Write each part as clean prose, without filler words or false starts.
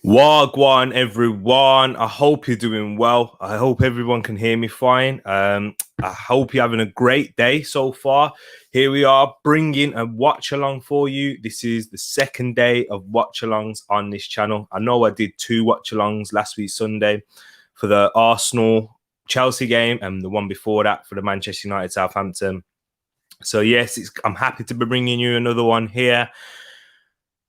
Wagwan, everyone. I hope you're doing well. I hope everyone can hear me fine. I hope you're having a great day so far. Here we are bringing a watch along for you. This is the second day of watch alongs on this channel. I know I did 2 watch alongs last week, Sunday, for the Arsenal Chelsea game, and the one before that for the Manchester United Southampton. So, yes, I'm happy to be bringing you another one here.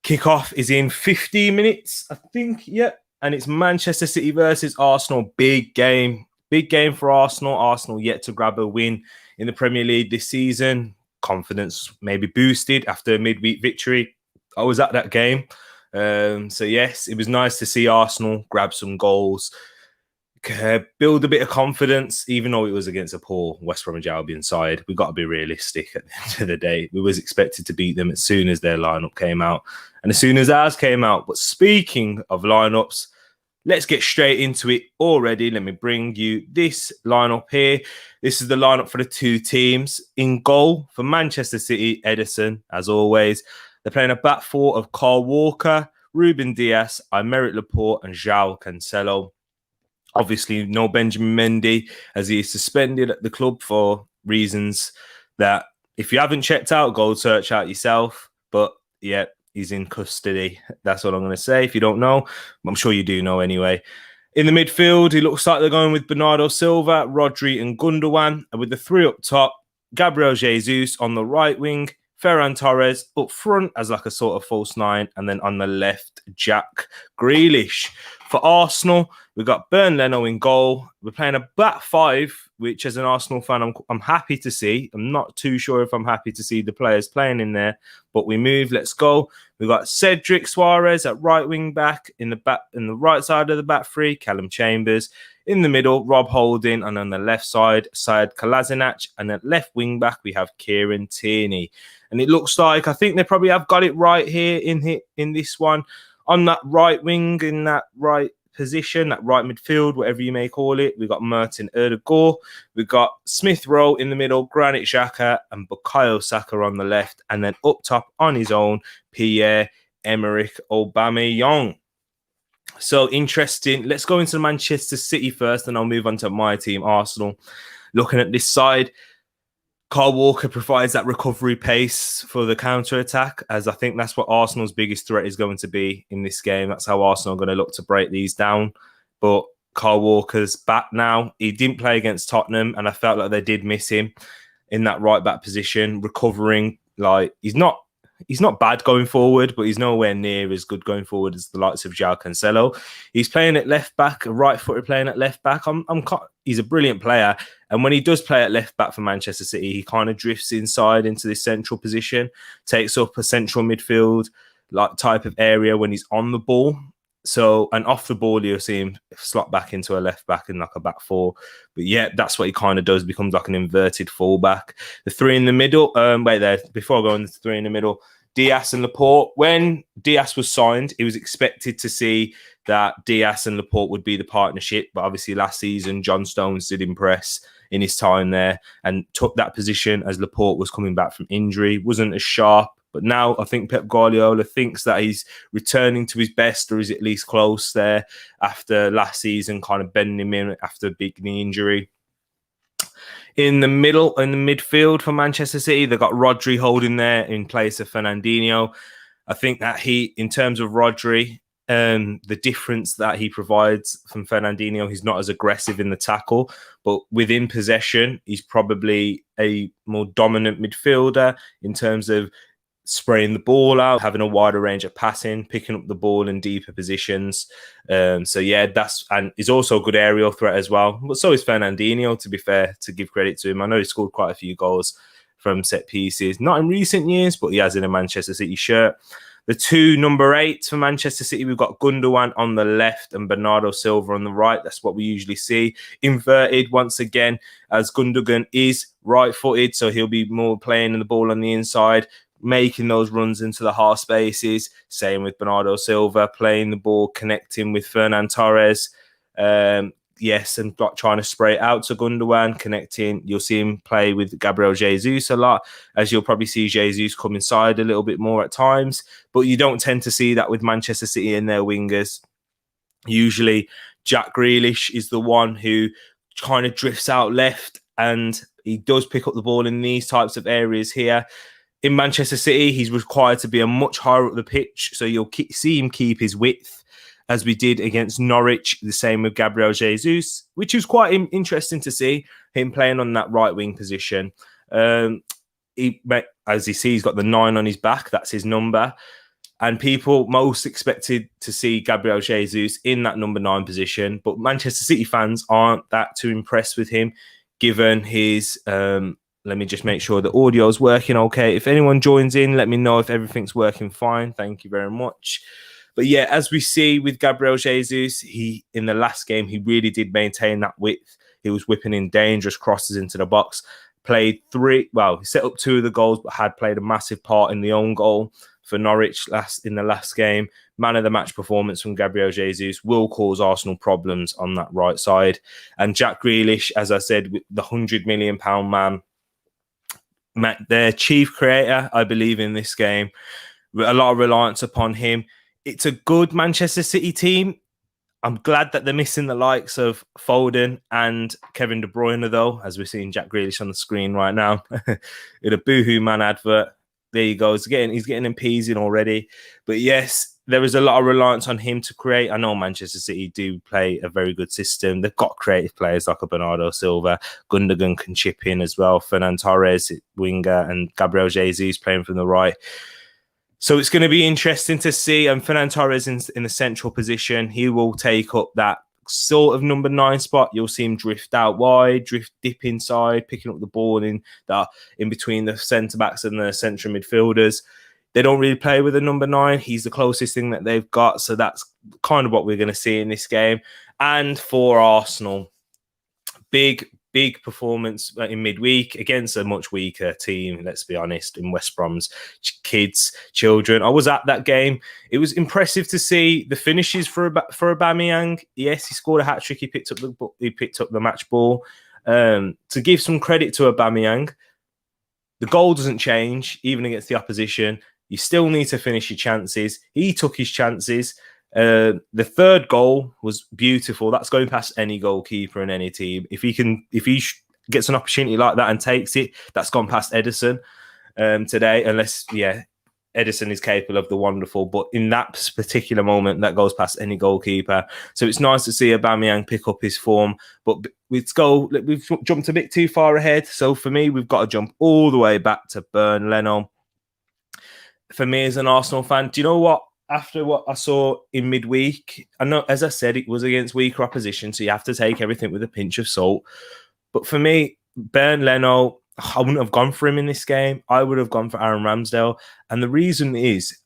Kickoff is in 15 minutes, I think. Yep. And it's Manchester City versus Arsenal. Big game. Big game for Arsenal. Arsenal yet to grab a win in the Premier League this season. Confidence maybe boosted after a midweek victory. I was at that game. So, yes, it was nice to see Arsenal grab some goals, build a bit of confidence, even though it was against a poor West Bromwich Albion side. We've got to be realistic at the end of the day. We was expected to beat them as soon as their lineup came out and as soon as ours came out. But speaking of lineups, let's get straight into it already. Let me bring you this lineup here. This is the lineup for the two teams. In goal for Manchester City, Ederson, as always. They're playing a back four of Kyle Walker, Ruben Dias, Aymeric Laporte, and João Cancelo. Obviously, no Benjamin Mendy, as he is suspended at the club for reasons that, if you haven't checked out, go search out yourself. But yeah, he's in custody. That's all I'm going to say. If you don't know, I'm sure you do know anyway. In the midfield, it looks like they're going with Bernardo Silva, Rodri, and Gundogan. And with the 3 up top, Gabriel Jesus on the right wing, Ferran Torres up front as like a sort of false 9, and then on the left, Jack Grealish. For Arsenal, we've got Bernd Leno in goal. We're playing a back 5, which as an Arsenal fan, I'm happy to see. I'm not too sure if I'm happy to see the players playing in there, but we move. Let's go. We've got Cedric Suarez at right wing back, in the right side of the back 3, Callum Chambers. In the middle, Rob Holding, and on the left side, Sead Kolasinac, and at left wing back, we have Kieran Tierney. And it looks like, I think they probably have got it right here in this one. On that right wing, in that right position, that right midfield, whatever you may call it, we've got Martin Odegaard. We've got Smith Rowe in the middle, Granit Xhaka, and Bukayo Saka on the left. And then up top on his own, Pierre-Emerick Aubameyang. So interesting. Let's go into Manchester City first, and I'll move on to my team, Arsenal. Looking at this side, Kyle Walker provides that recovery pace for the counter-attack, as I think that's what Arsenal's biggest threat is going to be in this game. That's how Arsenal are going to look to break these down. But Kyle Walker's back now. He didn't play against Tottenham, and I felt like they did miss him in that right-back position, recovering. Like, he's not bad going forward, but he's nowhere near as good going forward as the likes of João Cancelo. He's playing at left back, a right-footed playing at left back. He's a brilliant player. And when he does play at left back for Manchester City, he kind of drifts inside into this central position, takes up a central midfield like type of area when he's on the ball. So, and off the ball, you'll see him slot back into a left back in like a back 4. But yeah, that's what he kind of does, becomes like an inverted fullback. The 3 in the middle, before I go on to the 3 in the middle, Dias and Laporte. When Dias was signed, it was expected to see that Dias and Laporte would be the partnership. But obviously last season, John Stones did impress in his time there and took that position as Laporte was coming back from injury. Wasn't as sharp. But now I think Pep Guardiola thinks that he's returning to his best, or is at least close there after last season kind of bending him in after a big knee injury. In the middle, in the midfield for Manchester City, they've got Rodri holding there in place of Fernandinho. I think that in terms of Rodri, the difference that he provides from Fernandinho, he's not as aggressive in the tackle, but within possession, he's probably a more dominant midfielder in terms of spraying the ball out, having a wider range of passing, picking up the ball in deeper positions. So yeah, and he's also a good aerial threat as well. But so is Fernandinho, to be fair, to give credit to him. I know he scored quite a few goals from set pieces, not in recent years, but he has in a Manchester City shirt. The 2 number 8s for Manchester City, we've got Gundogan on the left and Bernardo Silva on the right. That's what we usually see. Inverted once again, as Gundogan is right-footed, so he'll be more playing in the ball on the inside, making those runs into the half spaces. Same with Bernardo Silva, playing the ball, connecting with Ferran Torres. Yes, and trying to spray it out to Gundogan, connecting. You'll see him play with Gabriel Jesus a lot, as you'll probably see Jesus come inside a little bit more at times. But you don't tend to see that with Manchester City and their wingers. Usually Jack Grealish is the one who kind of drifts out left, and he does pick up the ball in these types of areas here. In Manchester City, he's required to be a much higher up the pitch, so you'll see him keep his width, as we did against Norwich. The same with Gabriel Jesus, which was quite interesting to see him playing on that right wing position. As you see, he's got the 9 on his back. That's his number. And people most expected to see Gabriel Jesus in that number 9 position. But Manchester City fans aren't that too impressed with him, given his... let me just make sure the audio is working okay. If anyone joins in, let me know if everything's working fine. Thank you very much. But yeah, as we see with Gabriel Jesus, in the last game, he really did maintain that width. He was whipping in dangerous crosses into the box. He set up 2 of the goals, but had played a massive part in the own goal for Norwich in the last game. Man of the match performance from Gabriel Jesus will cause Arsenal problems on that right side. And Jack Grealish, as I said, the £100 million man, their chief creator, I believe, in this game. A lot of reliance upon him. It's a good Manchester City team. I'm glad that they're missing the likes of Foden and Kevin De Bruyne, though, as we're seeing Jack Grealish on the screen right now. In a Boohoo Man advert. There you go. He's getting him peas in already. But yes, there is a lot of reliance on him to create. I know Manchester City do play a very good system. They've got creative players like a Bernardo Silva. Gundogan can chip in as well. Fernan Torres, winger, and Gabriel Jesus playing from the right. So it's going to be interesting to see. And Fernan Torres in the central position. He will take up that sort of number 9 spot. You'll see him drift out wide, dip inside, picking up the ball in between the centre backs and the central midfielders. They don't really play with a number 9. He's the closest thing that they've got. So that's kind of what we're going to see in this game. And for Arsenal, big performance in midweek against a much weaker team, let's be honest, in West Brom's children. I was at that game. It was impressive to see the finishes for Aubameyang. Yes, he scored a hat-trick. He picked up the match ball. To give some credit to Aubameyang, the goal doesn't change, even against the opposition. You still need to finish your chances. He took his chances. The third goal was beautiful. That's going past any goalkeeper in any team. If he gets an opportunity like that and takes it, that's gone past Ederson today. Unless, Ederson is capable of the wonderful, but in that particular moment, that goes past any goalkeeper. So it's nice to see Aubameyang pick up his form. But we've jumped a bit too far ahead. So for me, we've got to jump all the way back to Bernd Leno. For me as an Arsenal fan, do you know what? After what I saw in midweek, I know, as I said, it was against weaker opposition, so you have to take everything with a pinch of salt. But for me, Bernd Leno, I wouldn't have gone for him in this game. I would have gone for Aaron Ramsdale. And the reason is,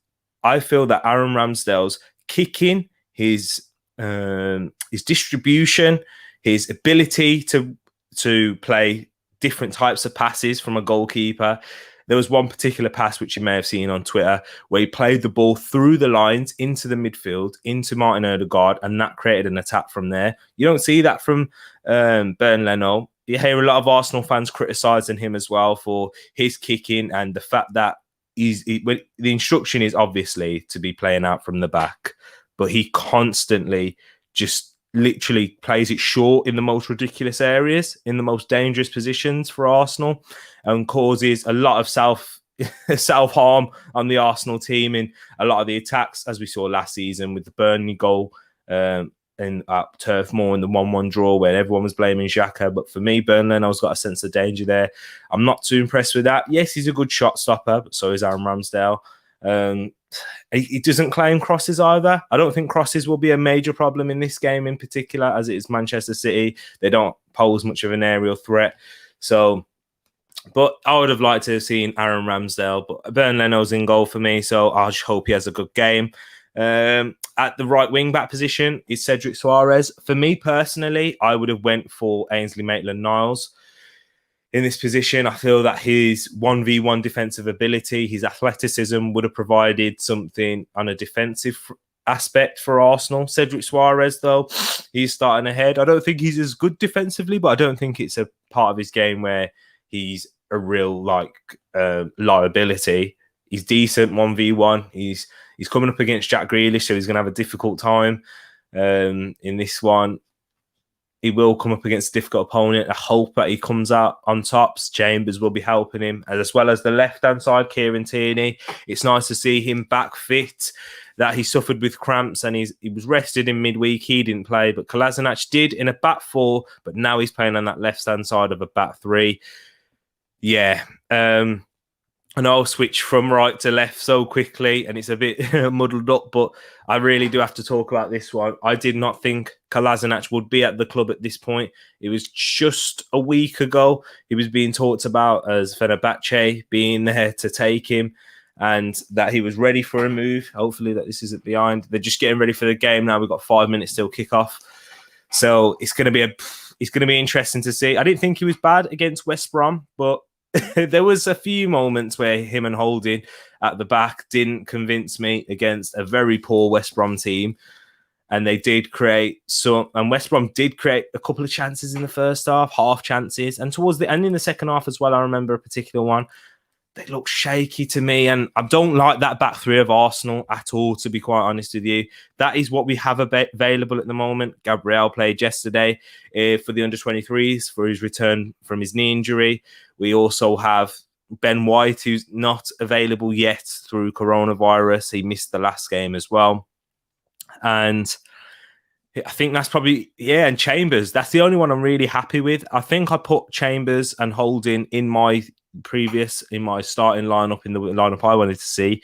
I feel that Aaron Ramsdale's kicking, his distribution, his ability to play different types of passes from a goalkeeper. There was one particular pass, which you may have seen on Twitter, where he played the ball through the lines into the midfield, into Martin Odegaard, and that created an attack from there. You don't see that from Bernd Leno. You hear a lot of Arsenal fans criticising him as well for his kicking and the fact that the instruction is obviously to be playing out from the back, but he constantly just literally plays it short in the most ridiculous areas, in the most dangerous positions for Arsenal, and causes a lot of self-harm on the Arsenal team in a lot of the attacks, as we saw last season with the Burnley goal at Turf Moor in the 1-1 draw where everyone was blaming Xhaka. But for me, Bernd Leno's got a sense of danger there. I'm not too impressed with that. Yes, he's a good shot stopper, but so is Aaron Ramsdale. He doesn't claim crosses either. I don't think crosses will be a major problem in this game in particular, as it is Manchester City. They don't pose much of an aerial threat. So, but I would have liked to have seen Aaron Ramsdale, but Bernd Leno's in goal for me, so I just hope he has a good game. At the right wing back position is Cedric Soares. For me personally, I would have went for Ainsley Maitland-Niles. In this position, I feel that his 1v1 defensive ability, his athleticism would have provided something on a defensive aspect for Arsenal. Cedric Soares, though, he's starting ahead. I don't think he's as good defensively, but I don't think it's a part of his game where he's a real liability. He's decent 1v1. He's coming up against Jack Grealish, so he's going to have a difficult time. in this one. He will come up against a difficult opponent. I hope that he comes out on tops. Chambers will be helping him, as well as the left-hand side, Kieran Tierney. It's nice to see him back fit. That he suffered with cramps and he was rested in midweek. He didn't play, but Kolasinac did in a back four, but now he's playing on that left-hand side of a back three. Yeah. And I'll switch from right to left so quickly, and it's a bit muddled up, but I really do have to talk about this one. I did not think Kolasinac would be at the club at this point. It was just a week ago. He was being talked about as Fenerbahce being there to take him and that he was ready for a move. Hopefully that this isn't behind. They're just getting ready for the game now. We've got 5 minutes till kickoff. So it's going to be interesting to see. I didn't think he was bad against West Brom, but there was a few moments where him and Holding at the back didn't convince me against a very poor West Brom team. And they did create some, and West Brom did create a couple of chances in the first half chances. And towards the end in the second half as well, I remember a particular one. They look shaky to me, and I don't like that back three of Arsenal at all, to be quite honest with you. That is what we have available at the moment. Gabriel played yesterday for the under-23s for his return from his knee injury. We also have Ben White, who's not available yet through coronavirus. He missed the last game as well. And I think that's probably, and Chambers. That's the only one I'm really happy with. I think I put Chambers and Holding in my starting lineup, in the lineup I wanted to see.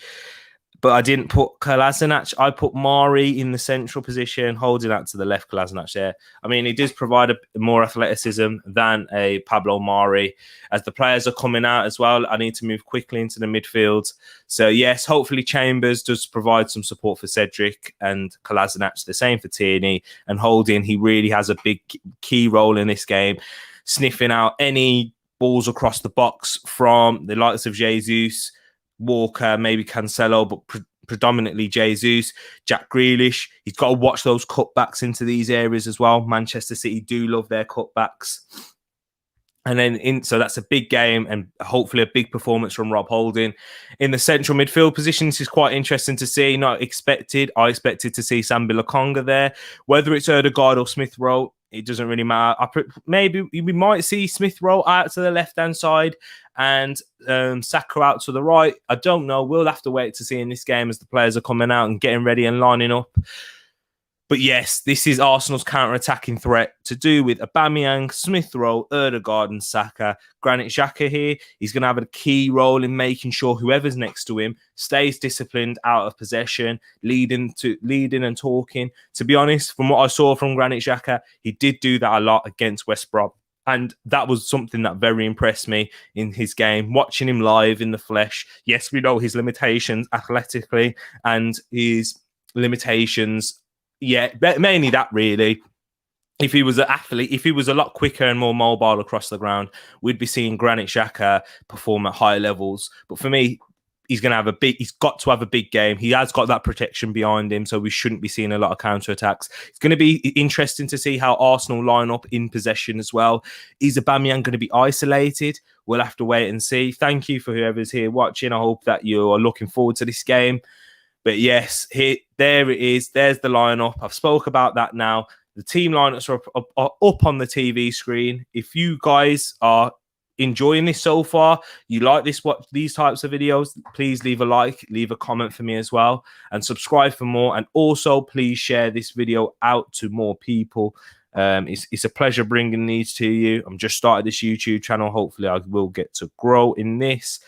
But I didn't put Kolasinac. I put Mari in the central position, Holding out to the left, Kolasinac there. I mean, he does provide more athleticism than a Pablo Mari. As the players are coming out as well, I need to move quickly into the midfield. So, yes, hopefully Chambers does provide some support for Cedric, and Kolasinac the same for Tierney. And Holding, he really has a big key role in this game, sniffing out any balls across the box from the likes of Jesus, Walker, maybe Cancelo, but predominantly Jesus, Jack Grealish. He's got to watch those cutbacks into these areas as well. Manchester City do love their cutbacks. And then, so that's a big game and hopefully a big performance from Rob Holding. In the central midfield position, this is quite interesting to see. Not expected. I expected to see Sambi Lokonga there. Whether it's Ødegaard or Smith Rowe, it doesn't really matter. Maybe we might see Smith Rowe out to the left-hand side and Saka out to the right. I don't know. We'll have to wait to see in this game as the players are coming out and getting ready and lining up. But yes, this is Arsenal's counter-attacking threat to do with Aubameyang, Smith Rowe, Ødegaard and Saka. Granit Xhaka here, he's going to have a key role in making sure whoever's next to him stays disciplined, out of possession, leading and talking. To be honest, from what I saw from Granit Xhaka, he did do that a lot against West Brom. And that was something that very impressed me in his game, watching him live in the flesh. Yes, we know his limitations athletically and his limitations. Yeah, mainly that really. If he was an athlete, if he was a lot quicker and more mobile across the ground, we'd be seeing Granit Xhaka perform at higher levels. But for me, he's got to have a big game. He has got that protection behind him, so we shouldn't be seeing a lot of counter-attacks. It's going to be interesting to see how Arsenal line up in possession as well. Is Aubameyang going to be isolated? We'll have to wait and see. Thank you for whoever's here watching. I hope that you are looking forward to this game. But yes, there it is. There's the lineup. I've spoke about that now. The team lineups are up on the TV screen. If you guys are enjoying this so far, you like these types of videos, please leave a like, leave a comment for me as well, and subscribe for more. And also, please share this video out to more people. It's a pleasure bringing these to you. I'm just started this YouTube channel. Hopefully, I will get to grow in this.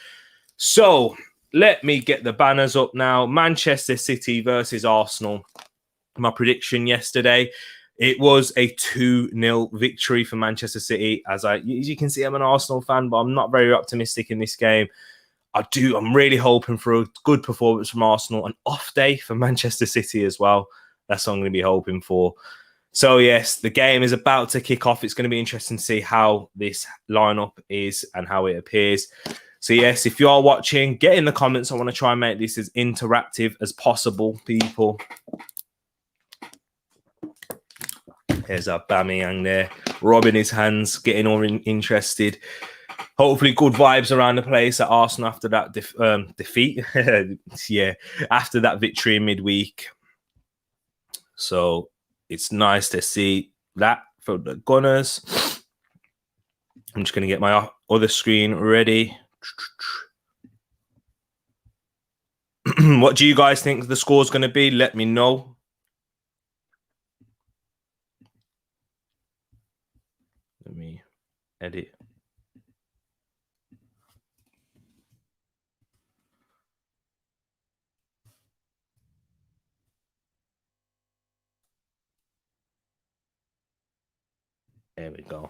So let me get the banners up now. Manchester City versus Arsenal. My prediction yesterday, it was a 2-0 victory for Manchester City. As you can see, I'm an Arsenal fan, but I'm not very optimistic in this game. I'm really hoping for a good performance from Arsenal, an off day for Manchester City as well. That's what I'm going to be hoping for. So yes, the game is about to kick off. It's going to be interesting to see how this lineup is and how it appears. So yes, if you are watching, get in the comments. I want to try and make this as interactive as possible, people. There's Aubameyang there, rubbing his hands, getting all interested. Hopefully good vibes around the place at Arsenal after that defeat. Yeah, after that victory in midweek. So It's nice to see that for the Gunners. I'm just going to get my other screen ready. What do you guys think the score's going to be? Let me know. Let me edit. There we go.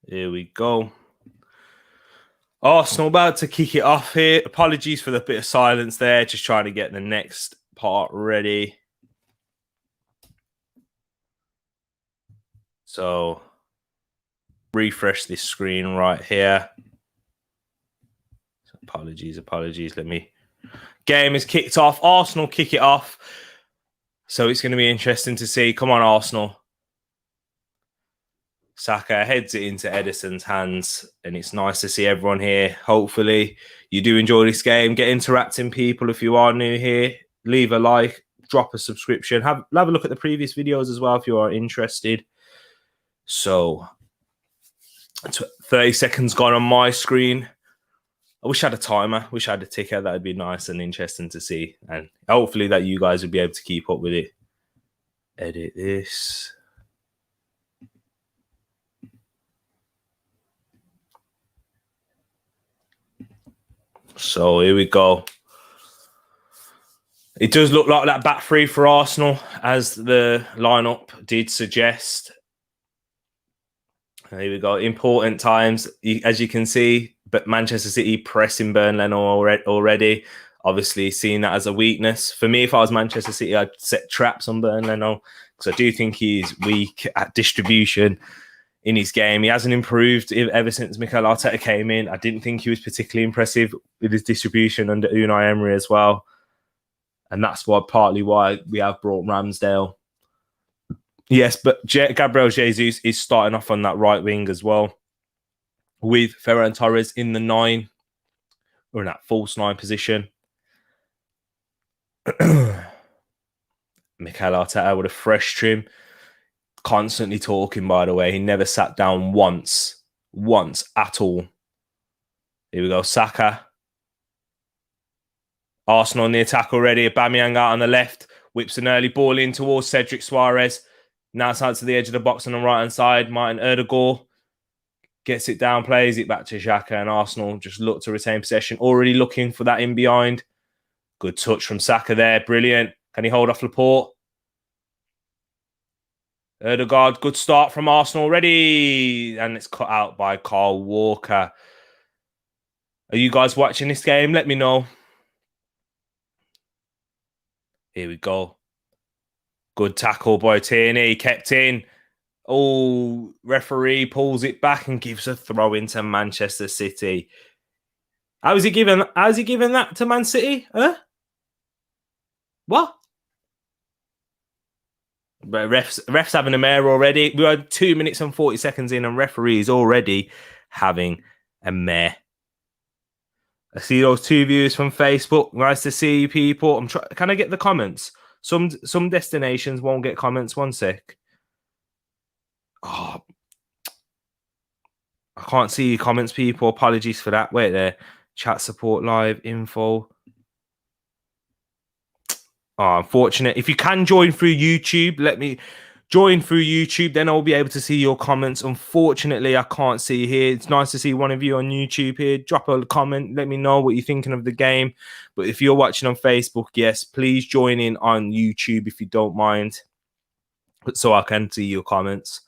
Here we go. Arsenal about to kick it off here. Apologies for the bit of silence there. Just trying to get the next part ready. So refresh this screen right here. So apologies. Let me. Game is kicked off. Arsenal kick it off. So it's going to be interesting to see. Come on, Arsenal. Saka heads it into Edison's hands, and it's nice to see everyone here. Hopefully, you do enjoy this game. Get interacting, people. If you are new here, leave a like, drop a subscription. Have a look at the previous videos as well if you are interested. So, 30 seconds gone on my screen. I wish I had a timer. Wish I had a ticker. That would be nice and interesting to see. And hopefully that you guys would be able to keep up with it. Edit this. So here we go. It does look like that back three for Arsenal, as the lineup did suggest. Here we go. Important times, as you can see, but Manchester City pressing Burnley already. Obviously, seeing that as a weakness. For me, if I was Manchester City, I'd set traps on Burnley because I do think he's weak at distribution in his game. He hasn't improved ever since Mikel Arteta came in. I didn't think he was particularly impressive with his distribution under Unai Emery as well. And that's partly why we have brought Ramsdale. Yes, but Gabriel Jesus is starting off on that right wing as well, with Ferran Torres in the 9, or in that false 9 position. Mikel Arteta with a fresh trim. Constantly talking, by the way. He never sat down once at all. Here we go. Saka. Arsenal on the attack already. Aubameyang out on the left. Whips an early ball in towards Cedric Suarez. Now it's out to the edge of the box on the right-hand side. Martin Odegaard gets it down, plays it back to Xhaka, and Arsenal just look to retain possession. Already looking for that in behind. Good touch from Saka there. Brilliant. Can he hold off Laporte? Odegaard, good start from Arsenal already. And it's cut out by Kyle Walker. Are you guys watching this game? Let me know. Here we go. Good tackle by Tierney. Kept in. Oh, referee pulls it back and gives a throw into Manchester City. How's he given that to Man City? Huh? What? But refs having a mare already. We are 2 minutes and 40 seconds in, and referees already having a mare. I see those 2 views from Facebook. Nice to see you, people. Can I get the comments? Some destinations won't get comments. 1 sec. Oh, I can't see your comments, people. Apologies for that. Wait there. Chat support live info. Oh, unfortunate. If you can join through YouTube, let me join through YouTube. Then I'll be able to see your comments. Unfortunately, I can't see here. It's nice to see one of you on YouTube here. Drop a comment. Let me know what you're thinking of the game. But if you're watching on Facebook, yes, please join in on YouTube if you don't mind, so I can see your comments.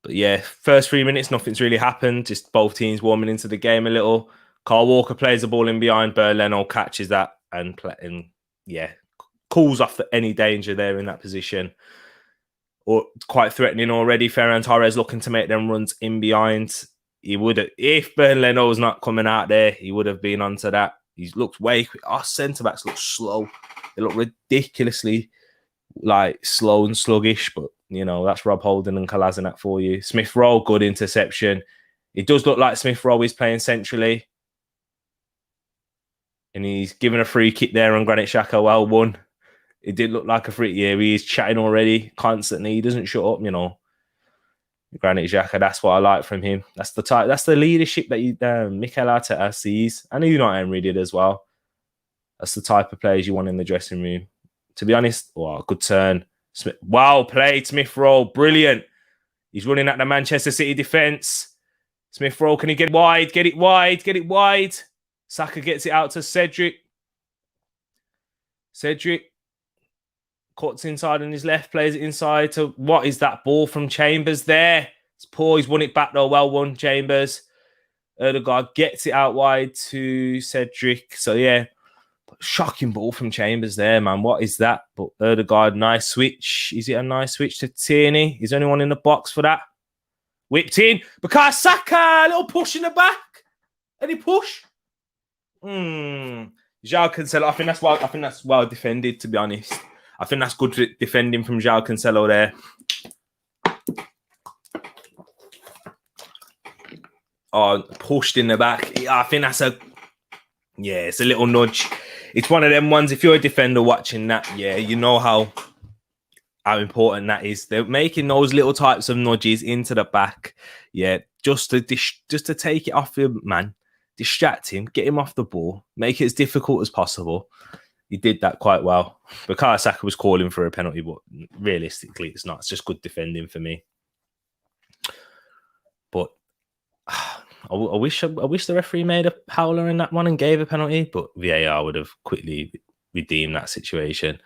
But yeah, first 3 minutes, nothing's really happened. Just both teams warming into the game a little. Kyle Walker plays the ball in behind. Leno catches that and yeah, calls off any danger there in that position. or quite threatening already. Ferran Torres looking to make them runs in behind. He would have, if Bern Leno was not coming out there, he would have been onto that. He looks way quick. Our centre backs look slow. They look ridiculously like slow and sluggish, but you know, that's Rob Holding and Kolasinac for you. Smith Rowe, good interception. It does look like Smith Rowe is playing centrally. And he's given a free kick there on Granit Xhaka. Well won. It did look like a free. Yeah, he's chatting already constantly. He doesn't shut up, you know. Granit Xhaka, that's what I like from him. That's the type. That's the leadership that Mikel Arteta sees. I know Unai Emery did as well. That's the type of players you want in the dressing room. To be honest, good turn. Wow, played Smith Rowe. Brilliant. He's running at the Manchester City defence. Smith Rowe, can he get wide? Get it wide. Get it wide. Saka gets it out to Cedric. Cedric cuts inside on his left, plays it inside to what is that ball from Chambers there? It's poor. He's won it back though. Well won, Chambers. Ødegaard gets it out wide to Cedric. So yeah, shocking ball from Chambers there, man. What is that? But Ødegaard, nice switch. Is it a nice switch to Tierney? He's the only one in the box for that. Whipped in. Bukayo Saka, a little push in the back. Any push? João Cancelo. I think that's well defended, to be honest. I think that's good defending from João Cancelo there. Oh, pushed in the back. I think that's it's a little nudge. It's one of them ones. If you're a defender watching that, you know how important that is. They're making those little types of nudges into the back, just to take it off your man, distract him, get him off the ball, make it as difficult as possible. He did that quite well. Bukayo Saka was calling for a penalty, but realistically, it's not. It's just good defending for me. But I wish the referee made a howler in that one and gave a penalty, but VAR would have quickly redeemed that situation.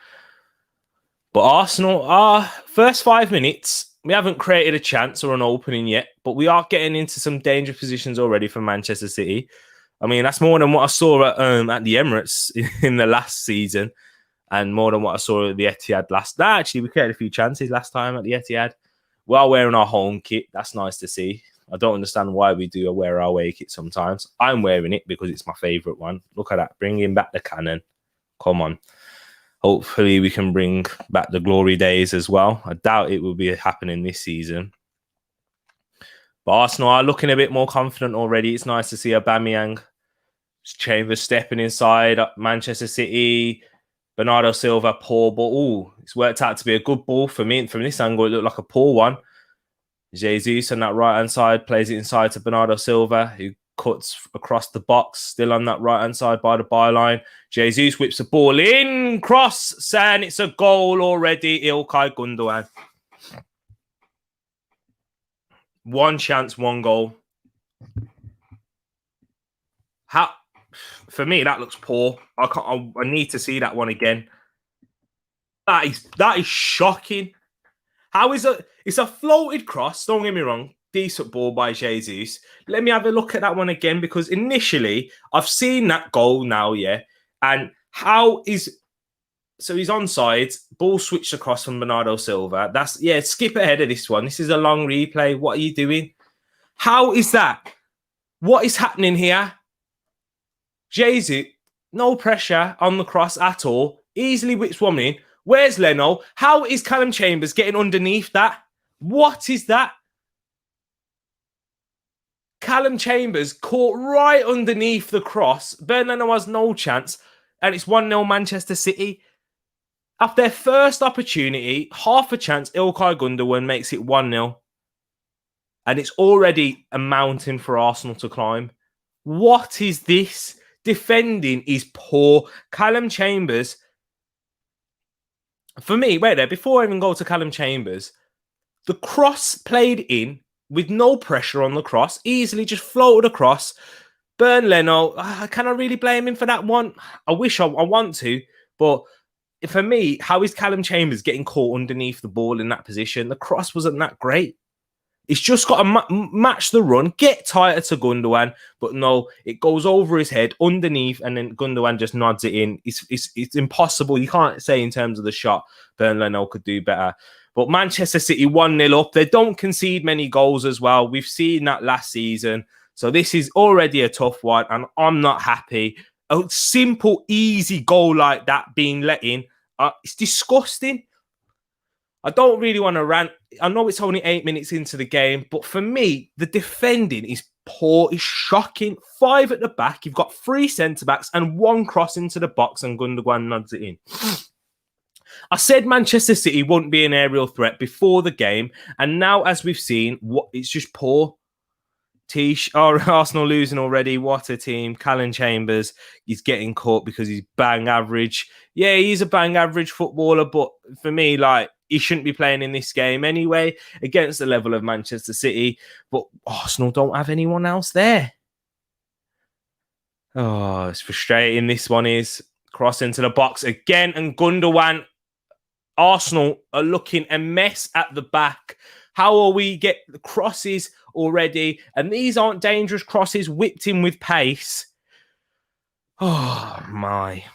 But Arsenal, our first 5 minutes, we haven't created a chance or an opening yet, but we are getting into some dangerous positions already for Manchester City. I mean, that's more than what I saw at the Emirates in the last season, and more than what I saw at the Etihad last. Actually, we created a few chances last time at the Etihad while wearing our home kit. That's nice to see. I don't understand why we do wear our away kit sometimes. I'm wearing it because it's my favourite one. Look at that, bringing back the cannon. Come on. Hopefully we can bring back the glory days as well. I doubt it will be happening this season. But Arsenal are looking a bit more confident already. It's nice to see Aubameyang, Chambers stepping inside. Manchester City, Bernardo Silva, poor ball. It's worked out to be a good ball for me. From this angle, it looked like a poor one. Jesus on that right-hand side plays it inside to Bernardo Silva, who cuts across the box, still on that right-hand side by the byline. Jesus whips the ball in, cross, and it's a goal already. Ilkay Gundogan. One chance, one goal. For me, that looks poor. I need to see that one again. That is shocking. How is it? It's a floated cross. Don't get me wrong. Decent ball by Jesus. Let me have a look at that one again, because initially I've seen that goal now, and so he's onside, ball switched across from Bernardo Silva. Skip ahead of this one. This is a long replay. What are you doing? How is that? What is happening here? Jesus, no pressure on the cross at all. Easily whips one in. Where's Leno? How is Callum Chambers getting underneath that? What is that? Callum Chambers caught right underneath the cross. Bern Leno has no chance. And it's 1-0 Manchester City. After their first opportunity, half a chance, Ilkay Gundogan makes it 1-0. And it's already a mountain for Arsenal to climb. What is this? Defending is poor. Callum Chambers, for me, wait there, before I even go to Callum Chambers, the cross played in with no pressure on the cross, easily just floated across. Bern Leno, can I really blame him for that one? I wish I want to, but for me, how is Callum Chambers getting caught underneath the ball in that position? The cross wasn't that great. It's just got to match the run, get tighter to Gundogan, but no, it goes over his head underneath, and then Gundogan just nods it in. It's impossible. You can't say in terms of the shot, Bern Leno could do better. But Manchester City 1-0 up. They don't concede many goals as well. We've seen that last season. So this is already a tough one, and I'm not happy. A simple, easy goal like that being let in, it's disgusting. I don't really want to rant. I know it's only 8 minutes into the game, but for me, the defending is poor, is shocking. 5 at the back. You've got 3 centre-backs and 1 cross into the box, and Gundogan nods it in. I said Manchester City wouldn't be an aerial threat before the game, and now, as we've seen, it's just poor. Arsenal losing already. What a team. Callum Chambers, he's getting caught because he's bang average. Yeah, he's a bang average footballer, but for me, like, he shouldn't be playing in this game anyway against the level of Manchester City. But Arsenal don't have anyone else there. Oh, it's frustrating. This one is cross into the box again, and Gundogan. Arsenal are looking a mess at the back. How will we get the crosses already? And these aren't dangerous crosses whipped in with pace. Oh, my.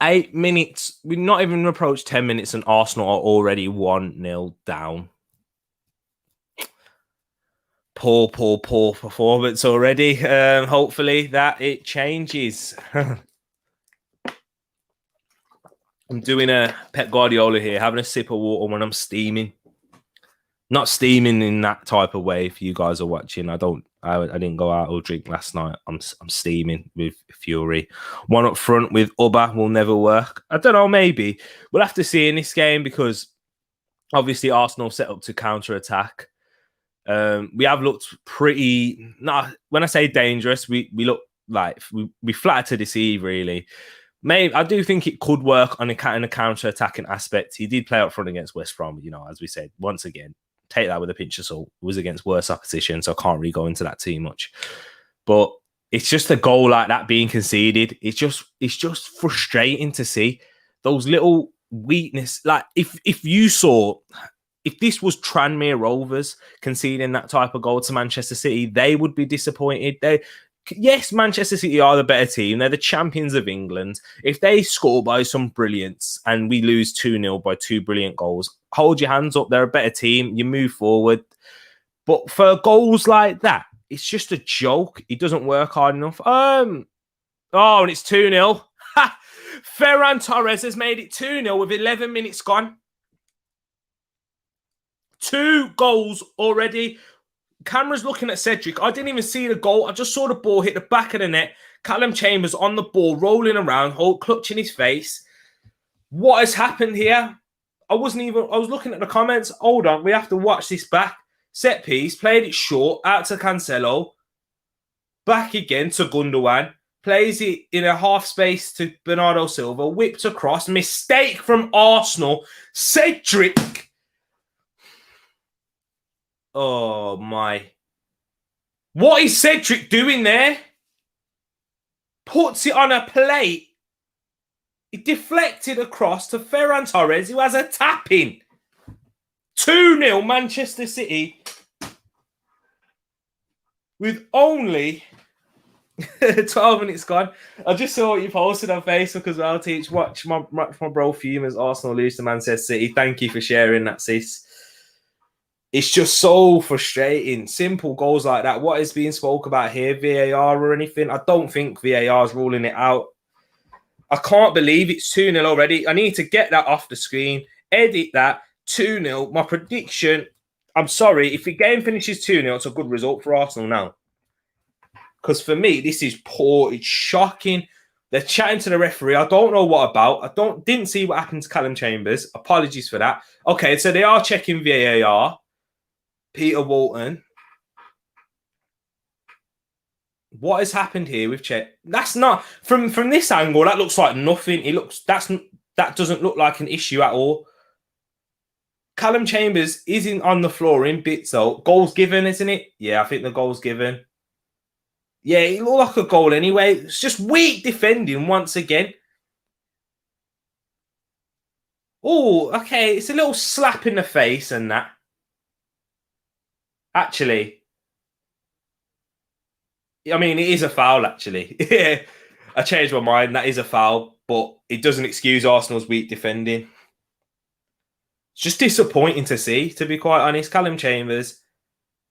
8 minutes. We've not even approached 10 minutes and Arsenal are already 1-0 down. Poor performance already. Hopefully that it changes. I'm doing a Pep Guardiola here, having a sip of water when I'm steaming. Not steaming in that type of way. If you guys are watching, I didn't go out or drink last night. I'm steaming with fury. One up front with Ubba will never work. I don't know. Maybe we'll have to see in this game because obviously Arsenal set up to counter attack. We have looked pretty. When I say dangerous, we look like we flatter to deceive. Really. Maybe I do think it could work in a counter-attacking aspect. He did play up front against West Brom, as we said. Once again, take that with a pinch of salt. It was against worse opposition, so I can't really go into that too much. But it's just a goal like that being conceded. It's just frustrating to see those little weakness. Like if this was Tranmere Rovers conceding that type of goal to Manchester City, they would be disappointed. Yes, Manchester City are the better team. They're the champions of England. If they score by some brilliance and we lose 2-0 by 2 brilliant goals, hold your hands up. They're a better team. You move forward. But for goals like that, it's just a joke. It doesn't work hard enough. And it's 2-0. Ferran Torres has made it 2-0 with 11 minutes gone. 2 goals already. Camera's looking at Cedric. I didn't even see the goal. I just saw the ball hit the back of the net. Callum Chambers on the ball, rolling around, clutching his face. What has happened here? I was looking at the comments. Hold on, we have to watch this back. Set piece, played it short, out to Cancelo. Back again to Gundogan. Plays it in a half space to Bernardo Silva. Whipped across. Mistake from Arsenal. Cedric. Oh, my. What is Cedric doing there? Puts it on a plate. It deflected across to Ferran Torres, who has a tap-in. 2-0 Manchester City. With only 12 minutes gone. I just saw what you posted on Facebook as well, Teach. Watch my bro fume as Arsenal lose to Manchester City. Thank you for sharing that, sis. It's just so frustrating. Simple goals like that. What is being spoke about here? VAR or anything? I don't think VAR is ruling it out. I can't believe it's 2-0 already. I need to get that off the screen. Edit that. 2-0. My prediction. I'm sorry. If the game finishes 2-0, it's a good result for Arsenal now. Because for me, this is poor. It's shocking. They're chatting to the referee. I don't know what about. Didn't see what happened to Callum Chambers. Apologies for that. Okay, so they are checking VAR. Peter Walton. What has happened here with Chet? That's not from this angle. That looks like nothing. That doesn't look like an issue at all. Callum Chambers isn't on the floor in bits though. Goal's given, isn't it? Yeah, I think the goal's given. Yeah, it looked like a goal anyway. It's just weak defending once again. Oh, okay. It's a little slap in the face and that. Actually, I mean, it is a foul, actually. I changed my mind. That is a foul. but it doesn't excuse Arsenal's weak defending. It's just disappointing to see, to be quite honest. Callum Chambers,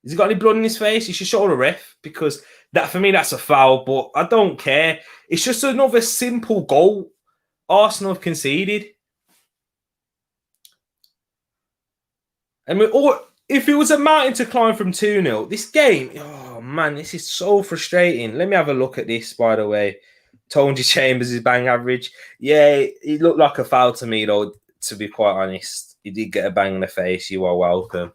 has he got any blood in his face? He should show the ref, because that, for me, that's a foul, but I don't care. It's just another simple goal Arsenal have conceded. And if it was a mountain to climb from 2-0, this game, oh man, this is so frustrating. Let me have a look at this, by the way. Tony Chambers is bang average. Yeah, it looked like a foul to me, though, to be quite honest. He did get a bang in the face. You are welcome.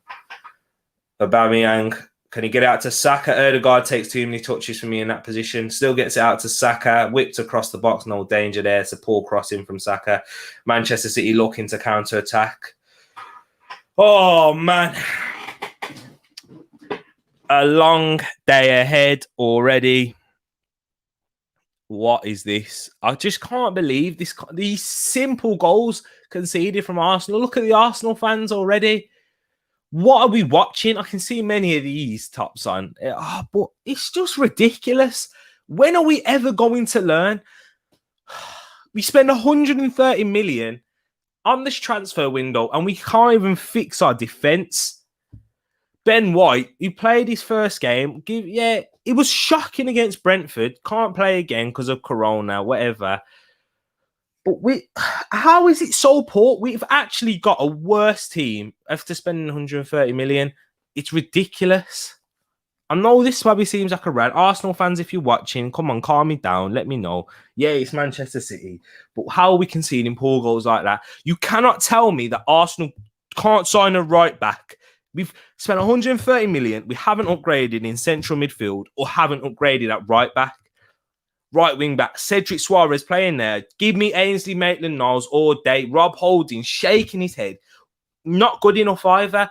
Aubameyang, can he get out to Saka? Odegaard takes too many touches for me in that position. Still gets it out to Saka. Whipped across the box. No danger there. It's a poor crossing from Saka. Manchester City looking to counter-attack. Oh, man. A long day ahead already. What is this? I just can't believe this. These simple goals conceded from Arsenal. Look at the Arsenal fans already. What are we watching? I can see many of these tops on. But it's just ridiculous. When are we ever going to learn? We spend 130 million on this transfer window and we can't even fix our defence. Ben White, who played his first game, it was shocking against Brentford. Can't play again because of Corona, whatever. But how is it so poor? We've actually got a worse team after spending 130 million. It's ridiculous. I know this probably seems like a rant. Arsenal fans, if you're watching, come on, calm me down. Let me know. Yeah, it's Manchester City. But how are we conceding poor goals like that? You cannot tell me that Arsenal can't sign a right back. We've spent 130 million. We haven't upgraded in central midfield or haven't upgraded at right back. Right wing back, Cedric Suarez playing there. Give me Ainsley Maitland-Niles all day. Rob Holding shaking his head. Not good enough either.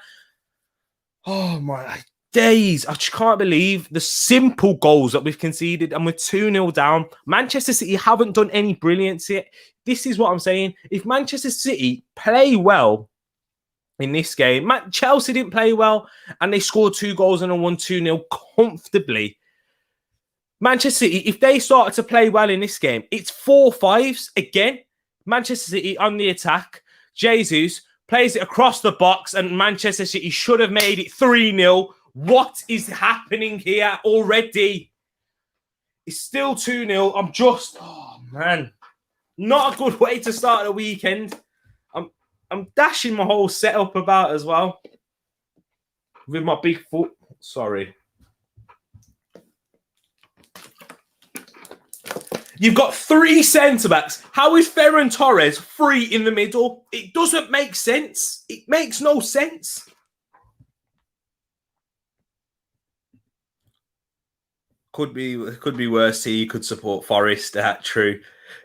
Oh my days. I just can't believe the simple goals that we've conceded and we're 2-0 down. Manchester City haven't done any brilliance yet. This is what I'm saying. If Manchester City play well in this game, Chelsea didn't play well and they scored 2 goals and won 2-0 comfortably. Manchester City, if they started to play well in this game, it's 4-5s again. Manchester City on the attack. Jesus plays it across the box and Manchester City should have made it 3-0. What is happening here already? It's still 2-0. Oh man. Not a good way to start the weekend. I'm dashing my whole setup about as well. With my big foot. Sorry. You've got 3 centre-backs. How is Ferran Torres free in the middle? It doesn't make sense. It makes no sense. Could be worse. You could support Forest. That's true.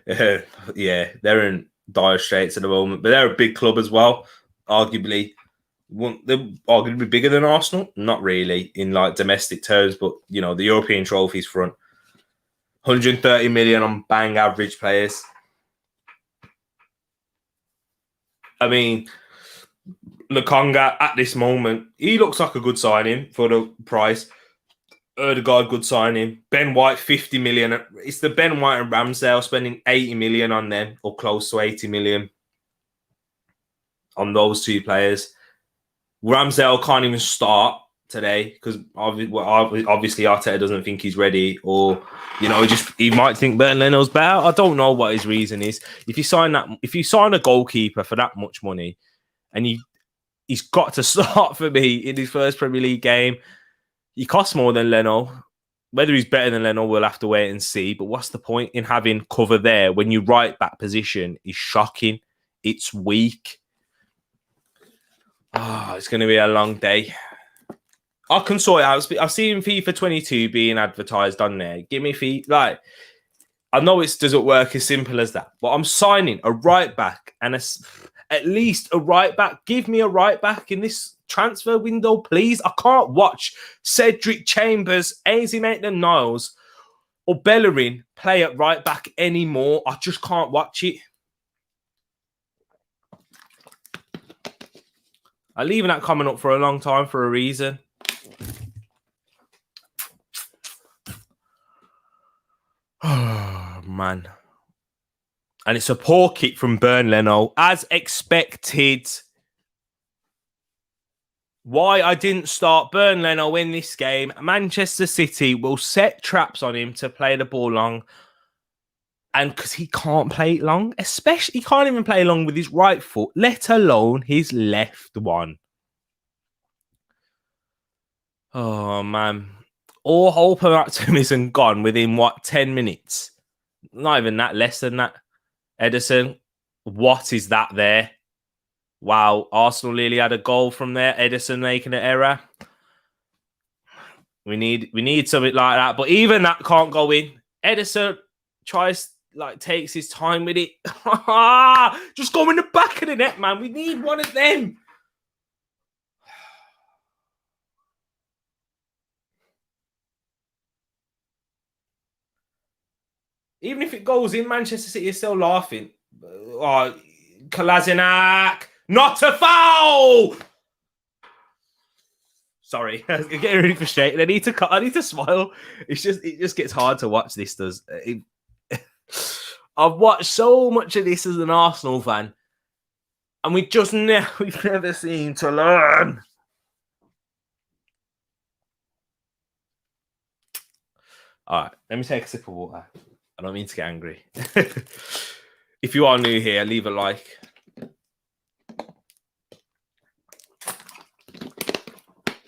Yeah, they're in dire straits at the moment, but they're a big club as well. Arguably, they're arguably bigger than Arsenal. Not really in like domestic terms, but you know the European trophies front. 130 million on bang average players. I mean, Lokonga at this moment, he looks like a good signing for the price. Odegaard, good signing. Ben White, 50 million. It's the Ben White and Ramsdale spending 80 million on them, or close to 80 million on those 2 players. Ramsdale can't even start today because obviously Arteta doesn't think he's ready, or you know, he might think Bernd Leno's better. I don't know what his reason is. If you sign a goalkeeper for that much money, and he's got to start for me in his first Premier League game, he costs more than Leno. Whether he's better than Leno, we'll have to wait and see. But what's the point in having cover there when your right back position is shocking? It's weak. It's going to be a long day. I can sort it out. I've seen FIFA 22 being advertised on there. Give me FIFA. Like, I know it doesn't work as simple as that, but I'm signing a right back and at least a right back. Give me a right back in this transfer window, please. I can't watch Cedric Chambers, Ainsley Maitland-Niles, or Bellerin play at right back anymore. I just can't watch it. I'm leaving that comment up for a long time for a reason. Oh, man. And it's a poor kick from Bernd Leno, as expected. Why I didn't start Bernd Leno in this game. Manchester City will set traps on him to play the ball long. And because he can't play it long, especially he can't even play long with his right foot, let alone his left one. Oh, man. All hope of optimism gone within, 10 minutes? Not even that, less than that. Ederson, what is that there? Wow, Arsenal nearly had a goal from there. Ederson making an error. We need something like that. But even that can't go in. Ederson takes his time with it. Just go in the back of the net, man. We need one of them. Even if it goes in, Manchester City is still laughing. Oh, Kolasinac, not a foul! Sorry, I'm getting really frustrated. I need to smile. It just gets hard to watch this. I've watched so much of this as an Arsenal fan, and we've never seemed to learn. All right, let me take a sip of water. I don't mean to get angry. If you are new here, leave a like.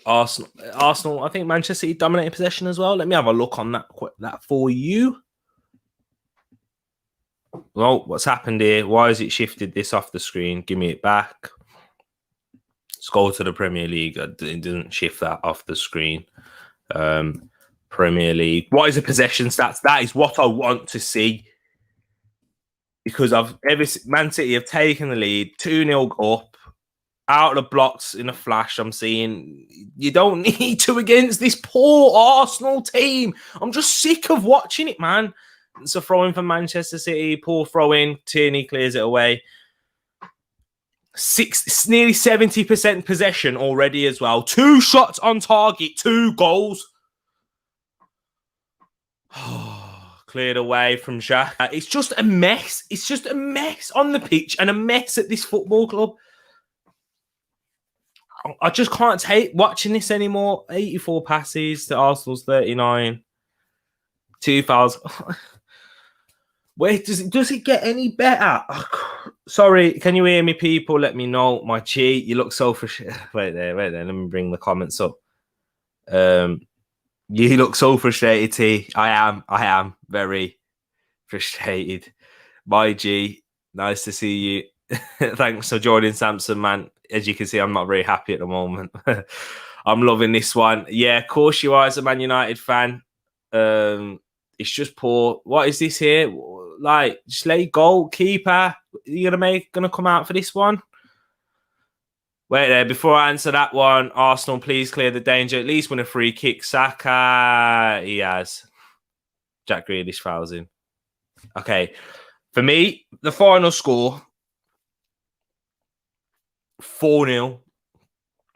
Arsenal, I think Manchester City dominated possession as well. Let me have a look on that for you. Well, what's happened here? Why has it shifted this off the screen? Give me it back. Let's go to the Premier League. It didn't shift that off the screen. Premier League. What is the possession stats? That is what I want to see. Because Man City have taken the lead, 2-0 up, out of the blocks in a flash. I'm seeing you don't need to against this poor Arsenal team. I'm just sick of watching it, man. It's a throw-in for Manchester City. Poor throw-in. Tierney clears it away. Nearly 70% possession already as well. 2 shots on target, 2 goals. Cleared away from Xhaka. It's just a mess. It's just a mess on the pitch and a mess at this football club. I just can't take watching this anymore. 84 passes to Arsenal's 39. 2 fouls. Wait, does it get any better? Sorry, can you hear me, people? Let me know. My cheat, you look so frustrated. Wait there. Let me bring the comments up. You look so frustrated, T. I am very frustrated. Bye, G. Nice to see you. Thanks for joining, Samson, man. As you can see, I'm not very happy at the moment. I'm loving this one. Yeah, of course you are as a Man United fan. It's just poor. What is this here? Like, just let it go. Keeper, you're gonna come out for this one? Wait there, before I answer that one, Arsenal, please clear the danger. At least win a free kick. Saka, he has. Jack Grealish fouls in. Okay, for me, the final score, 4-0.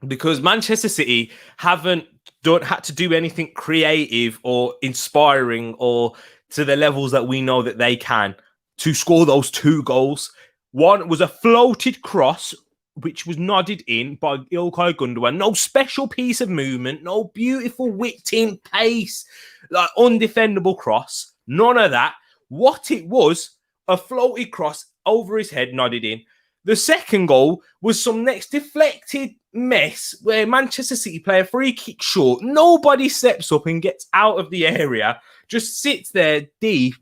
Because Manchester City haven't had to do anything creative or inspiring or to the levels that we know that they can to score those 2 goals. One was a floated cross, which was nodded in by Ilkay Gundogan. No special piece of movement, no beautiful whipped-in pace, like undefendable cross. None of that. What it was, a floated cross over his head, nodded in. The second goal was some next deflected mess where Manchester City play a free kick short. Nobody steps up and gets out of the area, just sits there deep,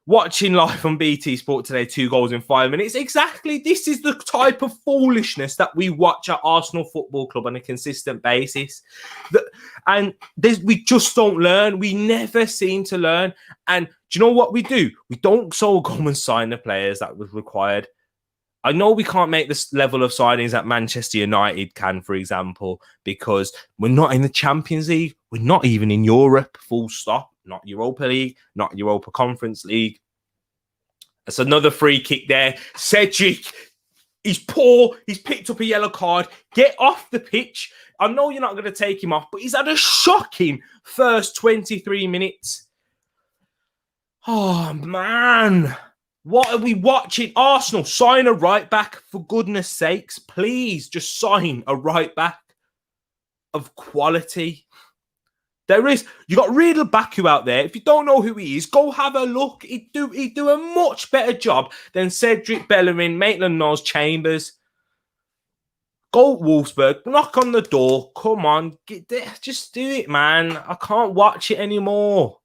watching live on BT Sport today, 2 goals in 5 minutes. Exactly. This is the type of foolishness that we watch at Arsenal Football Club on a consistent basis. We just don't learn. We never seem to learn. And do you know what we do? We don't go and sign the players that was required. I know we can't make this level of signings that Manchester United can, for example, because we're not in the Champions League. We're not even in Europe, full stop. Not Europa League, not Europa Conference League. It's another free kick there. Cedric, he's poor. He's picked up a yellow card. Get off the pitch. I know you're not going to take him off, but he's had a shocking first 23 minutes. Oh, man. What are we watching? Arsenal, sign a right back, for goodness sakes. Please, just sign a right back of quality. There is. You got Riedel Baku out there. If you don't know who he is, go have a look. He'd do a much better job than Cedric Bellerin, Maitland-Niles, Chambers. Go Wolfsburg, knock on the door. Come on, just do it, man. I can't watch it anymore.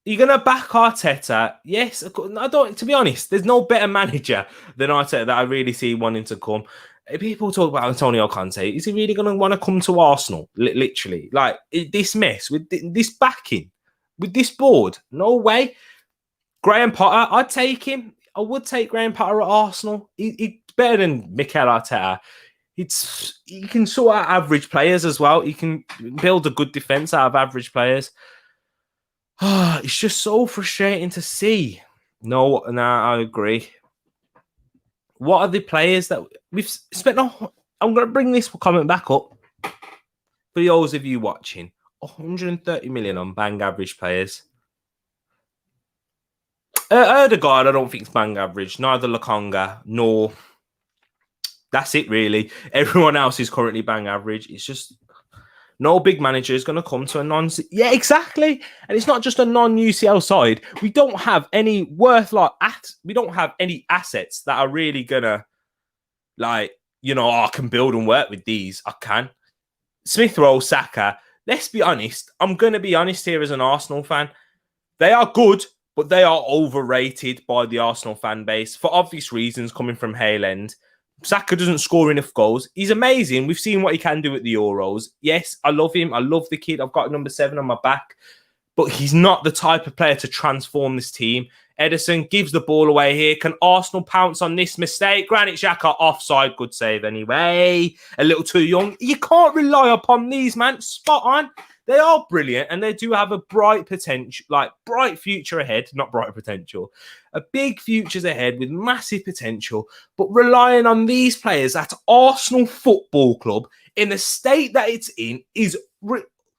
You're gonna back Arteta? Yes, I don't. To be honest, there's no better manager than Arteta that I really see wanting to come. People talk about Antonio Conte. Is he really gonna want to come to Arsenal? Literally, like this mess with this backing, with this board? No way. Graham Potter, I'd take him. I would take Graham Potter at Arsenal. He's better than Mikel Arteta. He can sort out average players as well. He can build a good defense out of average players. It's just so frustrating to see. No, I agree. What are the players that we've spent? I'm going to bring this comment back up for those of you watching. 130 million on bang average players. Erdegaard, I don't think it's bang average. Neither Lokonga, nor. That's it, really. Everyone else is currently bang average. It's just no big manager is going to come to a non. Yeah, exactly. And it's not just a non-UCL side. We don't have any we don't have any assets that are really gonna, I can build and work with these. I can. Smith Rowe, Saka. Let's be honest. I'm going to be honest here as an Arsenal fan. They are good, but they are overrated by the Arsenal fan base for obvious reasons coming from Hale End. Saka doesn't score enough goals. He's amazing. We've seen what he can do at the Euros. Yes, I love him. I love the kid. I've got number 7 on my back. But he's not the type of player to transform this team. Ederson gives the ball away here. Can Arsenal pounce on this mistake? Granit Xhaka offside. Good save anyway. A little too young. You can't rely upon these, man. Spot on. They are brilliant and they do have a bright potential, bright future ahead. Not bright potential. A big futures ahead with massive potential. But relying on these players at Arsenal Football Club in the state that it's in is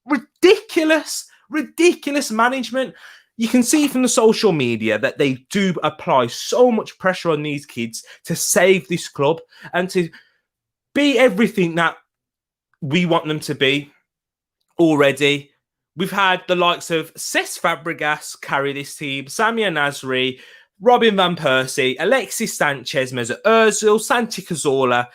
ridiculous. Ridiculous management. You can see from the social media that they do apply so much pressure on these kids to save this club and to be everything that we want them to be already. We've had the likes of Cesc Fabregas carry this team, Samir Nasri, Robin Van Persie, Alexis Sanchez, Mesut Ozil, Santi Cazorla,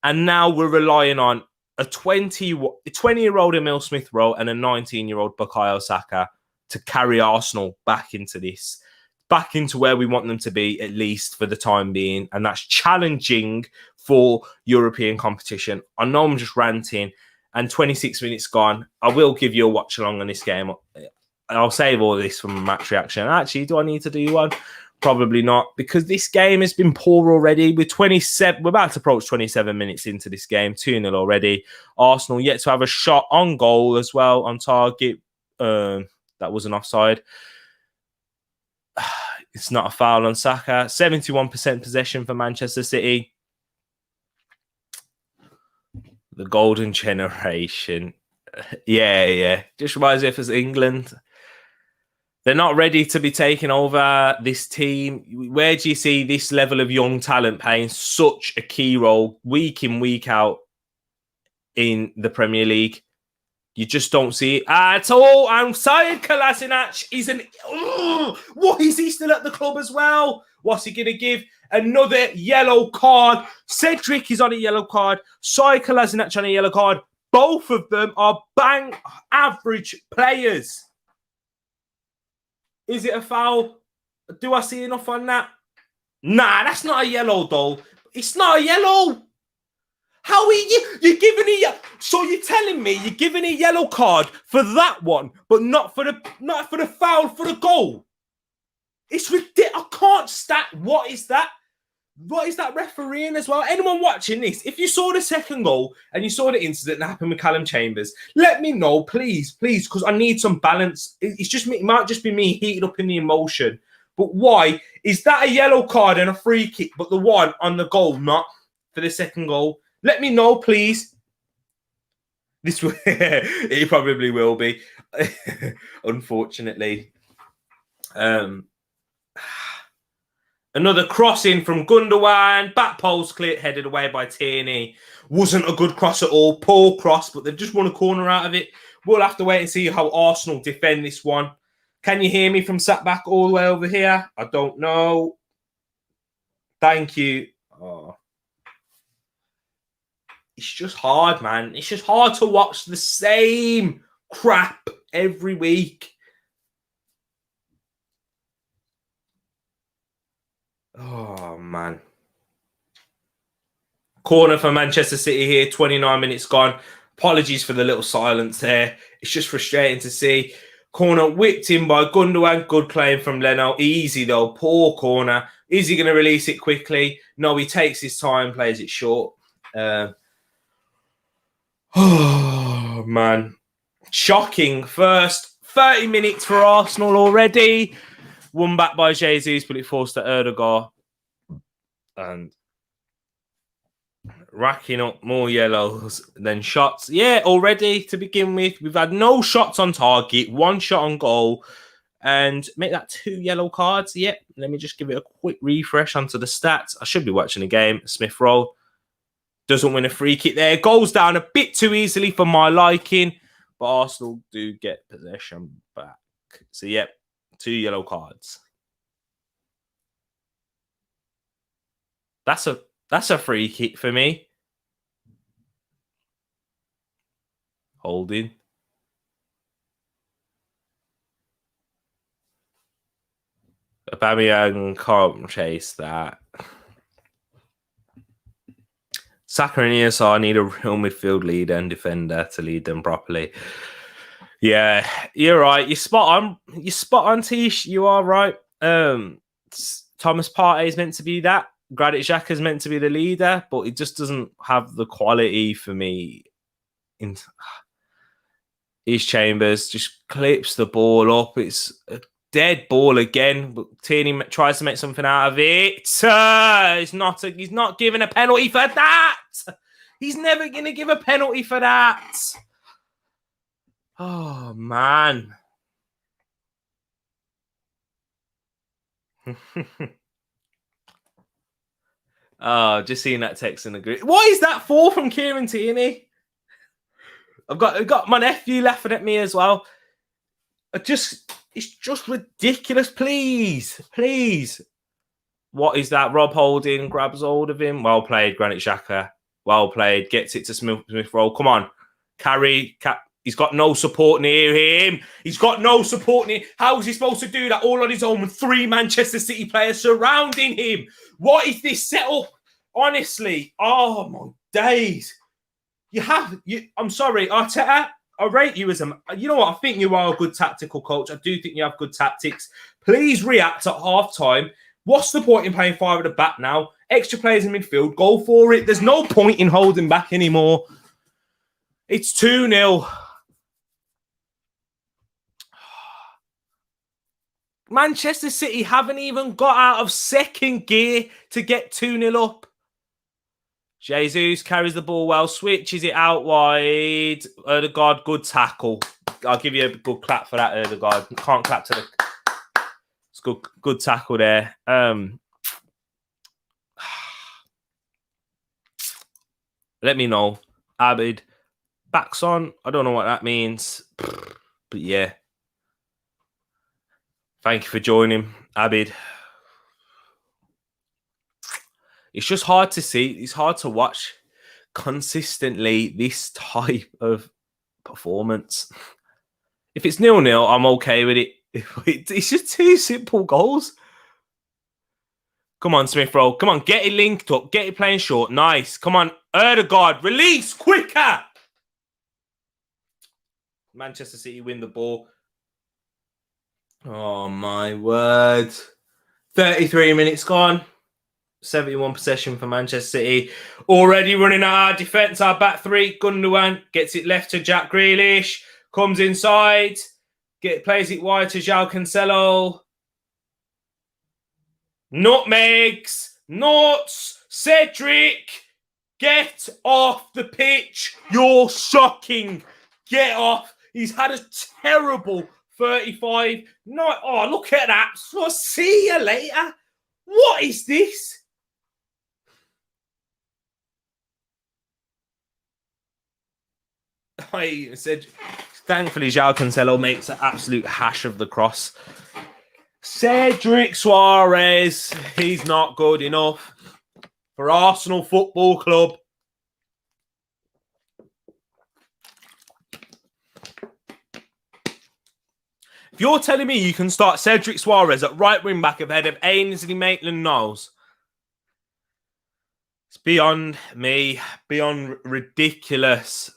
and now we're relying on a 20-year-old Emil Smith Rowe and a 19-year-old Bukayo Saka to carry Arsenal back into where we want them to be, at least for the time being. And that's challenging for European competition. I know I'm just ranting and 26 minutes gone. I will give you a watch along on this game. I'll save all this from a match reaction. Actually, do I need to do one? Probably not, because this game has been poor already. We're about to approach 27 minutes into this game, 2-0 already. Arsenal yet to have a shot on goal as well, on target. That was an offside. It's not a foul on Saka. 71% possession for Manchester City. The golden generation. Yeah. Just reminds me if it's England. They're not ready to be taking over this team. Where do you see this level of young talent playing such a key role week in, week out in the Premier League? You just don't see it at all. And Sead Kolasinac is what is he still at the club as well? What's he going to give? Another yellow card. Cedric is on a yellow card. Sead Kolasinac on a yellow card. Both of them are bang average players. Is it a foul? Do I see enough on that? Nah, that's not a yellow, though. It's not a yellow. How are you're giving a so you're telling me you're giving a yellow card for that one, but not for the foul for the goal? It's ridiculous. I can't stat. What is that? What is that refereeing as well? Anyone watching this, if you saw the second goal and you saw the incident that happened with Callum Chambers, let me know, please, because I need some balance. It's just me. It might just be me heated up in the emotion. But why is that a yellow card and a free kick, but the one on the goal not for the second goal? Let me know, please. It probably will be, unfortunately. Another crossing from Gundogan. Back post clear, headed away by Tierney. Wasn't a good cross at all. Poor cross, but they've just won a corner out of it. We'll have to wait and see how Arsenal defend this one. Can you hear me from sat back all the way over here? I don't know. Thank you. Oh. It's just hard, man. It's just hard to watch the same crap every week. Oh, man. Corner for Manchester City here. 29 minutes gone. Apologies for the little silence there. It's just frustrating to see. Corner whipped in by Gundogan. Good claim from Leno. Easy, though. Poor corner. Is he going to release it quickly? No, he takes his time, plays it short. Oh, man. Shocking. First 30 minutes for Arsenal already. Won back by Jesus, but it forced to Erdogan. And racking up more yellows than shots. Yeah, already to begin with. We've had no shots on target, 1 shot on goal, and make that 2 yellow cards. Yep, let me just give it a quick refresh onto the stats. I should be watching the game. Smith Rowe doesn't win a free kick there. Goes down a bit too easily for my liking, but Arsenal do get possession back. So, yep, 2 yellow cards. That's a free kick for me. Holding. Aubameyang can't chase that. Saka and ESR need a real midfield leader and defender to lead them properly. Yeah, you're right. You're spot on. You're spot on, Tish. You are right. Thomas Partey is meant to be that. Granit Xhaka is meant to be the leader, but it just doesn't have the quality for me. East Chambers just clips the ball up. It's a dead ball again, but Tierney tries to make something out of it. He's not giving a penalty for that. He's never going to give a penalty for that. Oh, man. Oh, just seeing that text in the group. What is that for from Kieran Tierney? I've got my nephew laughing at me as well. It's just ridiculous. Please. What is that? Rob Holding grabs hold of him. Well played, Granit Xhaka. Well played. Gets it to Smith Rowe. Come on. Carry. He's got no support near him. He's got no support near. How is he supposed to do that all on his own with 3 Manchester City players surrounding him? What is this setup? Honestly. Oh, my days. I'm sorry, Arteta. I rate you as you know what? I think you are a good tactical coach. I do think you have good tactics. Please react at half-time. What's the point in playing 5 at the back now? Extra players in midfield. Go for it. There's no point in holding back anymore. It's 2-0. Manchester City haven't even got out of second gear to get 2-0 up. Jesus carries the ball well, switches it out wide. Erdegaard, good tackle. I'll give you a good clap for that, Erdegaard. Can't clap to the... It's good tackle there. Let me know. Abid, backs on. I don't know what that means. But yeah. Thank you for joining, Abid. It's just hard to see. It's hard to watch consistently this type of performance. If it's 0-0, I'm okay with it. It's just 2 simple goals. Come on, Smith Rowe. Come on, get it linked up. Get it playing short. Nice. Come on, Erdegaard. Release quicker. Manchester City win the ball. Oh, my word. 33 minutes gone. 71 possession for Manchester City. Already running out our defence. Our back 3. Gundogan gets it left to Jack Grealish. Comes inside. Plays it wide to João Cancelo. Nutmegs. Nuts. Cedric. Get off the pitch. You're shocking. Get off. He's had a terrible 35. No, oh, look at that. So see you later. What is this? I said, thankfully, João Cancelo makes an absolute hash of the cross. Cedric Suarez, he's not good enough for Arsenal Football Club. If you're telling me you can start Cedric Suarez at right wing back ahead of Ainsley Maitland-Niles, it's beyond me, beyond ridiculous.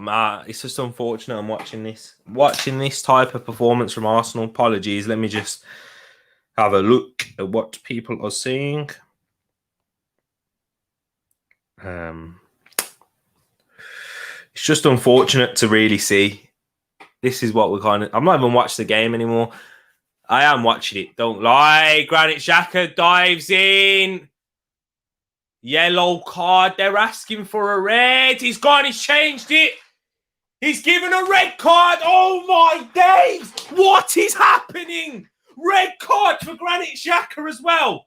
It's just unfortunate I'm watching this type of performance from Arsenal. Apologies. Let me just have a look at what people are saying. It's just unfortunate to really see. This is what we're kind of... I'm not even watching the game anymore. I am watching it. Don't lie. Granit Xhaka dives in. Yellow card. They're asking for a red. He's gone. He's changed it. He's given a red card. Oh, my days. What is happening? Red card for Granit Xhaka as well.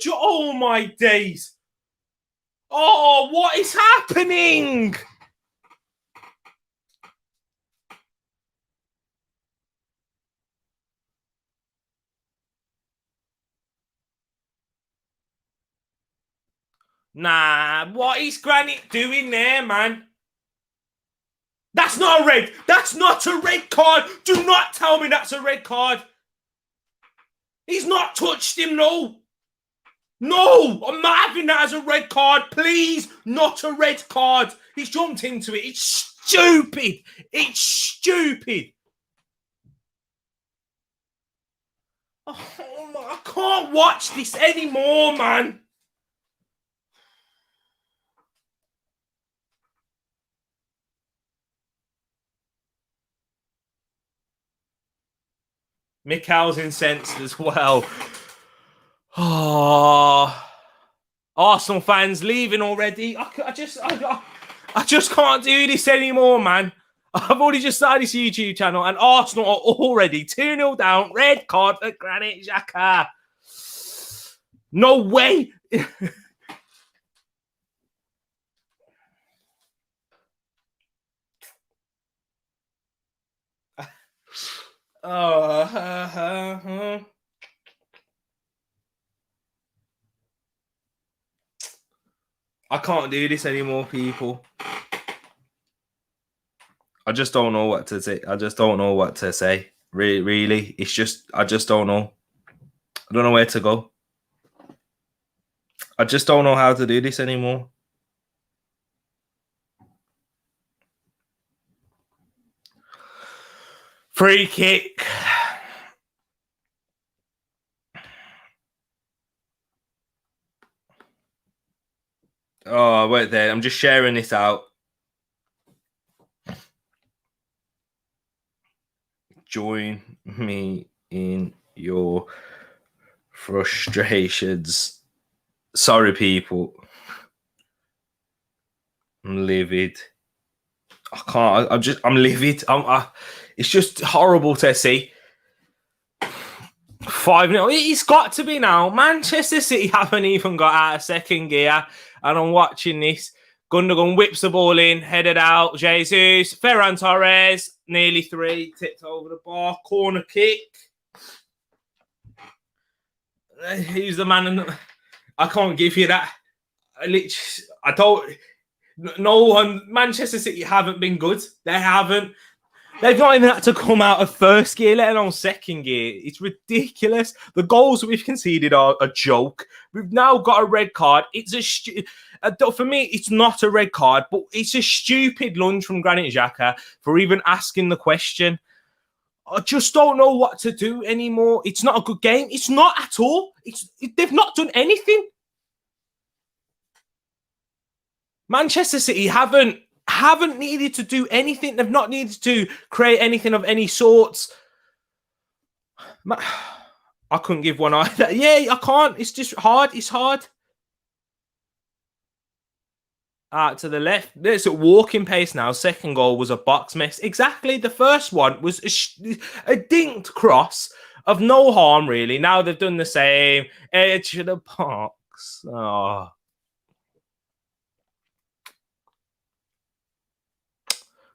Oh, my days. Oh, what is happening? Nah, what is Granit doing there, man? That's not a red. That's not a red card. Do not tell me that's a red card. He's not touched him, no. No, I'm not having that as a red card. Please, not a red card. He's jumped into it. It's stupid. It's stupid. Oh, my, I can't watch this anymore, man. Mikel's incensed as well. Oh, Arsenal fans leaving already. I just can't do this anymore, man. I've already just started this YouTube channel and Arsenal are already 2-0 down. Red card for Granit Xhaka. No way. I can't do this anymore, people. I just don't know what to say. I just don't know what to say. Really. It's just, I just don't know. I don't know where to go. I just don't know how to do this anymore. Free kick. Oh, wait there. I'm just sharing this out. Join me in your frustrations. Sorry, people. I'm livid. I can't. I'm livid. It's just horrible to see. 5-0. It's got to be now. Manchester City haven't even got out of second gear. And I'm watching this. Gundogan whips the ball in, headed out. Jesus. Ferran Torres, nearly 3. Tipped over the bar. Corner kick. Who's the man? I can't give you that. I don't. No one. Manchester City haven't been good. They haven't. They've not even had to come out of first gear, let alone second gear. It's ridiculous. The goals that we've conceded are a joke. We've now got a red card. For me, it's not a red card, but it's a stupid lunge from Granit Xhaka for even asking the question. I just don't know what to do anymore. It's not a good game. It's not at all. They've not done anything. Manchester City haven't needed to do anything. They've not needed to create anything of any sorts. I couldn't give one either. Yeah, I can't. It's just hard. It's hard. out to the left. It's at walking pace now. Second goal was a box mess. Exactly. The first one was a dinked cross of no harm, really. Now they've done the same. Edge of the box. Oh.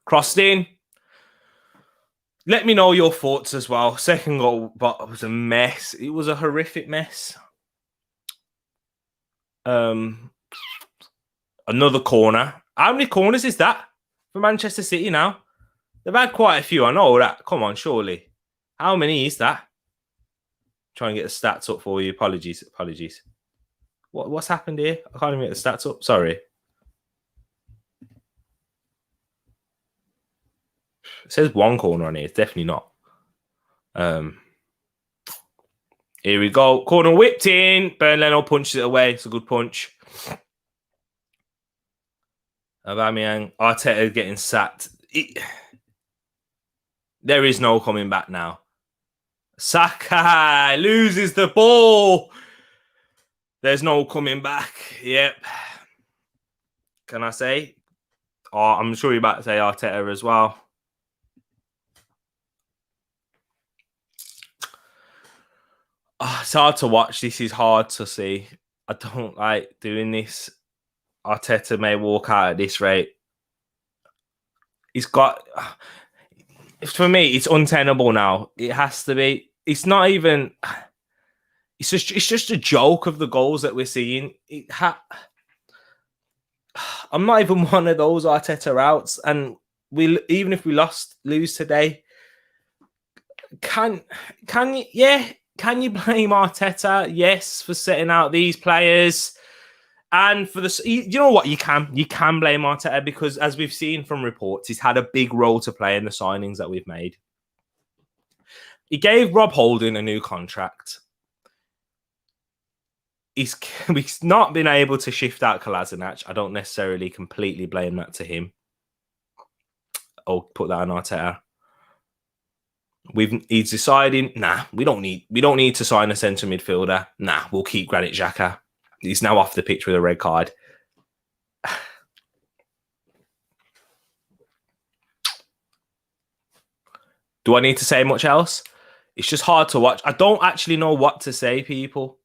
Crossed in. Let me know your thoughts as well. Second goal, but it was a mess. It was a horrific mess. Another corner. How many corners is that for Manchester City now? They've had quite a few. I know that. Come on, surely. How many is that? Try and get the stats up for you. Apologies. What's happened here? I can't even get the stats up. Sorry. It says one corner on here. It's definitely not. Here we go. Corner whipped in. Leno punches it away. It's a good punch. Aubameyang. Arteta getting sacked. There is no coming back now. Saka loses the ball. There's no coming back. Yep. Can I say? Oh, I'm sure you're about to say Arteta as well. Oh, it's hard to watch. This is hard to see. I don't like doing this. Arteta may walk out at this rate. He's got... For me, it's untenable now. It has to be. It's not even... It's just a joke of the goals that we're seeing. I'm not even one of those Arteta outs. And even if we lose today, can you... Yeah, can you blame Arteta? Yes, for setting out these players. And for the... You know what? You can blame Arteta because, as we've seen from reports, he's had a big role to play in the signings that we've made. He gave Rob Holding a new contract. He's not been able to shift out Kolasinac. I don't necessarily completely blame that to him. I'll put that on Arteta. He's deciding, nah, we don't need to sign a centre midfielder. Nah, we'll keep Granit Xhaka. He's now off the pitch with a red card. Do I need to say much else? It's just hard to watch. I don't actually know what to say, people.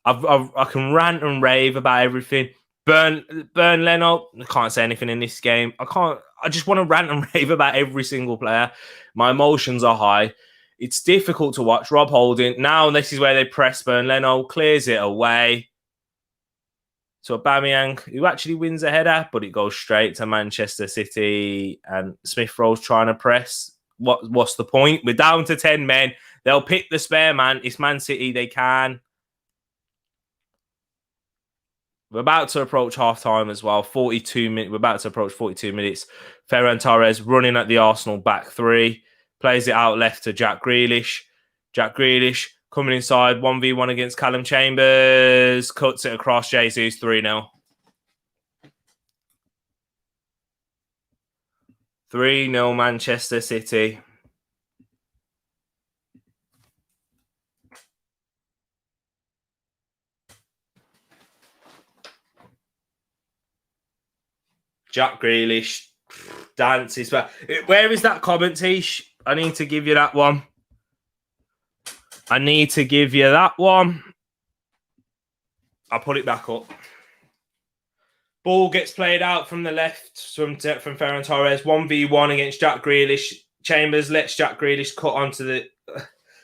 I can rant and rave about everything. Burn Leno. I can't say anything in this game. I just want to rant and rave about every single player. My emotions are high. It's difficult to watch. Rob Holding. Now this is where they press Burn Leno. Clears it away. So Aubameyang, who actually wins a header, but it goes straight to Manchester City. And Smith Rowe's trying to press. What's the point? We're down to 10 men. They'll pick the spare man. It's Man City. They can. We're about to approach half-time as well. 42 minutes. We're about to approach 42 minutes. Ferran Torres running at the Arsenal back three. Plays it out left to Jack Grealish. Jack Grealish coming inside. 1v1 against Callum Chambers. Cuts it across Jesus. 3-0. 3-0 Manchester City. Jack Grealish dances. Where is that comment, Tish? I need to give you that one. I'll put it back up. Ball gets played out from the left from Ferran Torres. 1v1 against Jack Grealish. Chambers lets Jack Grealish cut onto the...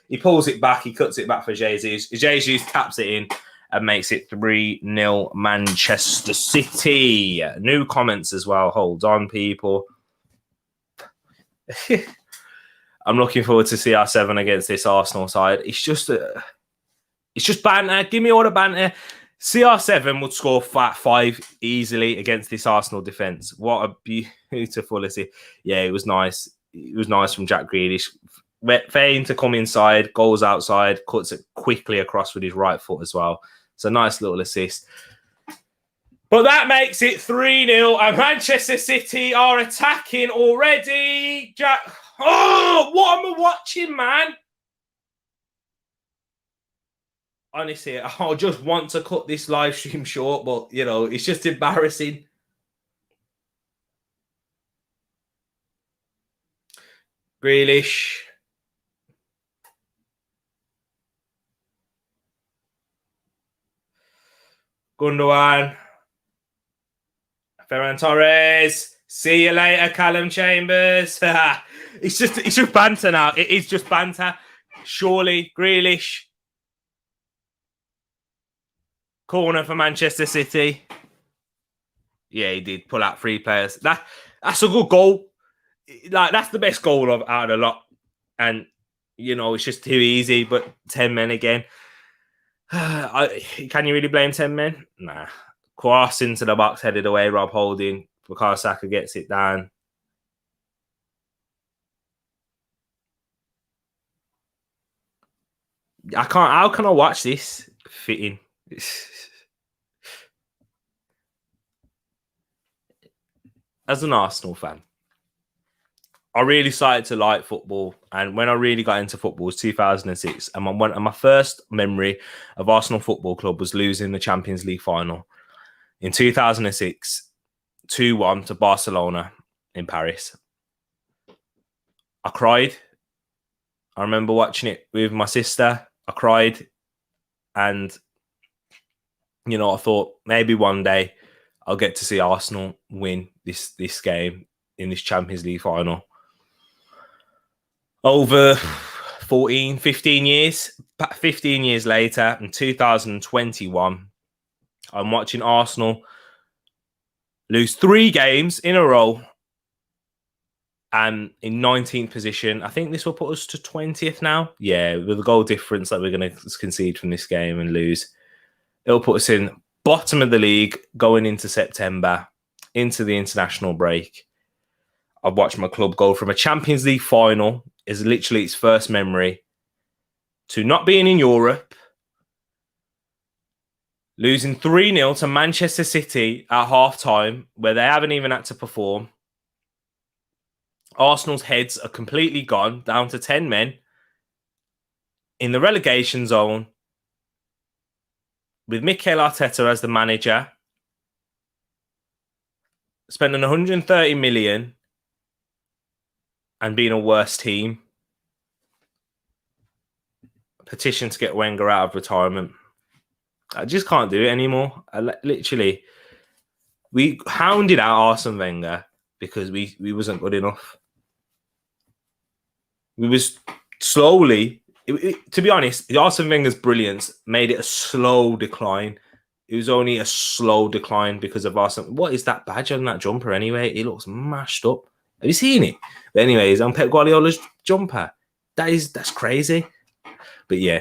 He pulls it back. He cuts it back for Jesus. Jesus taps it in and makes it 3-0 Manchester City. New comments as well. Hold on, people. I'm looking forward to CR7 against this Arsenal side. It's just banter. Give me all the banter. CR7 would score 5 easily against this Arsenal defence. What a beautiful assist. Yeah, it was nice. It was nice from Jack Grealish. Feign to come inside, goes outside, cuts it quickly across with his right foot as well. It's a nice little assist. But that makes it 3-0, and Manchester City are attacking already. Oh, what am I watching, man? Honestly, I just want to cut this live stream short, but, you know, it's just embarrassing. Grealish. Gundogan. Ferran Torres. See you later, Callum Chambers. It's just banter now. It is just banter. Surely, Grealish. Corner for Manchester City. Yeah, he did pull out 3 players. That's a good goal. Like, that's the best goal out of the lot. And, it's just too easy. But 10 men again. Can you really blame 10 men? Nah. Cross into the box, headed away, Rob Holding. Bukayo Saka gets it down. How can I watch this fitting? As an Arsenal fan, I really started to like football. And when I really got into football was 2006. And my first memory of Arsenal Football Club was losing the Champions League final in 2006, 2-1 to Barcelona in Paris. I cried. I remember watching it with my sister. I cried. And, I thought maybe one day I'll get to see Arsenal win this game in this Champions League final. Over 15 years later, in 2021, I'm watching Arsenal lose 3 games in a row and in 19th position. I think this will put us to 20th now. Yeah, with the goal difference that we're going to concede from this game and lose, it'll put us in bottom of the league going into September, into the international break. I've watched my club go from a Champions League final, is literally its first memory, to not being in Europe, losing 3-0 to Manchester City at half-time, where they haven't even had to perform. Arsenal's heads are completely gone, down to 10 men, in the relegation zone, with Mikel Arteta as the manager, spending 130 million and being a worse team. Petition to get Wenger out of retirement. I just can't do it anymore. Literally, we hounded out Arsene Wenger because we wasn't good enough. We was slowly, to be honest, Arsene Wenger's brilliance made it a slow decline. It was only a slow decline because of Arsene. What is that badge on that jumper anyway? It looks mashed up. Have you seen it? But anyways, on Pep Guardiola's jumper. That's crazy. But yeah,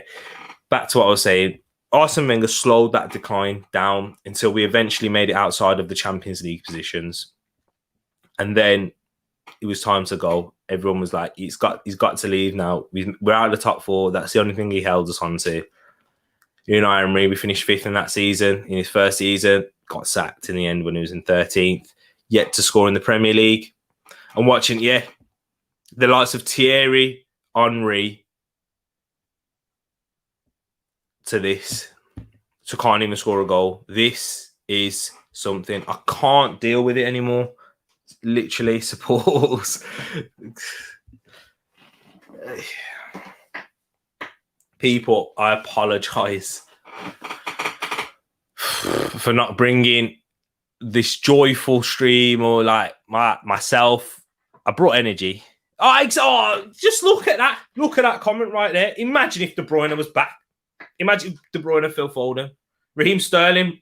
back to what I was saying. Arsene Wenger slowed that decline down until we eventually made it outside of the Champions League positions. And then it was time to go. Everyone was like, he's got to leave now. We're out of the top 4. That's the only thing he held us on to. Unai Emery, we finished 5th in that season. In his first season, got sacked in the end when he was in 13th. Yet to score in the Premier League. I'm watching, the likes of Thierry, Henry, to this. So can't even score a goal. This is something I can't deal with it anymore. Literally supports. People, I apologize for not bringing this joyful stream or like myself. I brought energy. Just look at that. Look at that comment right there. Imagine if De Bruyne was back. Imagine if De Bruyne, Phil Foden, Raheem Sterling,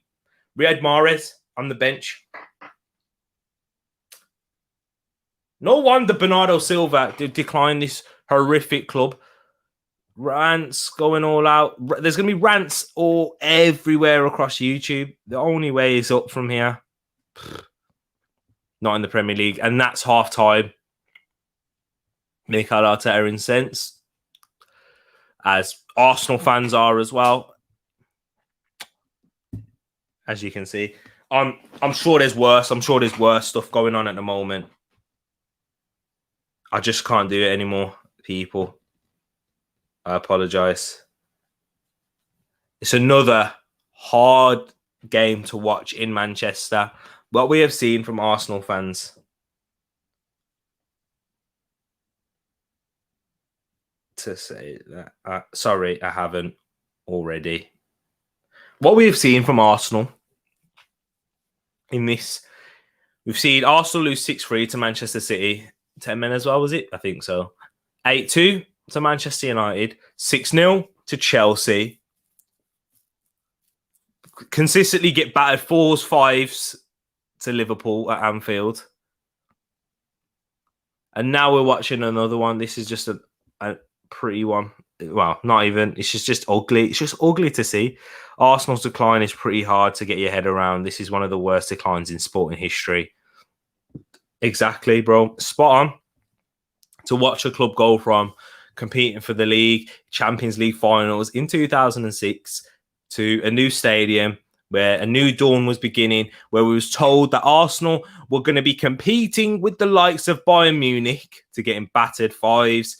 Riyad Mahrez on the bench. No wonder Bernardo Silva declined this horrific club. Rants going all out. There's going to be rants all everywhere across YouTube. The only way is up from here. Not in the Premier League. And that's half-time. Mikel Arteta incensed, as Arsenal fans are as well. As you can see. I'm sure there's worse. I'm sure there's worse stuff going on at the moment. I just can't do it anymore, people. I apologise. It's another hard game to watch in Manchester. What we have seen from Arsenal fans. to say that. Sorry, I haven't already. What we've seen from Arsenal in this, we've seen Arsenal lose 6-3 to Manchester City. 10 men as well, was it? I think so. 8-2 to Manchester United. 6-0 to Chelsea. Consistently get battered 4s, 5s to Liverpool at Anfield. And now we're watching another one. This is just a pretty one. Well, not even. It's just ugly. It's just ugly to see. Arsenal's decline is pretty hard to get your head around. This is one of the worst declines in sporting history. Exactly, bro. Spot on. To watch a club go from competing for the league, Champions League finals in 2006 to a new stadium where a new dawn was beginning, where we was told that Arsenal were going to be competing with the likes of Bayern Munich to getting battered 5s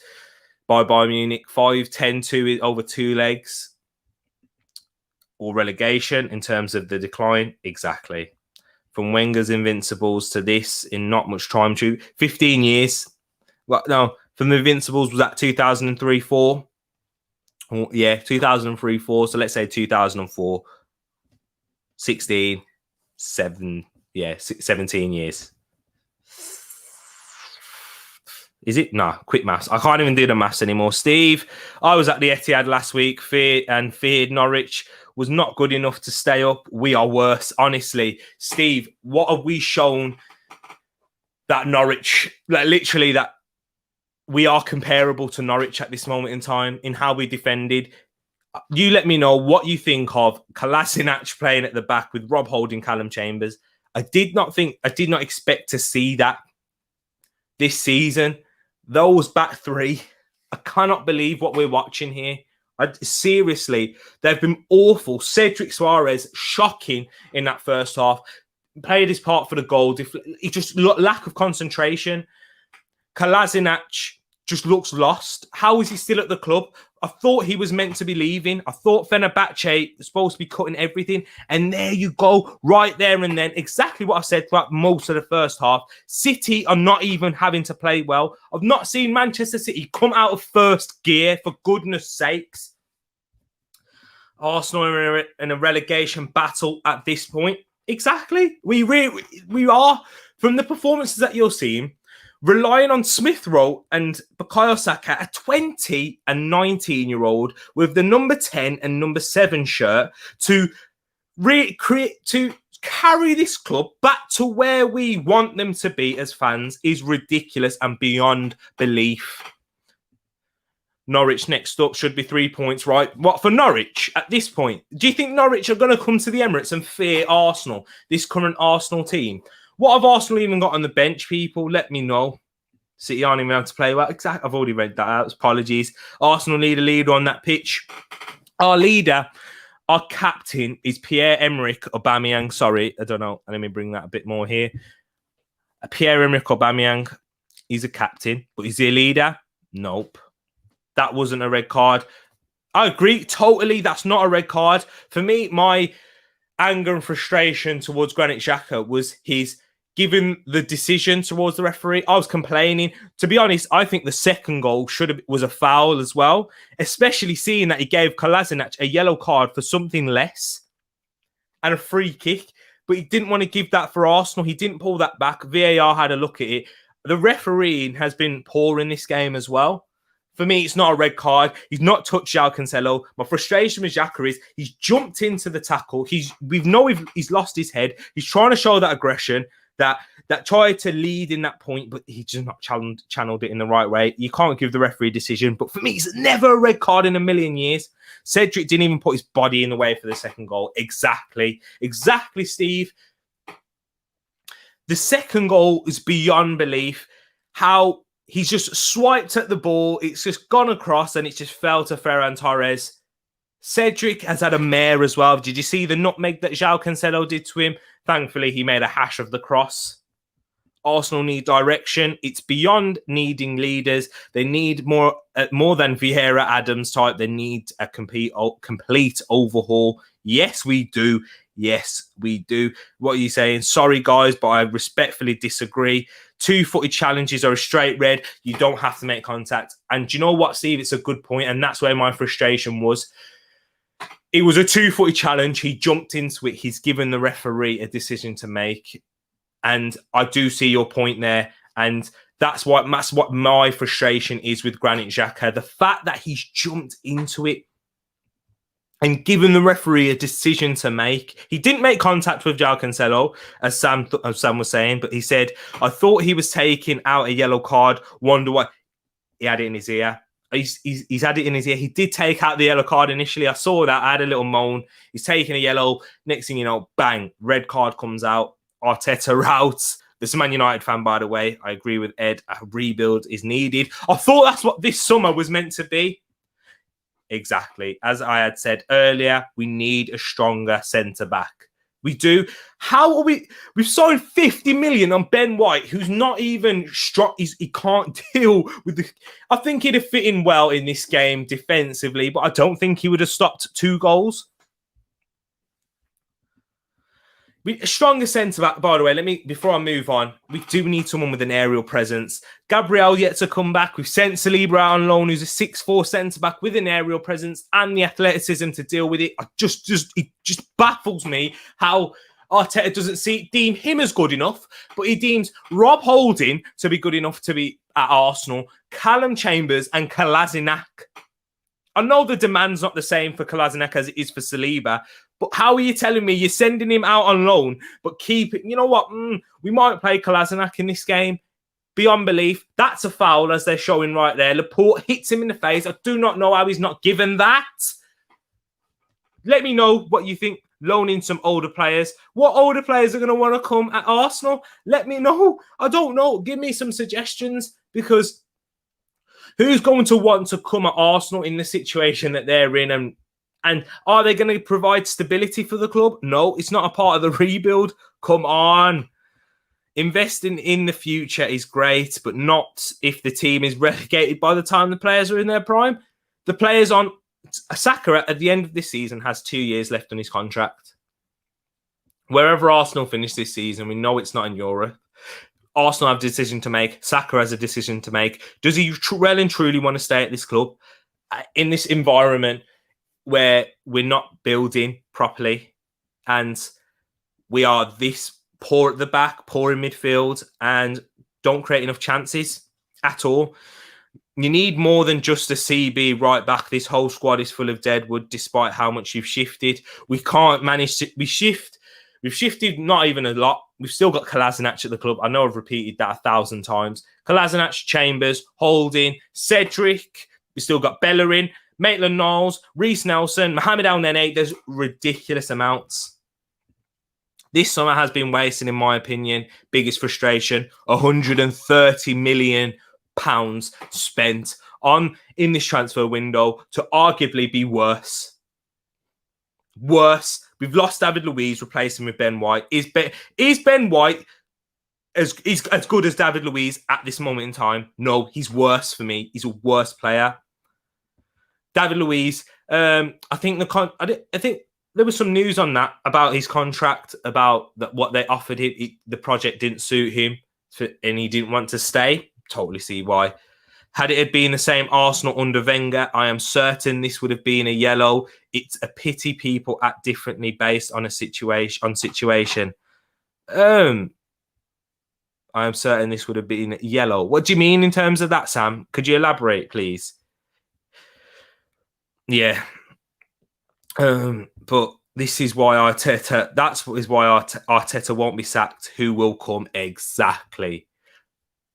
by Bayern Munich, 5-10-2 over 2 legs, or relegation in terms of the decline. Exactly. From Wenger's Invincibles to this in not much time, 15 years. Well, no, from the Invincibles was that 2003-4. Yeah, 2003-4. So let's say 2004. 16, 17 years. Is it? No, quick maths. I can't even do the maths anymore. Steve, I was at the Etihad last week feared Norwich was not good enough to stay up. We are worse, honestly. Steve, what have we shown that Norwich, like literally that we are comparable to Norwich at this moment in time in how we defended? You let me know what you think of Kolasinac playing at the back with Rob Holding, Callum Chambers. I did not expect to see that this season. Those back three, I cannot believe what we're watching here. Seriously, they've been awful. Cedric Suarez, shocking in that first half. Played his part for the goal. He just lack of concentration. Kolasinac just looks lost. How is he still at the club? I thought he was meant to be leaving. I thought Fenerbahce was supposed to be cutting everything. And there you go, right there and then. Exactly what I said throughout most of the first half. City are not even having to play well. I've not seen Manchester City come out of first gear, for goodness sakes. Arsenal are in a relegation battle at this point. Exactly. We are, from the performances that you're seeing, relying on Smith Rowe and Bukayo Saka, a 20 and 19-year-old with the number 10 and number 7 shirt to carry this club back to where we want them to be as fans is ridiculous and beyond belief. Norwich next up should be 3 points, right? What for Norwich at this point? Do you think Norwich are going to come to the Emirates and fear Arsenal, this current Arsenal team? What have Arsenal even got on the bench, people? Let me know. City aren't even able to play well. Exactly. I've already read that out. Apologies. Arsenal need a leader on that pitch. Our leader, our captain is Pierre-Emerick Aubameyang. Sorry, I don't know. Let me bring that a bit more here. Pierre-Emerick Aubameyang, he's a captain, but is he a leader? Nope. That wasn't a red card. I agree totally. That's not a red card. For me, my anger and frustration towards Granit Xhaka was his giving the decision towards the referee. I was complaining. To be honest, I think the second goal was a foul as well, especially seeing that he gave Kolasinac a yellow card for something less and a free kick, but he didn't want to give that for Arsenal. He didn't pull that back. VAR had a look at it. The refereeing has been poor in this game as well. For me, it's not a red card. He's not touched João Cancelo. My frustration with Xhaka is he's jumped into the tackle. He's lost his head. He's trying to show that aggression, that tried to lead in that point, but he just not channeled it in the right way. You can't give the referee a decision. But for me, it's never a red card in a million years. Cedric didn't even put his body in the way for the second goal. Exactly, Steve. The second goal is beyond belief. How he's just swiped at the ball. It's just gone across and it just fell to Ferran Torres. Cedric has had a mare as well. Did you see the nutmeg that João Cancelo did to him? Thankfully, he made a hash of the cross. Arsenal need direction. It's beyond needing leaders. They need more than Vieira Adams type. They need a complete overhaul. Yes, we do. Yes, we do. What are you saying? Sorry, guys, but I respectfully disagree. 2-footed challenges are a straight red. You don't have to make contact. And do you know what, Steve? It's a good point, and that's where my frustration was. It was a 2-footed challenge. He jumped into it. He's given the referee a decision to make. And I do see your point there. And that's what my frustration is with Granit Xhaka. The fact that he's jumped into it and given the referee a decision to make. He didn't make contact with João Cancelo, as Sam was saying, but he said, I thought he was taking out a yellow card. Wonder what he had it in his ear. He's had it in his ear. He did take out the yellow card initially. I saw that. I had a little moan. He's taking a yellow. Next thing you know, bang, red card comes out. Arteta out. This is a Man United fan, by the way. I agree with Ed. A rebuild is needed. I thought that's what this summer was meant to be. Exactly. As I had said earlier, we need a stronger centre-back. We do. How are we? We've signed 50 million on Ben White, who's not even strong. He can't deal with the. I think he'd have fit in well in this game defensively, but I don't think he would have stopped 2 goals. A stronger centre-back, by the way, before I move on, we do need someone with an aerial presence. Gabriel yet to come back. We've sent Saliba out on loan, who's a 6'4" centre-back with an aerial presence and the athleticism to deal with it. It just baffles me how Arteta doesn't deem him as good enough, but he deems Rob Holding to be good enough to be at Arsenal, Callum Chambers and Kolasinac. I know the demand's not the same for Kolasinac as it is for Saliba, but how are you telling me you're sending him out on loan, but keep it? You know what? We might play Kolasinac in this game. Beyond belief. That's a foul, as they're showing right there. Laporte hits him in the face. I do not know how he's not given that. Let me know what you think. Loaning some older players. What older players are going to want to come at Arsenal? Let me know. I don't know. Give me some suggestions, because who's going to want to come at Arsenal in the situation that they're in? And are they going to provide stability for the club? No, it's not a part of the rebuild. Come on. Investing in the future is great, but not if the team is relegated by the time the players are in their prime. The players on Saka at the end of this season has 2 years left on his contract. Wherever Arsenal finish this season, we know it's not in Europe. Arsenal have a decision to make. Saka has a decision to make. Does he well and truly want to stay at this club in this environment where we're not building properly and we are this poor at the back, poor in midfield, and don't create enough chances at all? You need more than just a CB right back. This whole squad is full of deadwood, despite how much you've shifted. We can't manage to... We've shifted not even a lot. We've still got Kolasinac at the club. I know I've repeated that 1,000 times. Kolasinac, Chambers, Holding, Cedric. We've still got Bellerin, Maitland-Niles, Reece Nelson, Mohamed El-Nene. There's ridiculous amounts. This summer has been wasted, in my opinion. Biggest frustration, £130 million spent in this transfer window to arguably be worse. We've lost David Luiz, replaced him with Ben White. Is Ben White as good as David Luiz at this moment in time? No, he's worse for me. He's a worse player. David Luiz, I think there was some news on that about his contract, about what they offered him. The project didn't suit him, and he didn't want to stay. Totally see why. Had it been the same Arsenal under Wenger, I am certain this would have been a yellow. It's a pity people act differently based on situation. I am certain this would have been yellow. What do you mean in terms of that, Sam? Could you elaborate, please? Yeah. But this is why Arteta. Arteta won't be sacked. Who will come exactly?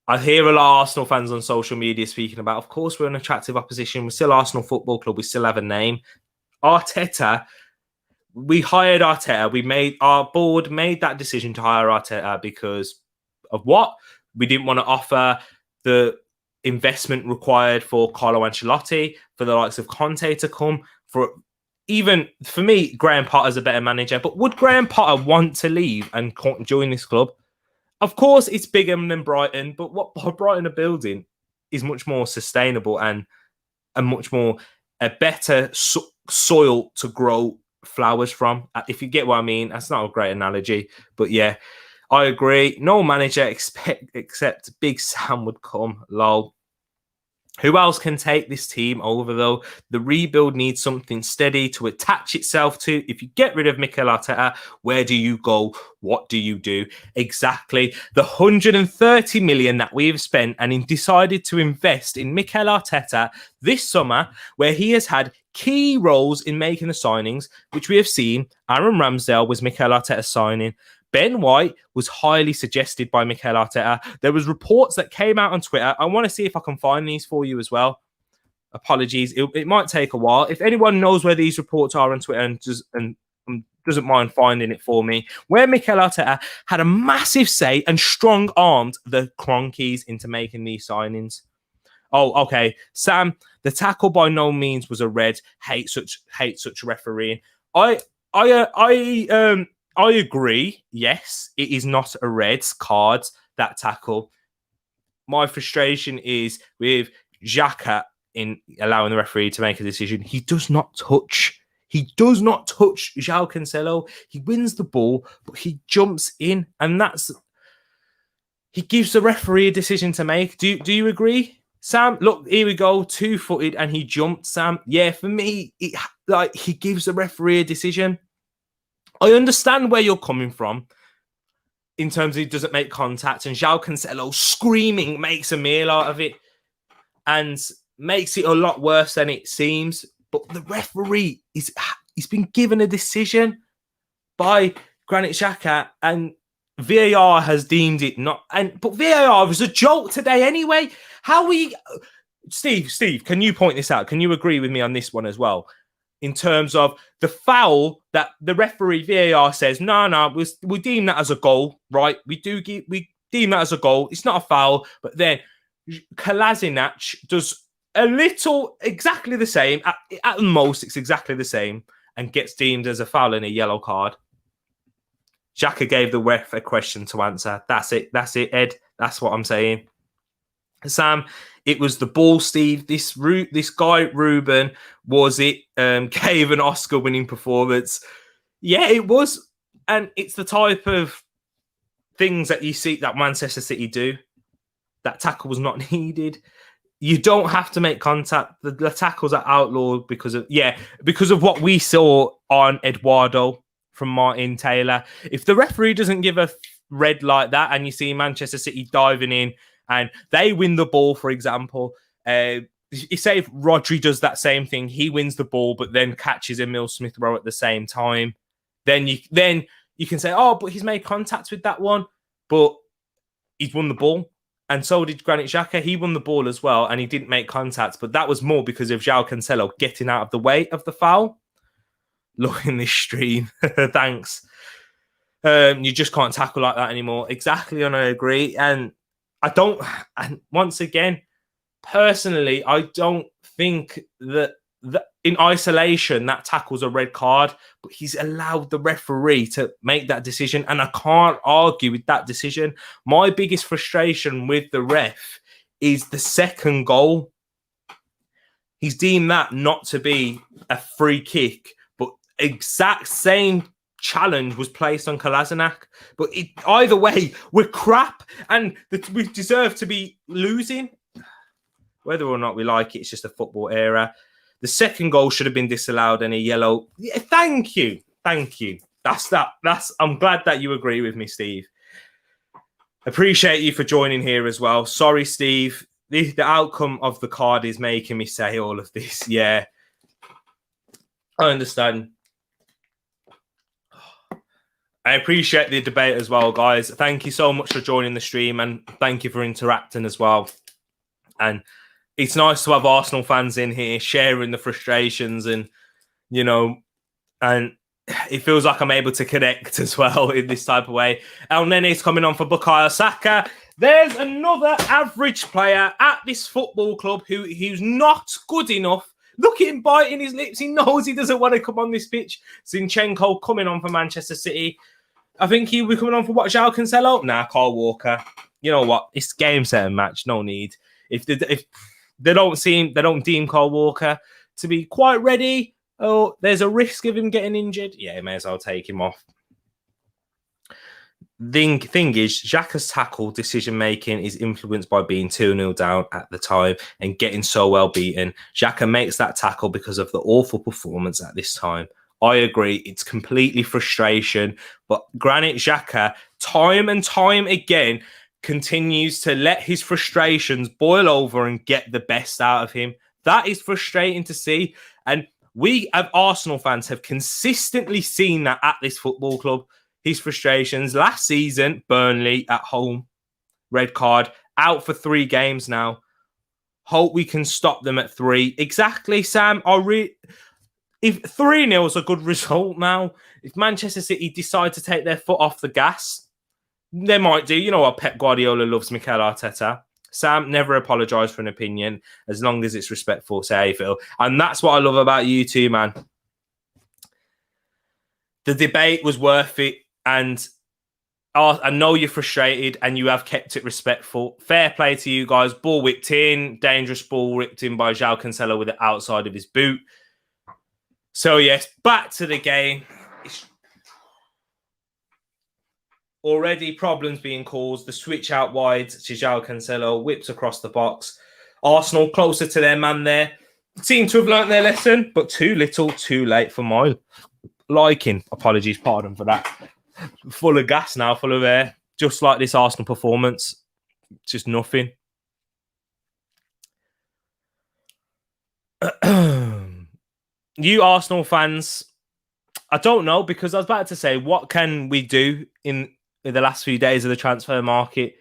I hear a lot of Arsenal fans on social media speaking about, of course, we're an attractive opposition. We're still Arsenal Football Club. We still have a name. Arteta, we hired Arteta. Our board made that decision to hire Arteta because of what? We didn't want to offer the investment required for Carlo Ancelotti, for the likes of Conte to come. Even for me, Graham Potter's a better manager. But would Graham Potter want to leave and join this club? Of course, it's bigger than Brighton, but what Brighton are building is much more sustainable and a better soil to grow flowers from. If you get what I mean, that's not a great analogy, but yeah, I agree. No manager except Big Sam would come. Lol. Who else can take this team over, though? The rebuild needs something steady to attach itself to. If you get rid of Mikel Arteta, where do you go? What do you do? Exactly. The 130 million that we've spent and decided to invest in Mikel Arteta this summer, where he has had key roles in making the signings, which we have seen. Aaron Ramsdale was Mikel Arteta's signing. Ben White was highly suggested by Mikel Arteta. There was reports that came out on Twitter. I want to see if I can find these for you as well. Apologies. It might take a while. If anyone knows where these reports are on Twitter and doesn't mind finding it for me, where Mikel Arteta had a massive say and strong-armed the Cronkies into making these signings. Oh, okay. Sam, the tackle by no means was a red. Hate such refereeing. I agree. Yes, it is not a red card, that tackle. My frustration is with Xhaka in allowing the referee to make a decision. He does not touch João Cancelo. He wins the ball, but he jumps in, and he gives the referee a decision to make. Do you agree, Sam? Look, here we go, 2-footed, and he jumped, Sam. Yeah, for me, he gives the referee a decision. I understand where you're coming from in terms of he doesn't make contact, and João Cancelo screaming makes a meal out of it and makes it a lot worse than it seems. But the referee he's been given a decision by Granit Xhaka, and VAR has deemed it not. But VAR was a joke today anyway. Steve, can you point this out? Can you agree with me on this one as well? In terms of the foul that the referee VAR says, no, we deem that as a goal, right? We deem that as a goal. It's not a foul, but then Kolasinac does a little, exactly the same. At most, it's exactly the same, and gets deemed as a foul and a yellow card. Xhaka gave the ref a question to answer. That's it, Ed. That's what I'm saying. Sam, it was the ball, Steve. This guy, Ruben, gave an Oscar-winning performance. Yeah, it was. And it's the type of things that you see that Manchester City do. That tackle was not needed. You don't have to make contact. The tackles are outlawed because of what we saw on Eduardo from Martin Taylor. If the referee doesn't give a red like that and you see Manchester City diving in, and they win the ball, for example. Say if Rodri does that same thing, he wins the ball, but then catches Emil Smith-Rowe at the same time. Then you can say, oh, but he's made contact with that one, but he's won the ball. And so did Granit Xhaka. He won the ball as well, and he didn't make contact, but that was more because of João Cancelo getting out of the way of the foul. Look in this stream. Thanks. You just can't tackle like that anymore. Exactly, and I agree. And once again, personally, I don't think that in isolation that tackles a red card, but he's allowed the referee to make that decision, and I can't argue with that decision. My biggest frustration with the ref is the second goal. He's deemed that not to be a free kick, but exact same challenge was placed on Kolasinac, but either way, we're crap and we deserve to be losing. Whether or not we like it, it's just a football era. The second goal should have been disallowed and a yellow. Yeah, thank you. I'm glad that you agree with me, Steve. Appreciate you for joining here as well. Sorry, Steve. The outcome of the card is making me say all of this. Yeah, I understand. I appreciate the debate as well, guys. Thank you so much for joining the stream, and thank you for interacting as well. And it's nice to have Arsenal fans in here sharing the frustrations, and and it feels like I'm able to connect as well in this type of way. El Nene's coming on for Bukayo Saka. There's another average player at this football club who's not good enough. Look at him biting his lips. He knows he doesn't want to come on this pitch. Zinchenko coming on for Manchester City. I think he'll be coming on for what? João Cancelo? Nah, Kyle Walker. You know what? It's game, set, and match. No need. If they don't deem Kyle Walker to be quite ready, or there's a risk of him getting injured, yeah, may as well take him off. Thing is, Xhaka's tackle decision making is influenced by being 2-0 down at the time and getting so well beaten. Xhaka makes that tackle because of the awful performance at this time. I agree, it's completely frustration, but Granit Xhaka, time and time again, continues to let his frustrations boil over and get the best out of him. That is frustrating to see. And we, as Arsenal fans, have consistently seen that at this football club. His frustrations last season, Burnley at home, red card, out for 3 games now. Hope we can stop them at 3. Exactly, Sam. If 3-0 is a good result now, if Manchester City decide to take their foot off the gas, they might do. You know what? Pep Guardiola loves Mikel Arteta. Sam, never apologise for an opinion as long as it's respectful. Say how you feel. And that's what I love about you two, man. The debate was worth it. And I know you're frustrated and you have kept it respectful. Fair play to you guys. Ball whipped in. Dangerous ball ripped in by João Cancelo with the outside of his boot. So, yes, back to the game. Already problems being caused. The switch out wide to João Cancelo, whips across the box. Arsenal closer to their man there. Seem to have learnt their lesson, but too little, too late for my liking. Apologies, pardon for that. Full of gas now, full of air. Just like this Arsenal performance. Just nothing. You Arsenal fans, I don't know, because I was about to say, what can we do in the last few days of the transfer market?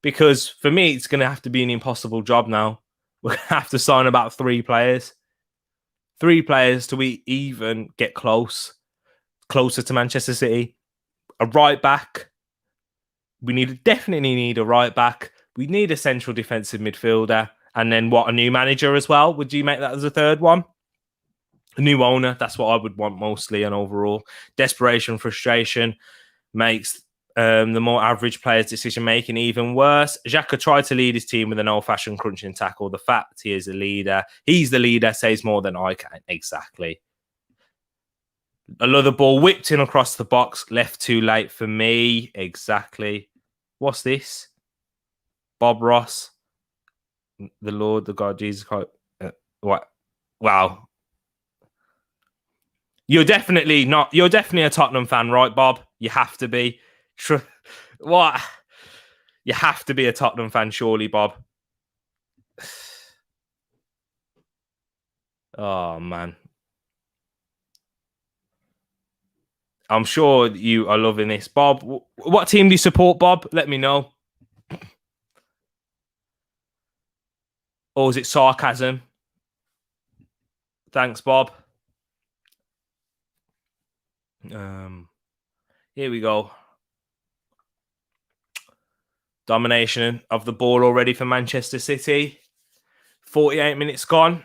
Because for me, it's going to have to be an impossible job now. We're going to have to sign about 3 players. 3 players till we even get closer to Manchester City. A right back. We definitely need a right back. We need a central defensive midfielder. And then what, a new manager as well? Would you make that as a third one? A new owner. That's what I would want mostly and overall. Desperation, frustration makes the more average players' decision-making even worse. Xhaka tried to lead his team with an old-fashioned crunching tackle. The fact he is a leader. He's the leader, says more than I can. Exactly. Another ball whipped in across the box. Left too late for me. Exactly. What's this? Bob Ross. The Lord, the God, Jesus Christ. What? Wow. You're definitely a Tottenham fan, right, Bob? You have to be. What? You have to be a Tottenham fan, surely, Bob. Oh, man. I'm sure you are loving this. Bob, what team do you support, Bob? Let me know. Or is it sarcasm? Thanks, Bob. Here we go. Domination of the ball already for Manchester City. 48 minutes gone.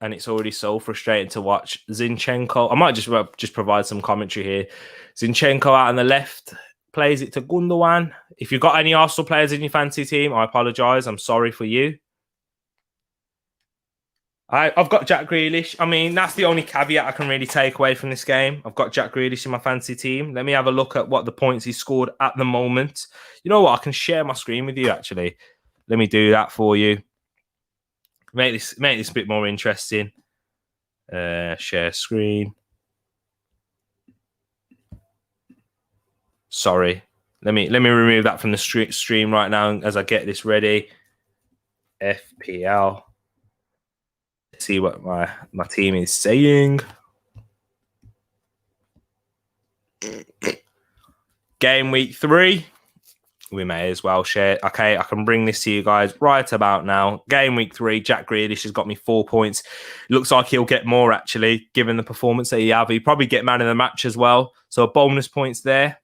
And it's already so frustrating to watch. Zinchenko, I might just provide some commentary here. Zinchenko out on the left, plays it to Gundogan. If you've got any Arsenal players in your fantasy team, I apologise. I'm sorry for you. I've got Jack Grealish. I mean, that's the only caveat I can really take away from this game. I've got Jack Grealish in my fantasy team. Let me have a look at what the points he scored at the moment. You know what? I can share my screen with you, actually. Let me do that for you. Make this a bit more interesting. Share screen. Sorry. Let me remove that from the stream right now as I get this ready. FPL. Let's see what my team is saying. Game week 3. We may as well share. Okay, I can bring this to you guys right about now. Game week 3, Jack Grealish has got me 4 points. Looks like he'll get more, actually, given the performance that he had. He'll probably get man of the match as well. So bonus points there.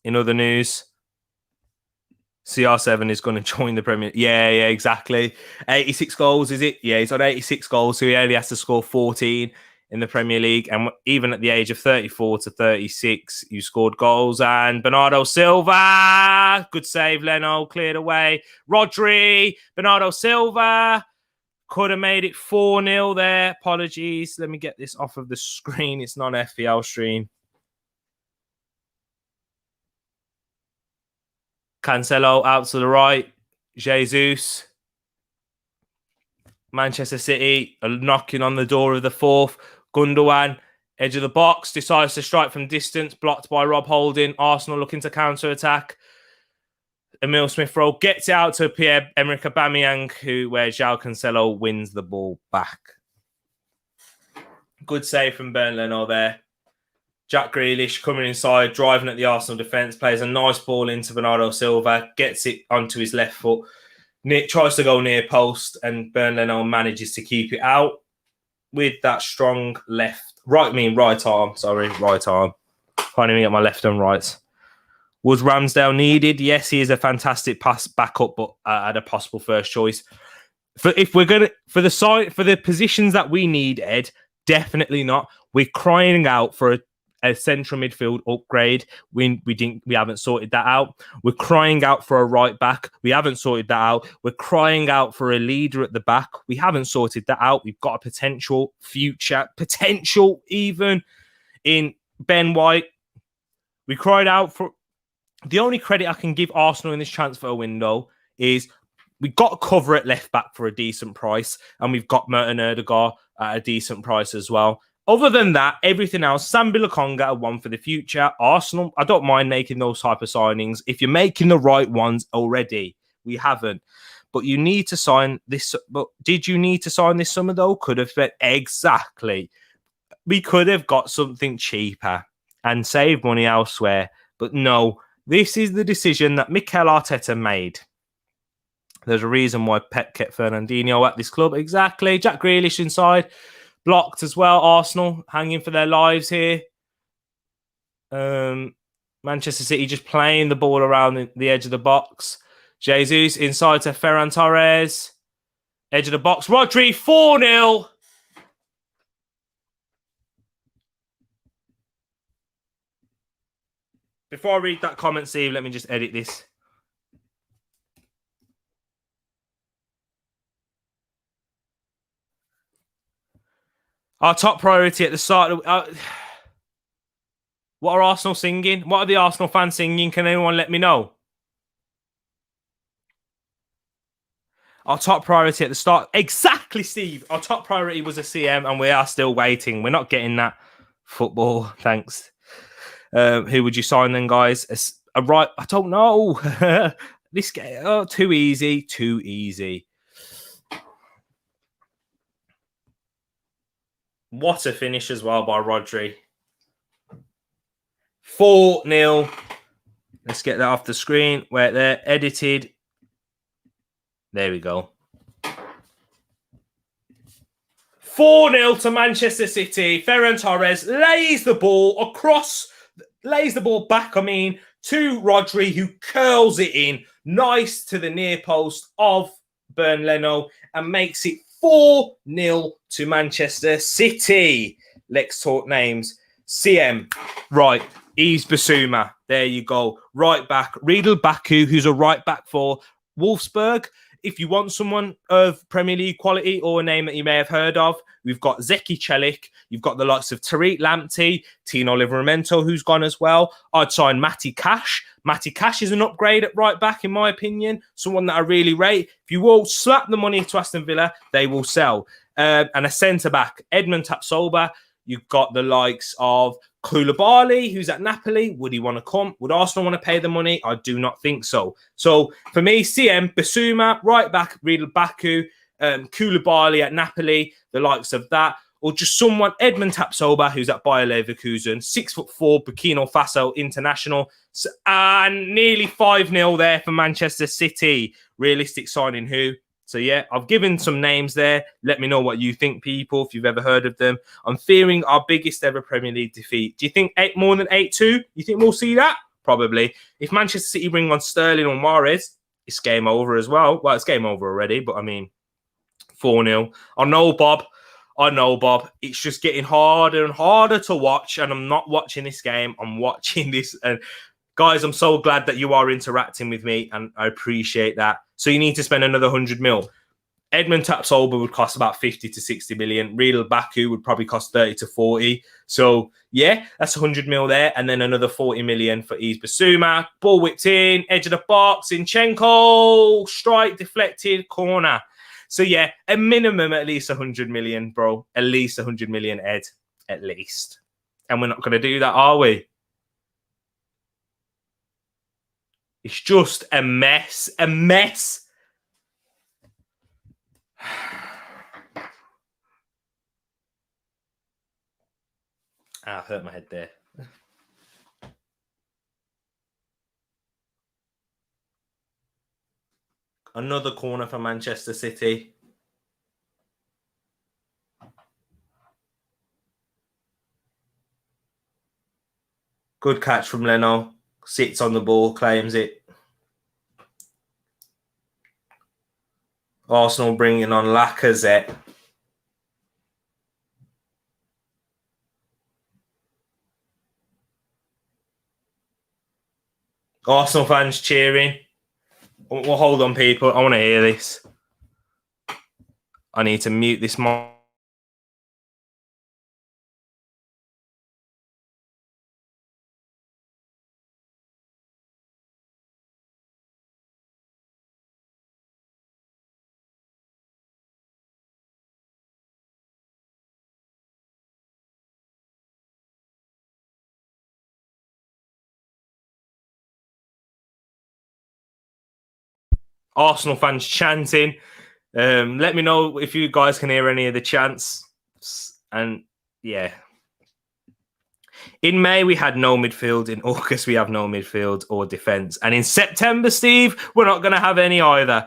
In other news, CR7 is going to join the Premier League. Yeah, exactly. 86 goals, is it? Yeah, he's on 86 goals, so he only has to score 14 in the Premier League. And even at the age of 34 to 36, you scored goals. And Bernardo Silva, good save, Leno, cleared away. Rodri, Bernardo Silva, could have made it 4-0 there. Apologies. Let me get this off of the screen. It's not an FPL stream. Cancelo out to the right. Jesus. Manchester City are knocking on the door of the fourth. Gundogan, edge of the box, decides to strike from distance, blocked by Rob Holding. Arsenal looking to counter-attack. Emil Smith-Rowe gets it out to Pierre-Emerick Aubameyang, where João Cancelo wins the ball back. Good save from Bernd Leno there. Jack Grealish coming inside, driving at the Arsenal defence, plays a nice ball into Bernardo Silva, gets it onto his left foot. Nick tries to go near post, and Bernd Leno manages to keep it out with that strong right arm. Right arm. Can't even get my left and right. Was Ramsdale needed? Yes, he is a fantastic pass backup, but at a possible first choice. For the positions that we need, Ed, definitely not. We're crying out for a central midfield upgrade. We haven't sorted that out. We're crying out for a right back. We haven't sorted that out. We're crying out for a leader at the back. We haven't sorted that out. We've got a potential even in Ben White. We cried out for... The only credit I can give Arsenal in this transfer window is we got cover at left back for a decent price, and we've got Merton Erdegaard at a decent price as well. Other than that, everything else, Sambi Lokonga, a one for the future. Arsenal, I don't mind making those type of signings if you're making the right ones already. We haven't. But you need to sign this. But did you need to sign this summer, though? Could have been. Exactly. We could have got something cheaper and saved money elsewhere. But no, this is the decision that Mikel Arteta made. There's a reason why Pep kept Fernandinho at this club. Exactly. Jack Grealish inside. Blocked as well. Arsenal hanging for their lives here. Manchester City just playing the ball around the edge of the box. Jesus inside to Ferran Torres. Edge of the box. Rodri, 4-0. Before I read that comment, Steve, let me just edit this. Our top priority at the start of... what are Arsenal singing? What are the Arsenal fans singing? Can anyone let me know? Our top priority at the start... Exactly, Steve. Our top priority was a CM, and we are still waiting. We're not getting that football. Thanks. Who would you sign then, guys? I don't know. This game... too easy. Too easy. What a finish as well by Rodri. 4-0. Let's get that off the screen. Where they're edited. There we go. 4-0 to Manchester City. Ferran Torres lays the ball back, to Rodri, who curls it in. Nice to the near post of Bernd Leno and makes it 4-0 to Manchester City. Let's talk names. CM. Right. Yves Bissouma. There you go. Right back. Riedel Baku, who's a right back for Wolfsburg. If you want someone of Premier League quality or a name that you may have heard of, we've got Zeki Celik. You've got the likes of Tereak Lamptey, Tino Livramento, who's gone as well. I'd sign Matty Cash. Matty Cash is an upgrade at right back, in my opinion. Someone that I really rate. If you will slap the money to Aston Villa, they will sell. And a centre-back, Edmund Tapsoba. You've got the likes of Koulibaly, who's at Napoli. Would he want to come? Would Arsenal want to pay the money? I do not think so. So for me, CM, Bissouma, right back, Riedel Baku, Koulibaly at Napoli, the likes of that. Or just someone, Edmund Tapsoba, who's at Bayer Leverkusen, 6'4", Burkina Faso international. And nearly 5-0 there for Manchester City. Realistic signing who? So, yeah, I've given some names there. Let me know what you think, people, if you've ever heard of them. I'm fearing our biggest ever Premier League defeat. Do you think more than 8-2? You think we'll see that? Probably. If Manchester City bring on Sterling or Mahrez, it's game over as well. Well, it's game over already, but 4-0. I know, Bob. It's just getting harder and harder to watch, and I'm not watching this game. I'm watching this. And guys, I'm so glad that you are interacting with me, and I appreciate that. So you need to spend another 100 mil. Edmund Tapsoba would cost about 50 to 60 million. Real Baku would probably cost 30 to 40. So, yeah, that's 100 mil there. And then another 40 million for Yves Bissouma. Ball whipped in, edge of the box, Zinchenko, strike, deflected, corner. So, yeah, a minimum at least 100 million, bro. At least 100 million, Ed. At least. And we're not going to do that, are we? It's just a mess. A mess. I hurt my head there. Another corner for Manchester City. Good catch from Leno. Sits on the ball, claims it. Arsenal bringing on Lacazette. Arsenal fans cheering. Well, hold on, people. I want to hear this. I need to mute this mic. Arsenal fans chanting. Let me know if you guys can hear any of the chants. And yeah. In May, we had no midfield. In August, we have no midfield or defence. And in September, Steve, we're not going to have any either.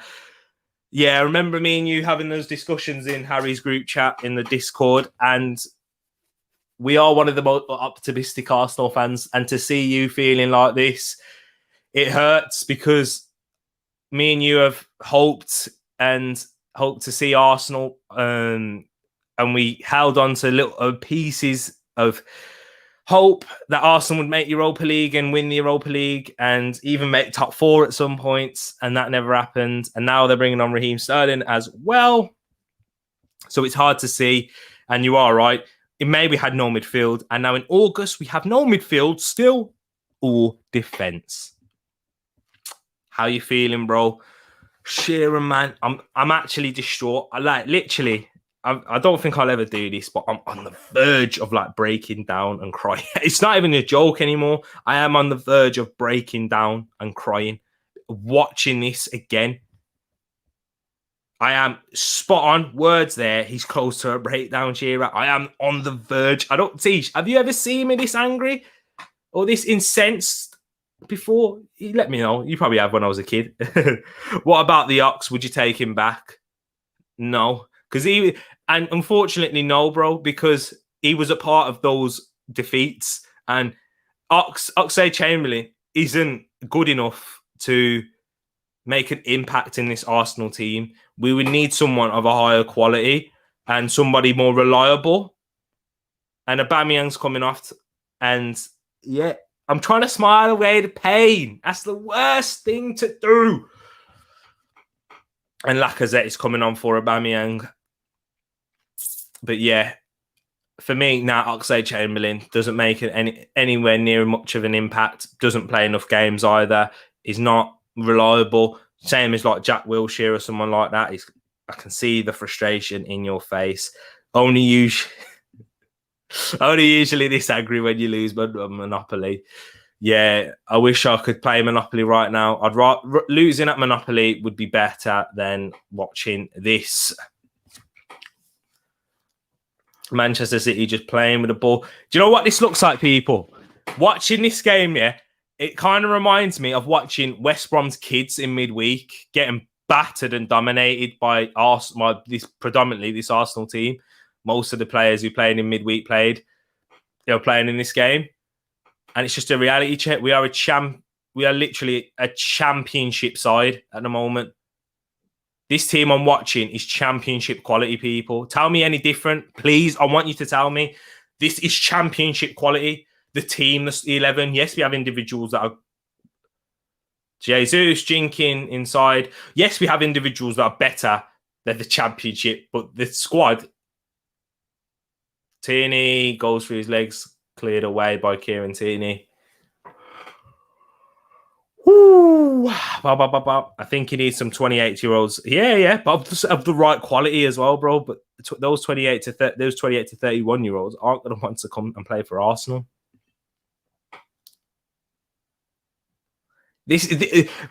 Yeah, I remember me and you having those discussions in Harry's group chat in the Discord. And we are one of the most optimistic Arsenal fans. And to see you feeling like this, it hurts because me and you have hoped to see Arsenal, and we held on to little pieces of hope that Arsenal would make Europa League and win the Europa League and even make top 4 at some points, and that never happened. And now they're bringing on Raheem Sterling as well. So it's hard to see, and you are right. In May, we had no midfield, and now in August, we have no midfield still or defence. How you feeling, bro? Sheeran, man, I'm actually distraught. I don't think I'll ever do this, but I'm on the verge of like breaking down and crying. It's not even a joke anymore. I am on the verge of breaking down and crying. Watching this again, I am spot on. Words there. He's close to a breakdown, Sheeran. I am on the verge. I don't teach. Have you ever seen me this angry or this incensed before? You let me know. You probably have when I was a kid. What about the Ox? Would you take him back? No. And unfortunately, no, bro, because he was a part of those defeats. And Oxlade-Chamberlain isn't good enough to make an impact in this Arsenal team. We would need someone of a higher quality and somebody more reliable. And Aubameyang's coming off. And yeah, I'm trying to smile away the pain. That's the worst thing to do. And Lacazette is coming on for Aubameyang. But yeah, for me, now Oxlade-Chamberlain doesn't make it anywhere near much of an impact. Doesn't play enough games either. He's not reliable. Same as like Jack Wilshere or someone like that. I can see the frustration in your face. Only usually this angry when you lose Monopoly. Yeah, I wish I could play Monopoly right now. Losing at Monopoly would be better than watching this. Manchester City just playing with the ball. Do you know what this looks like, people? Watching this game, yeah, it kind of reminds me of watching West Brom's kids in midweek getting battered and dominated by Arsenal, this Arsenal team. Most of the players who played in midweek playing in this game. And it's just a reality check. We are literally a championship side at the moment. This team I'm watching is championship quality, people. Tell me any different, please. I want you to tell me this is championship quality. The team, the 11. Yes, we have individuals that are Jesus, Jinkin inside. Yes, we have individuals that are better They're the championship, but the squad. Tierney goes through his legs, cleared away by Kieran Tierney. Woo! I think he needs some 28-year-olds. Yeah, but of the right quality as well, bro. But those 28 to 31-year-olds aren't going to want to come and play for Arsenal.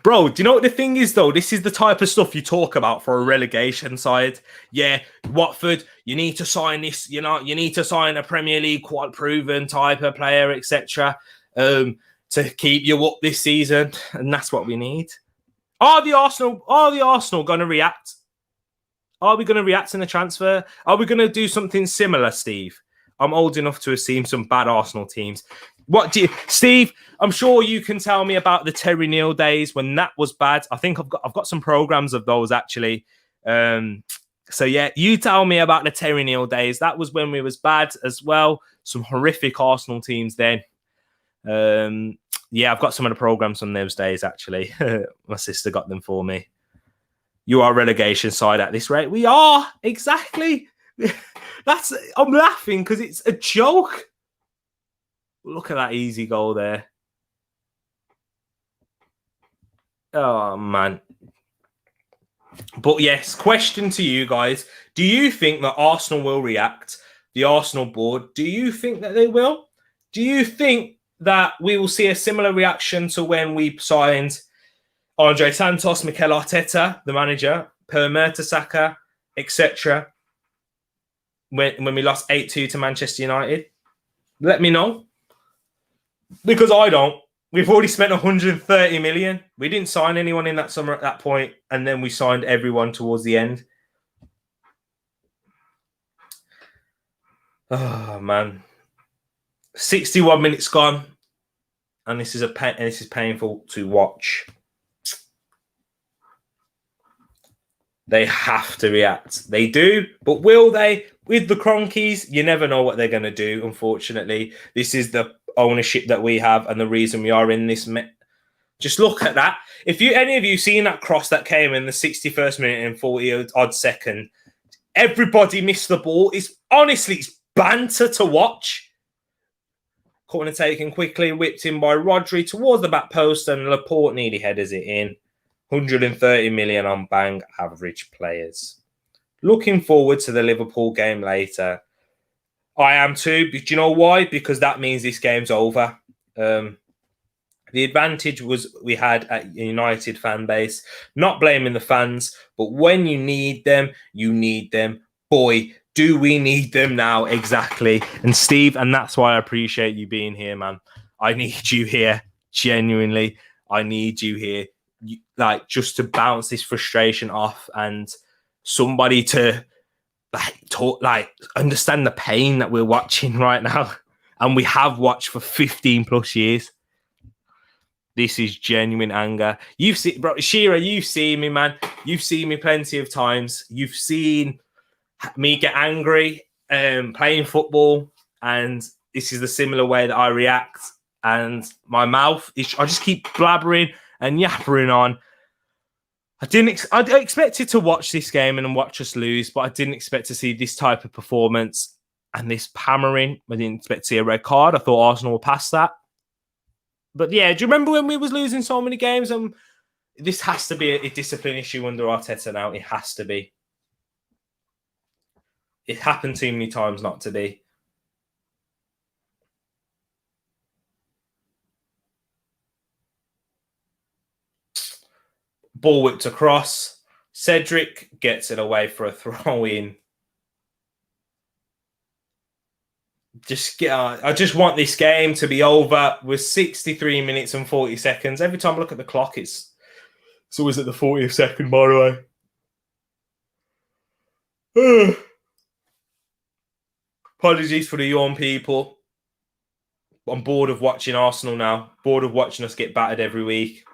Bro, do you know what the thing is, though? This is the type of stuff you talk about for a relegation side. Yeah, Watford, you need to sign this, you need to sign a Premier League quad proven type of player, etc. To keep you up this season. And that's what we need. Are the Arsenal going to react? Are we going to react in the transfer? Are we going to do something similar, Steve? I'm old enough to have seen some bad Arsenal teams. Steve? I'm sure you can tell me about the Terry Neal days when that was bad. I think I've got some programs of those actually. So yeah, you tell me about the Terry Neal days. That was when we was bad as well. Some horrific Arsenal teams then. Yeah, I've got some of the programs from those days actually. My sister got them for me. You are relegation side at this rate. We are exactly. I'm laughing because it's a joke. Look at that easy goal there. Oh, man. But yes, question to you guys. Do you think that Arsenal will react? The Arsenal board, do you think that they will? Do you think that we will see a similar reaction to when we signed Andre Santos, Mikel Arteta, the manager, Per Mertesacker, etc., when we lost 8-2 to Manchester United? Let me know. Because I don't. We've already spent 130 million. We didn't sign anyone in that summer at that point, and then we signed everyone towards the end. Oh man, 61 minutes gone, and this is painful to watch. They have to react. They do, but will they? With the Cronkies, you never know what they're going to do. Unfortunately, this is the ownership that we have, and the reason we are in this. Just look at that. If any of you seen that cross that came in the 61st minute and 40 odd second, everybody missed the ball. It's banter to watch. Corner taken quickly, whipped in by Rodri towards the back post, and Laporte nearly headers it in. 130 million on Bang average players. Looking forward to the Liverpool game later. I am too. But do you know why? Because that means this game's over. The advantage was we had at United fan base. Not blaming the fans, but when you need them, you need them. Boy, do we need them now? Exactly. And Steve, and that's why I appreciate you being here, man. I need you here. Genuinely, I need you here. Just to bounce this frustration off and somebody to understand the pain that we're watching right now. And we have watched for 15 plus years. This is genuine anger. You've seen, bro, Shearer, you've seen me, man. You've seen me plenty of times. You've seen me get angry playing football, and this is the similar way that I react. And my mouth, I just keep blabbering and yappering on. I expected to watch this game and watch us lose, but I didn't expect to see this type of performance and this hammering. I didn't expect to see a red card. I thought Arsenal would pass that. But yeah, do you remember when we was losing so many games? And this has to be a discipline issue under Arteta now. It has to be. It happened too many times not to be. Ball whipped across. Cedric gets it away for a throw-in. I just want this game to be over with 63 minutes and 40 seconds. Every time I look at the clock, it's always at the 40th second, by the way. Apologies for the yawn people. I'm bored of watching Arsenal now. Bored of watching us get battered every week.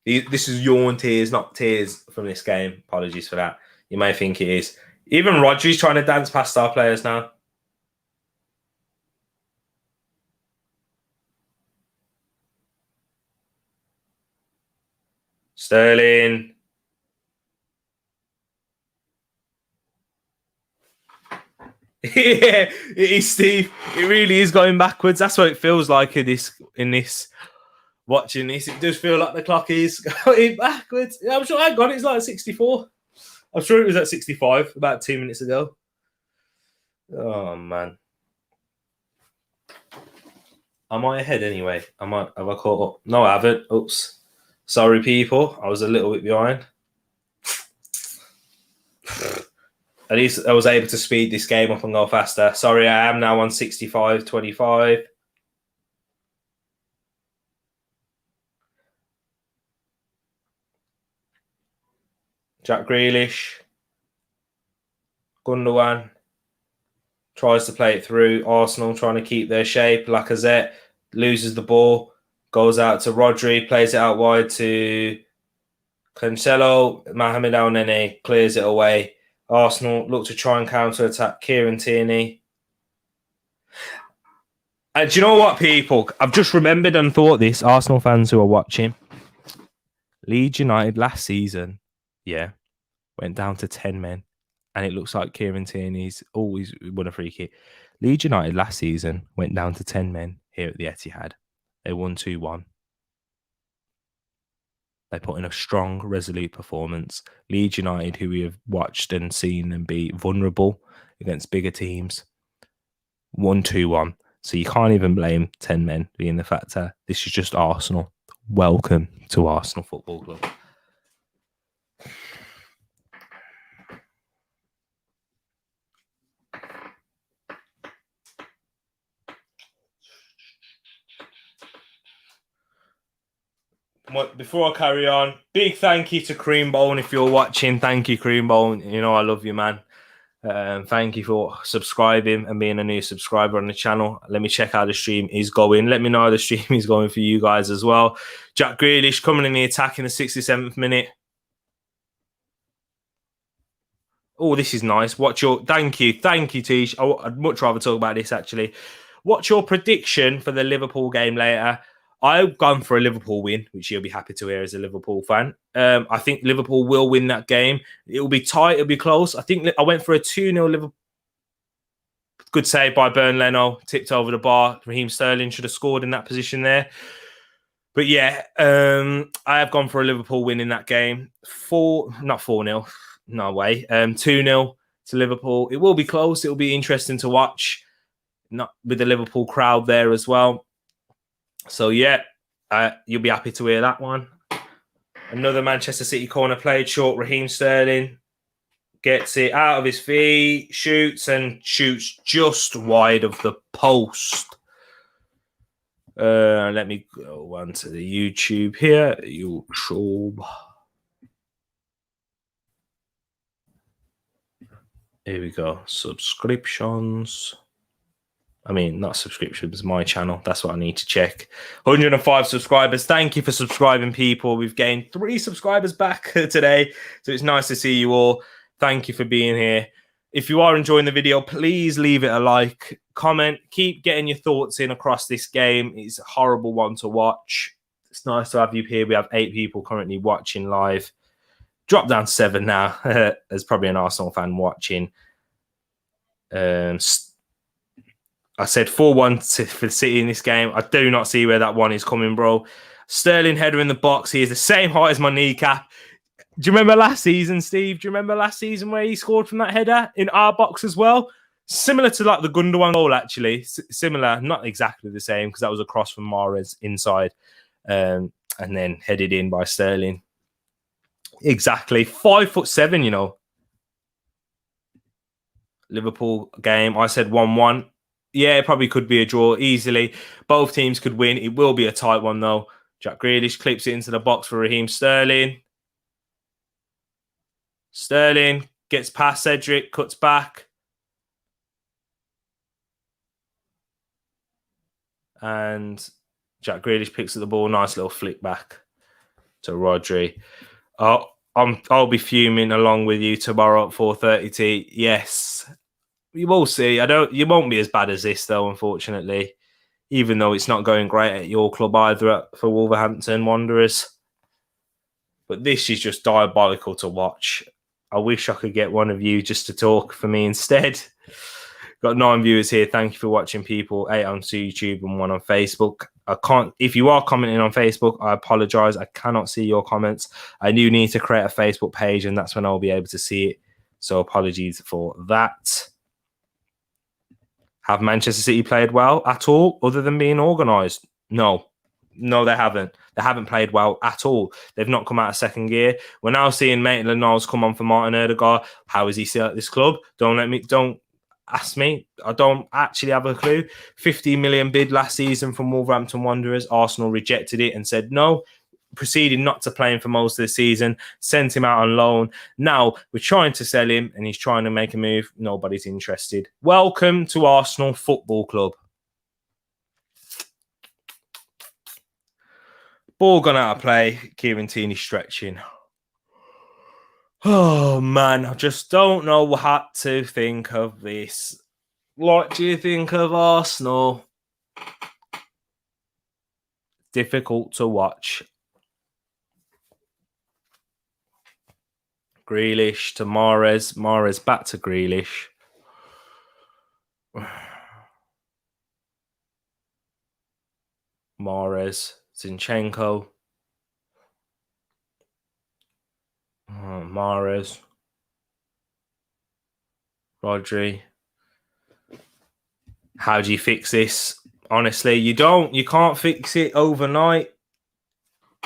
This is yawn tears, not tears from this game. Apologies for that. You may think it is. Even Rodri's trying to dance past our players now. Sterling. Yeah, it is, Steve. It really is going backwards. That's what it feels like in this. Watching this, it does feel like the clock is going backwards. I'm sure I got it. It's like 64. I'm sure it was at 65 about 2 minutes ago. Oh man. Am I ahead anyway? Have I caught up? No, I haven't. Oops. Sorry, people. I was a little bit behind. At least I was able to speed this game up and go faster. Sorry, I am now on 65-25. Jack Grealish. Gundogan. Tries to play it through. Arsenal trying to keep their shape. Lacazette loses the ball. Goes out to Rodri. Plays it out wide to Cancelo. Mohamed El Nene clears it away. Arsenal look to try and counter-attack Kieran Tierney. And do you know what, people? I've just remembered and thought this, Arsenal fans who are watching. Leeds United last season, went down to 10 men. And it looks like Kieran Tierney's always won a free kick. Leeds United last season went down to 10 men here at the Etihad. They won 2-1. They put in a strong, resolute performance. Leeds United, who we have watched and seen them be vulnerable against bigger teams, won 2-1. So you can't even blame 10 men being the factor. This is just Arsenal. Welcome to Arsenal Football Club. Before I carry on, big thank you to Creambone if you're watching. Thank you, Creambone. You know I love you, man. Thank you for subscribing and being a new subscriber on the channel. Let me check how the stream is going. Let me know how the stream is going for you guys as well. Jack Grealish coming in the attack in the 67th minute. Oh, this is nice. Thank you, Tish. I'd much rather talk about this actually. What's your prediction for the Liverpool game later? I've gone for a Liverpool win, which you'll be happy to hear as a Liverpool fan. I think Liverpool will win that game. It will be tight. It'll be close. I think I went for a 2-0 Liverpool. Good save by Bern Leno. Tipped over the bar. Raheem Sterling should have scored in that position there. But yeah, I have gone for a Liverpool win in that game. Not 4-0. No way. 2-0 to Liverpool. It will be close. It will be interesting to watch. Not with the Liverpool crowd there as well. So, yeah, you'll be happy to hear that one. Another Manchester City corner played short. Raheem Sterling gets it out of his feet, shoots just wide of the post. Let me go on to the YouTube here. YouTube. Here we go. Subscriptions. I mean, not subscriptions, my channel. That's what I need to check. 105 subscribers. Thank you for subscribing, people. We've gained 3 subscribers back today. So it's nice to see you all. Thank you for being here. If you are enjoying the video, please leave it a like, comment, keep getting your thoughts in across this game. It's a horrible one to watch. It's nice to have you here. We have 8 people currently watching live. Drop down to 7 now. There's probably an Arsenal fan watching. I said 4-1 for City in this game. I do not see where that one is coming, bro. Sterling header in the box. He is the same height as my kneecap. Do you remember last season, Steve? Do you remember last season where he scored from that header in our box as well? Similar to like the Gundogan goal, actually. Similar, not exactly the same because that was a cross from Mahrez inside and then headed in by Sterling. Exactly. 5'7", you know. Liverpool game. I said 1-1. Yeah, it probably could be a draw easily. Both teams could win. It will be a tight one, though. Jack Grealish clips it into the box for Raheem Sterling. Sterling gets past Cedric, cuts back. And Jack Grealish picks up the ball. Nice little flick back to Rodri. I'll be fuming along with you tomorrow at 4:30. Yes. You will see. You won't be as bad as this, though, unfortunately. Even though it's not going great at your club either for Wolverhampton Wanderers. But this is just diabolical to watch. I wish I could get one of you just to talk for me instead. Got 9 viewers here. Thank you for watching, people. 8 on YouTube and 1 on Facebook. I can't. If you are commenting on Facebook, I apologize. I cannot see your comments. I do need to create a Facebook page, and that's when I'll be able to see it. So apologies for that. Have Manchester City played well at all, other than being organised? No. No, they haven't. They haven't played well at all. They've not come out of second gear. We're now seeing Maitland-Niles come on for Martin Odegaard. How is he still at this club? Don't ask me. I don't actually have a clue. 50 million bid last season from Wolverhampton Wanderers. Arsenal rejected it and said no. Proceeded not to play him for most of the season. Sent him out on loan. Now we're trying to sell him and he's trying to make a move. Nobody's interested. Welcome to Arsenal Football Club. Ball gone out of play. Kieran Tierney stretching. Oh, man. I just don't know what to think of this. What do you think of Arsenal? Difficult to watch. Grealish to Mahrez. Mahrez back to Grealish. Mahrez. Zinchenko. Mahrez. Rodri. How do you fix this? Honestly, you can't fix it overnight.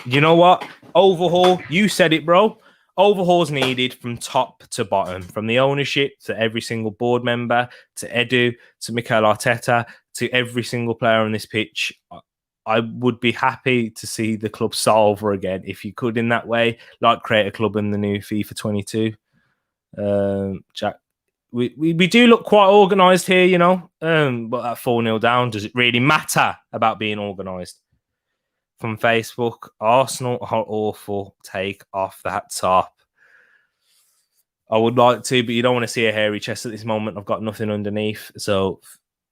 You know what? Overhaul. You said it, bro. Overhaul's needed from top to bottom, from the ownership to every single board member, to Edu, to Mikel Arteta, to every single player on this pitch. I would be happy to see the club solver again if you could in that way, like create a club in the new FIFA 22. Jack, we do look quite organised here, you know, but at 4-0 down, does it really matter about being organised? From Facebook, Arsenal are awful. Take off that top. I would like to, but you don't want to see a hairy chest at this moment. I've got nothing underneath. So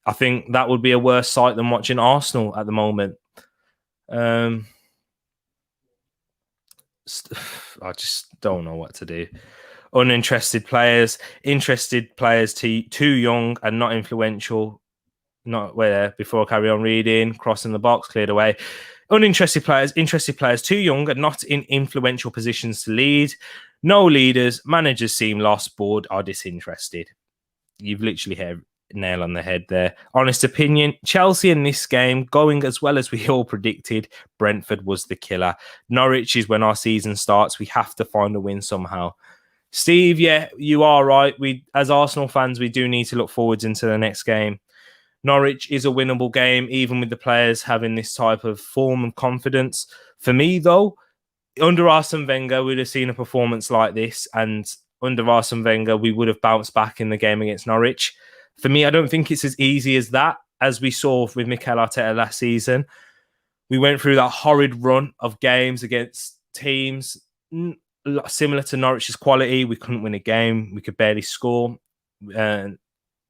I think that would be a worse sight than watching Arsenal at the moment. I just don't know what to do. Uninterested players, interested players too young and not influential. Not where before I carry on reading, crossing the box, cleared away. Uninterested players, interested players too young and not in influential positions to lead. No leaders, managers seem lost, bored, or disinterested. You've literally hit a nail on the head there. Honest opinion, Chelsea in this game, going as well as we all predicted, Brentford was the killer. Norwich is when our season starts. We have to find a win somehow. Steve, yeah, you are right. We, as Arsenal fans, we do need to look forwards into the next game. Norwich is a winnable game, even with the players having this type of form and confidence. For me, though, under Arsene Wenger, we'd have seen a performance like this, and under Arsene Wenger, we would have bounced back in the game against Norwich. For me, I don't think it's as easy as that, as we saw with Mikel Arteta last season. We went through that horrid run of games against teams similar to Norwich's quality. We couldn't win a game. We could barely score.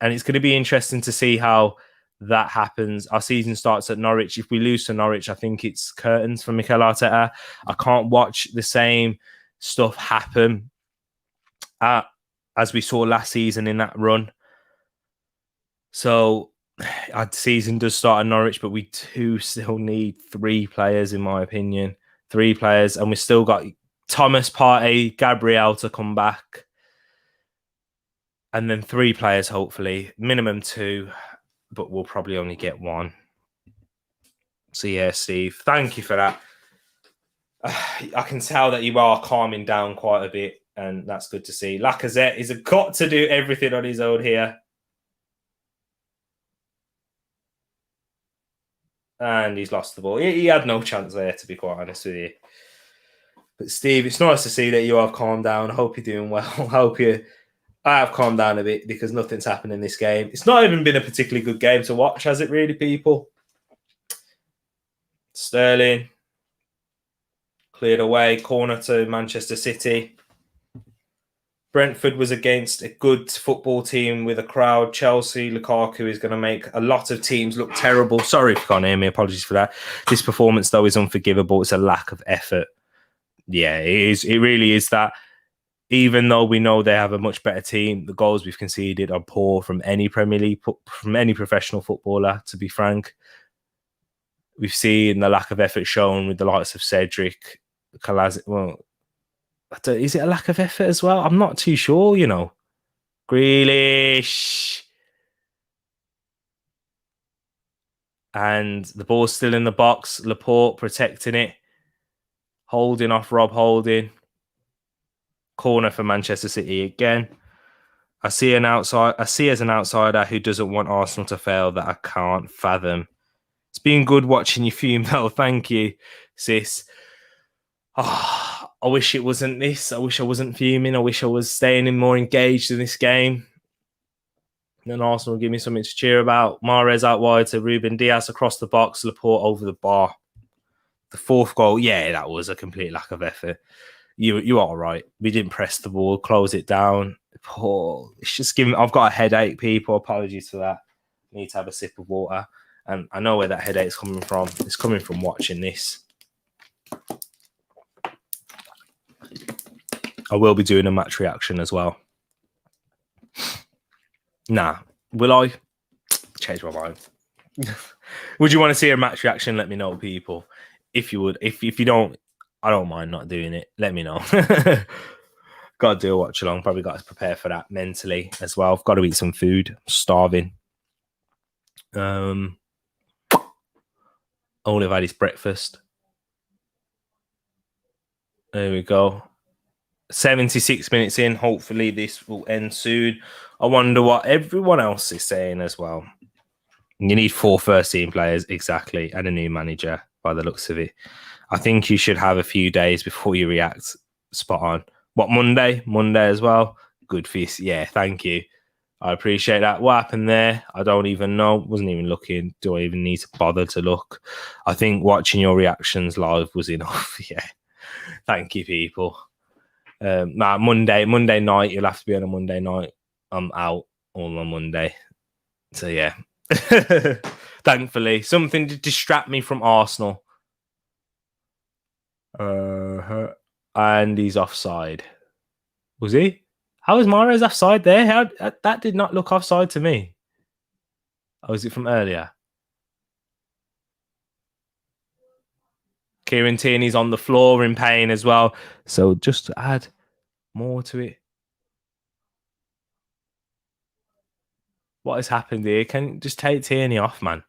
And it's going to be interesting to see how that happens. Our season starts at Norwich. If we lose to Norwich, I think it's curtains for Mikel Arteta. I can't watch the same stuff happen as we saw last season in that run. So our season does start at Norwich, but we do still need 3 players, in my opinion. 3 players. And we've still got Thomas Partey, Gabriel to come back. And then 3 players, hopefully. Minimum 2, but we'll probably only get 1. So, yeah, Steve, thank you for that. I can tell that you are calming down quite a bit, and that's good to see. Lacazette has got to do everything on his own here. And he's lost the ball. He had no chance there, to be quite honest with you. But, Steve, it's nice to see that you have calmed down. I hope you're doing well. I have calmed down a bit because nothing's happened in this game. It's not even been a particularly good game to watch, has it really, people? Sterling. Cleared away. Corner to Manchester City. Brentford was against a good football team with a crowd. Chelsea, Lukaku is going to make a lot of teams look terrible. Sorry if you can't hear me. Apologies for that. This performance, though, is unforgivable. It's a lack of effort. Yeah, it is. It really is that. Even though we know they have a much better team, the goals we've conceded are poor from any Premier League, from any professional footballer, to be frank. We've seen the lack of effort shown with the likes of Cedric, Kalaz. Well, is it a lack of effort as well? I'm not too sure, Grealish. And the ball's still in the box. Laporte protecting it. Holding off Rob Holding. Corner for Manchester City again. I see as an outsider who doesn't want Arsenal to fail that I can't fathom. It's been good watching you fume, though. Thank you, sis. Oh, I wish it wasn't this. I wish I wasn't fuming. I wish I was staying in more engaged in this game. Then Arsenal give me something to cheer about. Mahrez out wide to Ruben Diaz across the box. Laporte over the bar. The fourth goal, yeah, that was a complete lack of effort. You are right. We didn't press the ball, close it down. Oh, it's just giving. I've got a headache, people. Apologies for that. I need to have a sip of water. And I know where that headache's coming from. It's coming from watching this. I will be doing a match reaction as well. Nah. Will I? Change my mind. Would you want to see a match reaction? Let me know, people. If you would. If you don't, I don't mind not doing it. Let me know. Got to do a watch along. Probably got to prepare for that mentally as well. I've got to eat some food. I'm starving. Only have had his breakfast. There we go. 76 minutes in. Hopefully this will end soon. I wonder what everyone else is saying as well. You need 4 first-team players, exactly, and a new manager by the looks of it. I think you should have a few days before you react. Spot on. What, Monday? Monday as well? Good for you. Yeah, thank you. I appreciate that. What happened there? I don't even know. Wasn't even looking. Do I even need to bother to look? I think watching your reactions live was enough. Yeah. Thank you, people. Monday night. You'll have to be on a Monday night. I'm out all on Monday. So, yeah. Thankfully. Something to distract me from Arsenal. And he's offside. Was he? How is Mahrez offside there? That did not look offside to me. Oh, is it from earlier? Kieran Tierney's on the floor in pain as well. So just to add more to it. What has happened here? Can you just take Tierney off, man?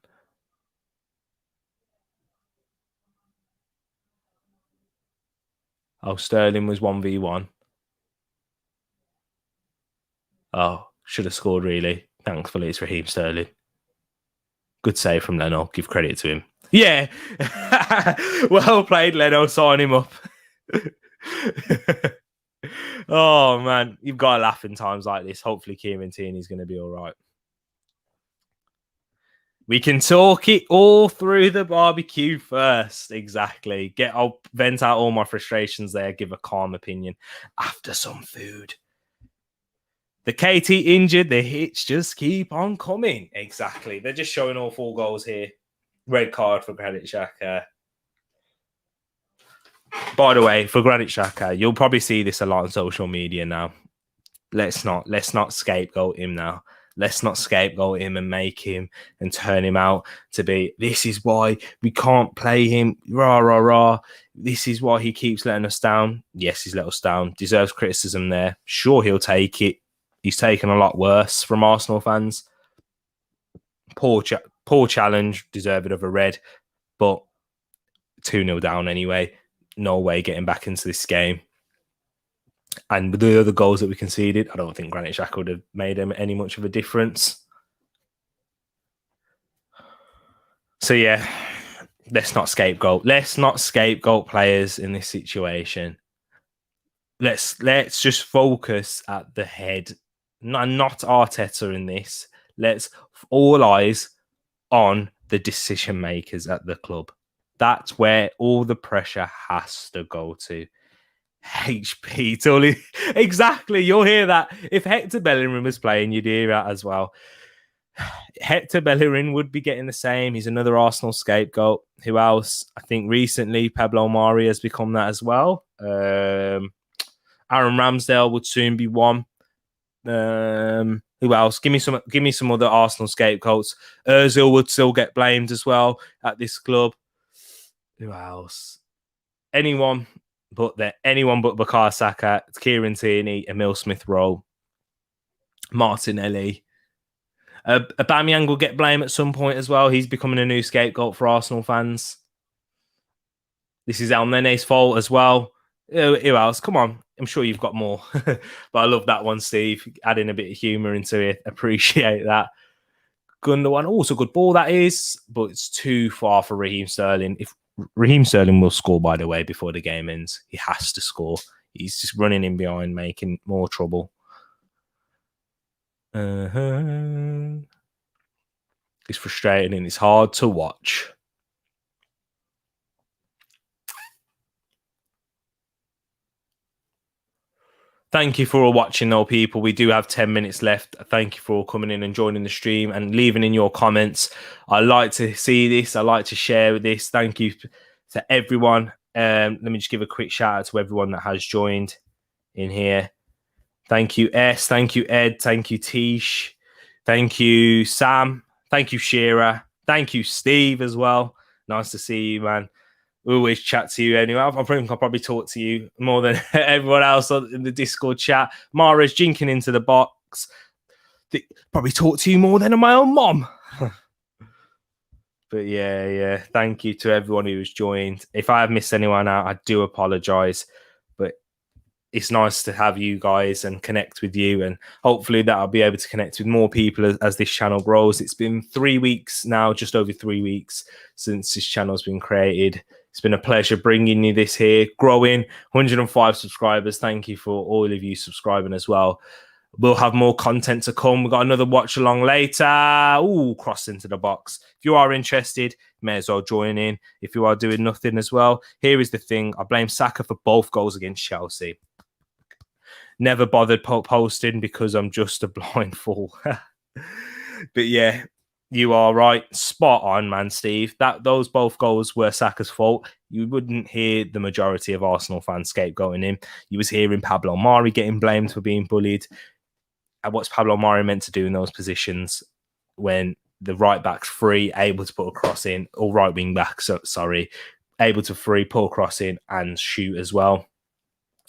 Oh, Sterling was 1v1. Oh, should have scored, really. Thankfully, it's Raheem Sterling. Good save from Leno. Give credit to him. Yeah. Well played, Leno. Sign him up. Oh, man. You've got to laugh in times like this. Hopefully, Kieran Tierney's going to be all right. We can talk it all through the barbecue first. Exactly. I'll vent out all my frustrations there. Give a calm opinion after some food. The KT injured. The hits just keep on coming. Exactly. They're just showing all 4 goals here. Red card for Granit Xhaka. By the way, for Granit Xhaka, you'll probably see this a lot on social media now. Let's not scapegoat him now. Let's not scapegoat him and make him and turn him out to be, this is why we can't play him, rah, rah, rah. This is why he keeps letting us down. Yes, he's let us down. Deserves criticism there. Sure, he'll take it. He's taken a lot worse from Arsenal fans. Poor challenge, deserving of a red, but 2-0 down anyway. No way getting back into this game. And with the other goals that we conceded, I don't think Granit Xhaka would have made him any much of a difference. So, yeah, let's not scapegoat. Let's not scapegoat players in this situation. Let's just focus at the head. Not Arteta in this. Let's all eyes on the decision makers at the club. That's where all the pressure has to go to. HP Tully. Exactly. You'll hear that. If Hector Bellerin was playing, you'd hear that as well. Hector Bellerin would be getting the same. He's another Arsenal scapegoat. Who else? I think recently Pablo Mari has become that as well. Aaron Ramsdale would soon be one. Who else? Give me some other Arsenal scapegoats. Ozil would still get blamed as well at this club. Who else? Anyone but Bukayo Saka, Kieran Tierney, Emil Smith Rowe, Martinelli. Aubameyang will get blamed at some point as well. He's becoming a new scapegoat for Arsenal fans. This is El Nene's fault as well. Who else? Come on. I'm sure you've got more. But I love that one, Steve. Adding a bit of humour into it. Appreciate that. Gundogan, also good ball that is, but it's too far for Raheem Sterling. If Raheem Sterling will score, by the way, before the game ends. He has to score. He's just running in behind, making more trouble. It's frustrating and it's hard to watch. Thank you for all watching, though, people. We do have 10 minutes left. Thank you for all coming in and joining the stream and leaving in your comments. I like to see this. I like to share this. Thank you to everyone. Let me just give a quick shout out to everyone that has joined in here. Thank you, S. Thank you, Ed. Thank you, Tish. Thank you, Sam. Thank you, Shearer. Thank you, Steve, as well. Nice to see you, man. We always chat to you anyway. I think I'll probably talk to you more than everyone else in the Discord chat. Mara's jinking into the box. Probably talk to you more than my own mom. But yeah. Thank you to everyone who's joined. If I have missed anyone out, I do apologize. But it's nice to have you guys and connect with you. And hopefully that I'll be able to connect with more people as this channel grows. It's been 3 weeks now, just over 3 weeks since this channel's been created. It's been a pleasure bringing you this here, growing 105 subscribers. Thank you for all of you subscribing as well. We'll have more content to come. We've got another watch along later. Ooh, cross into the box. If you are interested, you may as well join in. If you are doing nothing as well, here is the thing. I blame Saka for both goals against Chelsea. Never bothered posting because I'm just a blind fool. But yeah. You are right. Spot on, man, Steve. Those both goals were Saka's fault. You wouldn't hear the majority of Arsenal fans scapegoating him. You was hearing Pablo Mari getting blamed for being bullied. And what's Pablo Mari meant to do in those positions when the right back's free, able to put a cross in, or right wing back, able to pull a cross in and shoot as well.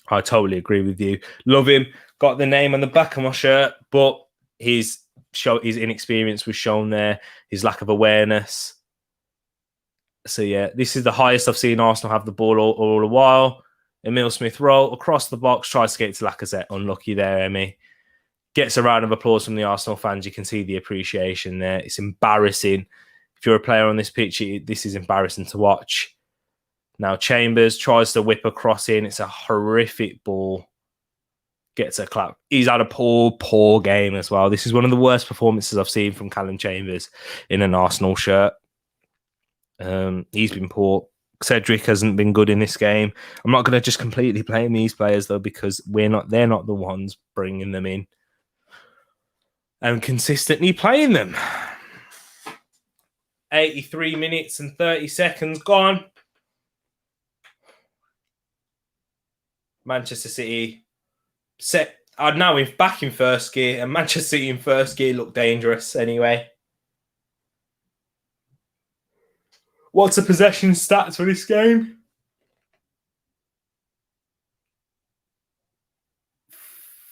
I totally agree with you. Love him. Got the name on the back of my shirt, but his inexperience was shown there, his lack of awareness. So yeah, this is the highest I've seen Arsenal have the ball all a while. Emil Smith Rowe across the box, tries to get to Lacazette. Unlucky there, Emmy. Gets a round of applause from the Arsenal fans. You can see the appreciation there. It's embarrassing. If you're a player on this pitch, this is embarrassing to watch. Now Chambers tries to whip a cross in. It's a horrific ball. Gets a clap. He's had a poor game as well. This is one of the worst performances I've seen from Callum Chambers in an Arsenal shirt. He's been poor. Cedric hasn't been good in this game. I'm not going to just completely blame these players though, because they're not the ones bringing them in and consistently playing them. 83 minutes and 30 seconds gone. Manchester City are now back in first gear, and Manchester City in first gear look dangerous anyway. What's the possession stats for this game?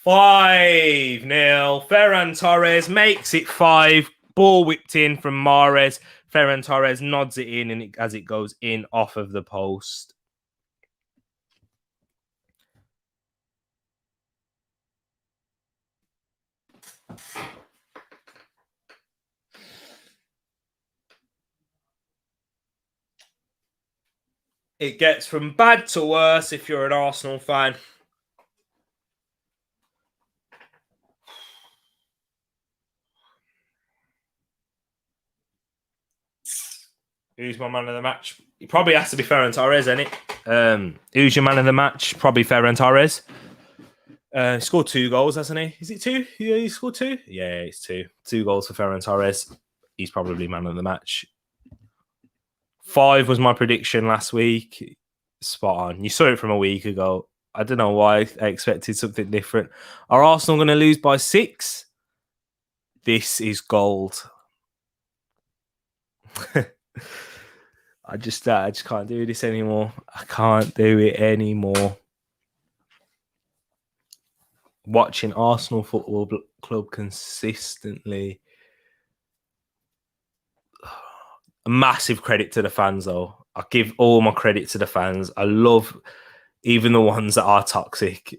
5-0. Ferran Torres makes it 5. Ball whipped in from Mahrez. Ferran Torres nods it in, and as it goes in off of the post. It gets from bad to worse if you're an Arsenal fan. Who's my man of the match? It probably has to be Ferran Torres, isn't it? Who's your man of the match? Probably Ferran Torres. He scored 2 goals, hasn't he? Is it 2? Yeah, he scored 2? Yeah, it's 2. 2 goals for Ferran Torres. He's probably man of the match. 5 was my prediction last week. spot on. You saw it from a week ago. I don't know why I expected something different. Are Arsenal going to lose by 6? This is gold. I just can't do this anymore. I can't do it anymore. Watching Arsenal Football Club consistently. A massive credit to the fans, though. I give all my credit to the fans. I love even the ones that are toxic.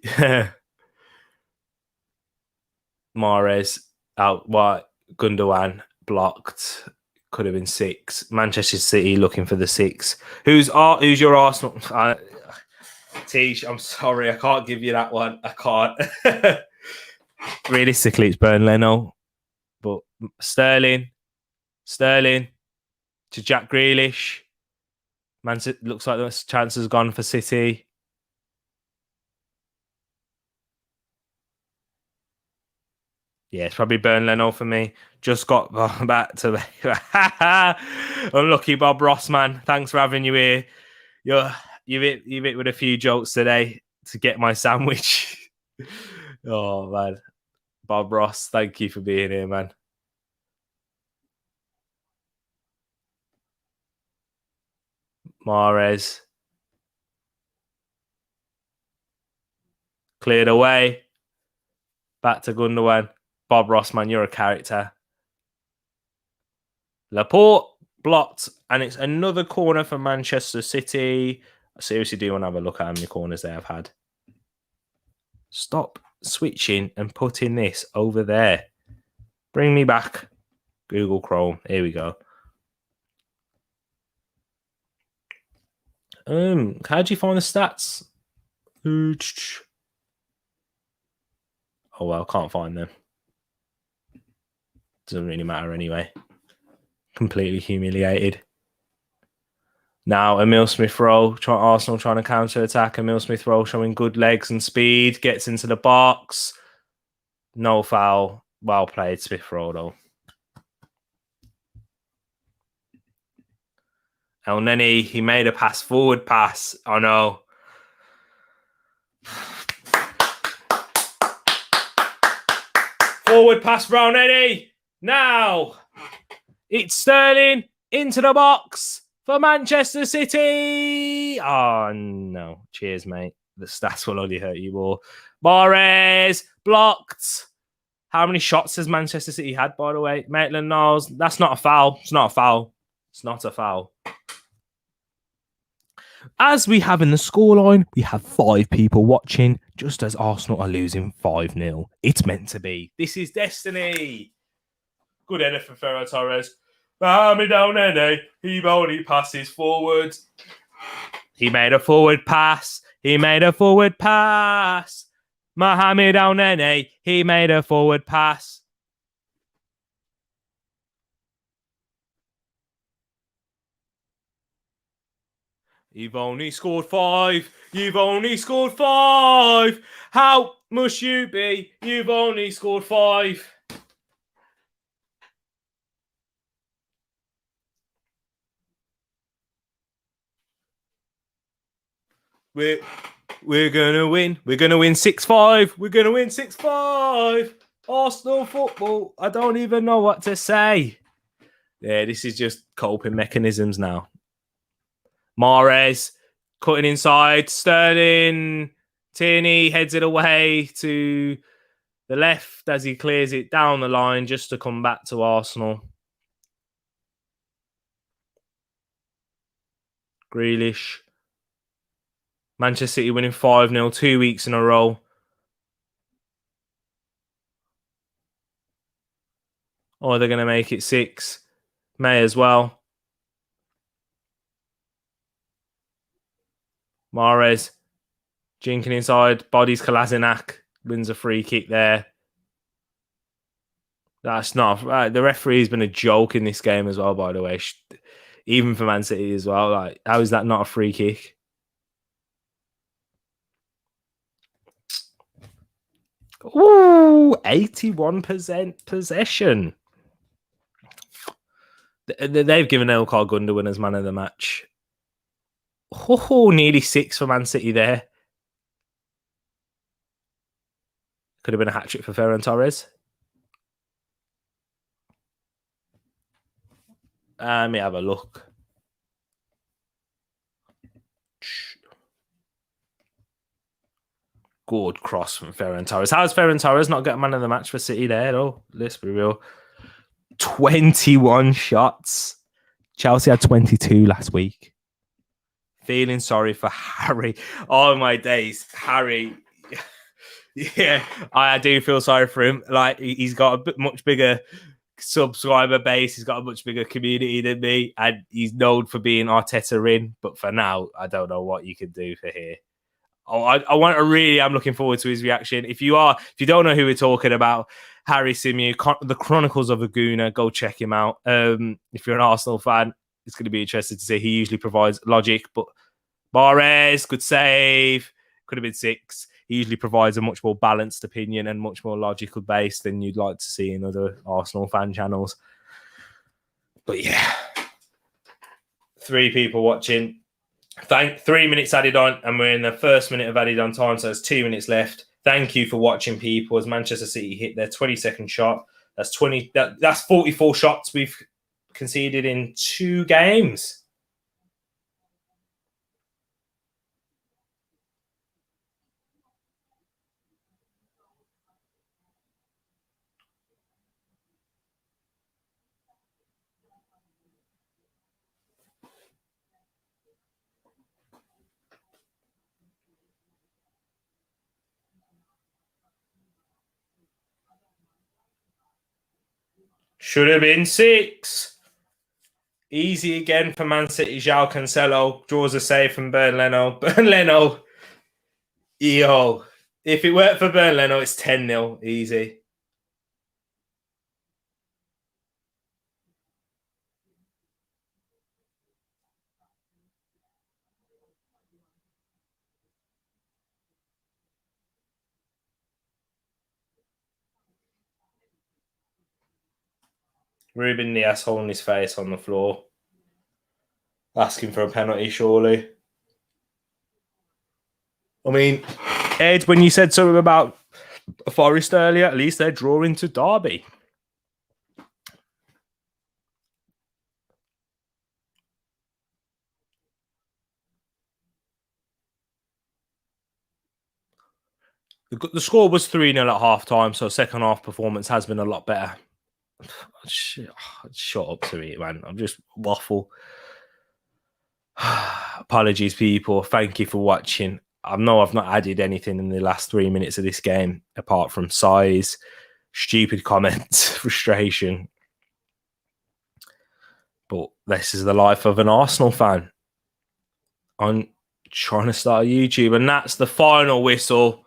Mahrez out, what? Gundogan blocked. Could have been 6. Manchester City looking for the 6. Who's your Arsenal? Tish, I'm sorry, I can't give you that one. I can't. Realistically, it's Burnley, no. But Sterling to Jack Grealish. Looks like the chance has gone for City. Yeah, it's probably Burnley for me. Just got back to unlucky Bob Ross, man. Thanks for having you here. You've hit with a few jokes today to get my sandwich. Oh man, Bob Ross, thank you for being here, man. Mahrez cleared away. Back to Gundogan. Bob Ross, man, you're a character. Laporte blocked, and it's another corner for Manchester City. I seriously do want to have a look at how many corners they have had. Stop switching and putting this over there. Bring me back. Google Chrome. Here we go. How do you find the stats? Oh well, can't find them. Doesn't really matter anyway. Completely humiliated. Now, Emil Smith-Rowe, Arsenal trying to counter-attack. Emil Smith-Rowe showing good legs and speed. Gets into the box. No foul. Well played, Smith-Rowe, though. El Neni, he made a forward pass. Oh, no. Forward pass for El Neni. Now, it's Sterling into the box for Manchester City. Oh, no. Cheers, mate. The stats will only hurt you more. Mahrez blocked. How many shots has Manchester City had, by the way? Maitland-Niles, that's not a foul. It's not a foul. It's not a foul. As we have in the scoreline, we have 5 people watching, just as Arsenal are losing 5-0. It's meant to be. This is destiny. Good header for Ferran Torres. Mohamed El Nene, he only passes forward. He made a forward pass. Mohamed El Nene, he made a forward pass. You've only scored 5. How must you be? You've only scored 5. We're gonna win. We're gonna win 6-5. We're gonna win 6-5. Arsenal football. I don't even know what to say. Yeah, this is just coping mechanisms now. Mahrez cutting inside. Sterling. Tierney heads it away to the left as he clears it down the line just to come back to Arsenal. Grealish. Manchester City winning 5-0 2 weeks in a row. Or they're going to make it 6. May as well. Mahrez jinking inside. Bodies Kolasinac. Wins a free kick there. That's not... the referee's been a joke in this game as well, by the way. Even for Man City as well. Like, how is that not a free kick? Ooh, 81% possession. They've given Ilkay Gundogan as man of the match. Oh, nearly 6 for Man City there. Could have been a hat-trick for Ferran Torres. Let me have a look. Good cross from Ferran Torres. How's Ferran Torres not get man of the match for City there, though? Let's be real. 21 shots. Chelsea had 22 last week. Feeling sorry for Harry. Oh, my days. Harry. Yeah, I do feel sorry for him. Like, he's got a much bigger subscriber base. He's got a much bigger community than me. And he's known for being Arteta in. But for now, I don't know what you can do for here. I'm looking forward to his reaction. If you don't know who we're talking about, Harry Symeou, The Chronicles of a Gooner, go check him out. If you're an Arsenal fan, it's going to be interesting to see. He usually provides logic, but Mahrez, good save, could have been 6. He usually provides a much more balanced opinion and much more logical base than you'd like to see in other Arsenal fan channels. But yeah, 3 people watching. 3 minutes added on, and we're in the first minute of added on time, so there's 2 minutes left. Thank you for watching, people. As Manchester City hit their 22nd shot, that's 44 shots we've conceded in 2 games. Should have been 6. Easy again for Man City. João Cancelo draws a save from Bernd Leno. Bernd Leno. Yo. If it weren't for Bernd Leno, it's 10-0. Easy. Ruben Dias holding his face on the floor. Asking for a penalty, surely. I mean, Ed, when you said something about Forest earlier, at least they're drawing to Derby. The score was 3-0 at half-time, so second half performance has been a lot better. Shut up to me, man. I'm just waffle. Apologies, people. Thank you for watching. I know I've not added anything in the last 3 minutes of this game, apart from size, stupid comments, frustration. But this is the life of an Arsenal fan. I'm trying to start a YouTube, and that's the final whistle.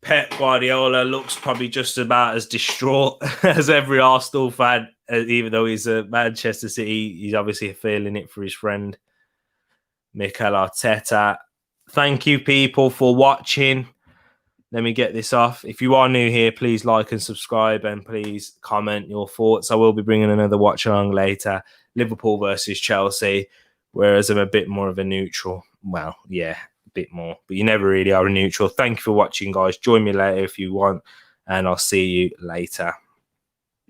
Pep Guardiola looks probably just about as distraught as every Arsenal fan, even though he's a Manchester City. He's obviously feeling it for his friend, Mikel Arteta. Thank you, people, for watching. Let me get this off. If you are new here, please like and subscribe, and please comment your thoughts. I will be bringing another watch along later. Liverpool versus Chelsea, whereas I'm a bit more of a neutral. Well, yeah, a bit more, but you never really are a neutral. Thank you for watching, guys. Join me later if you want, and I'll see you later.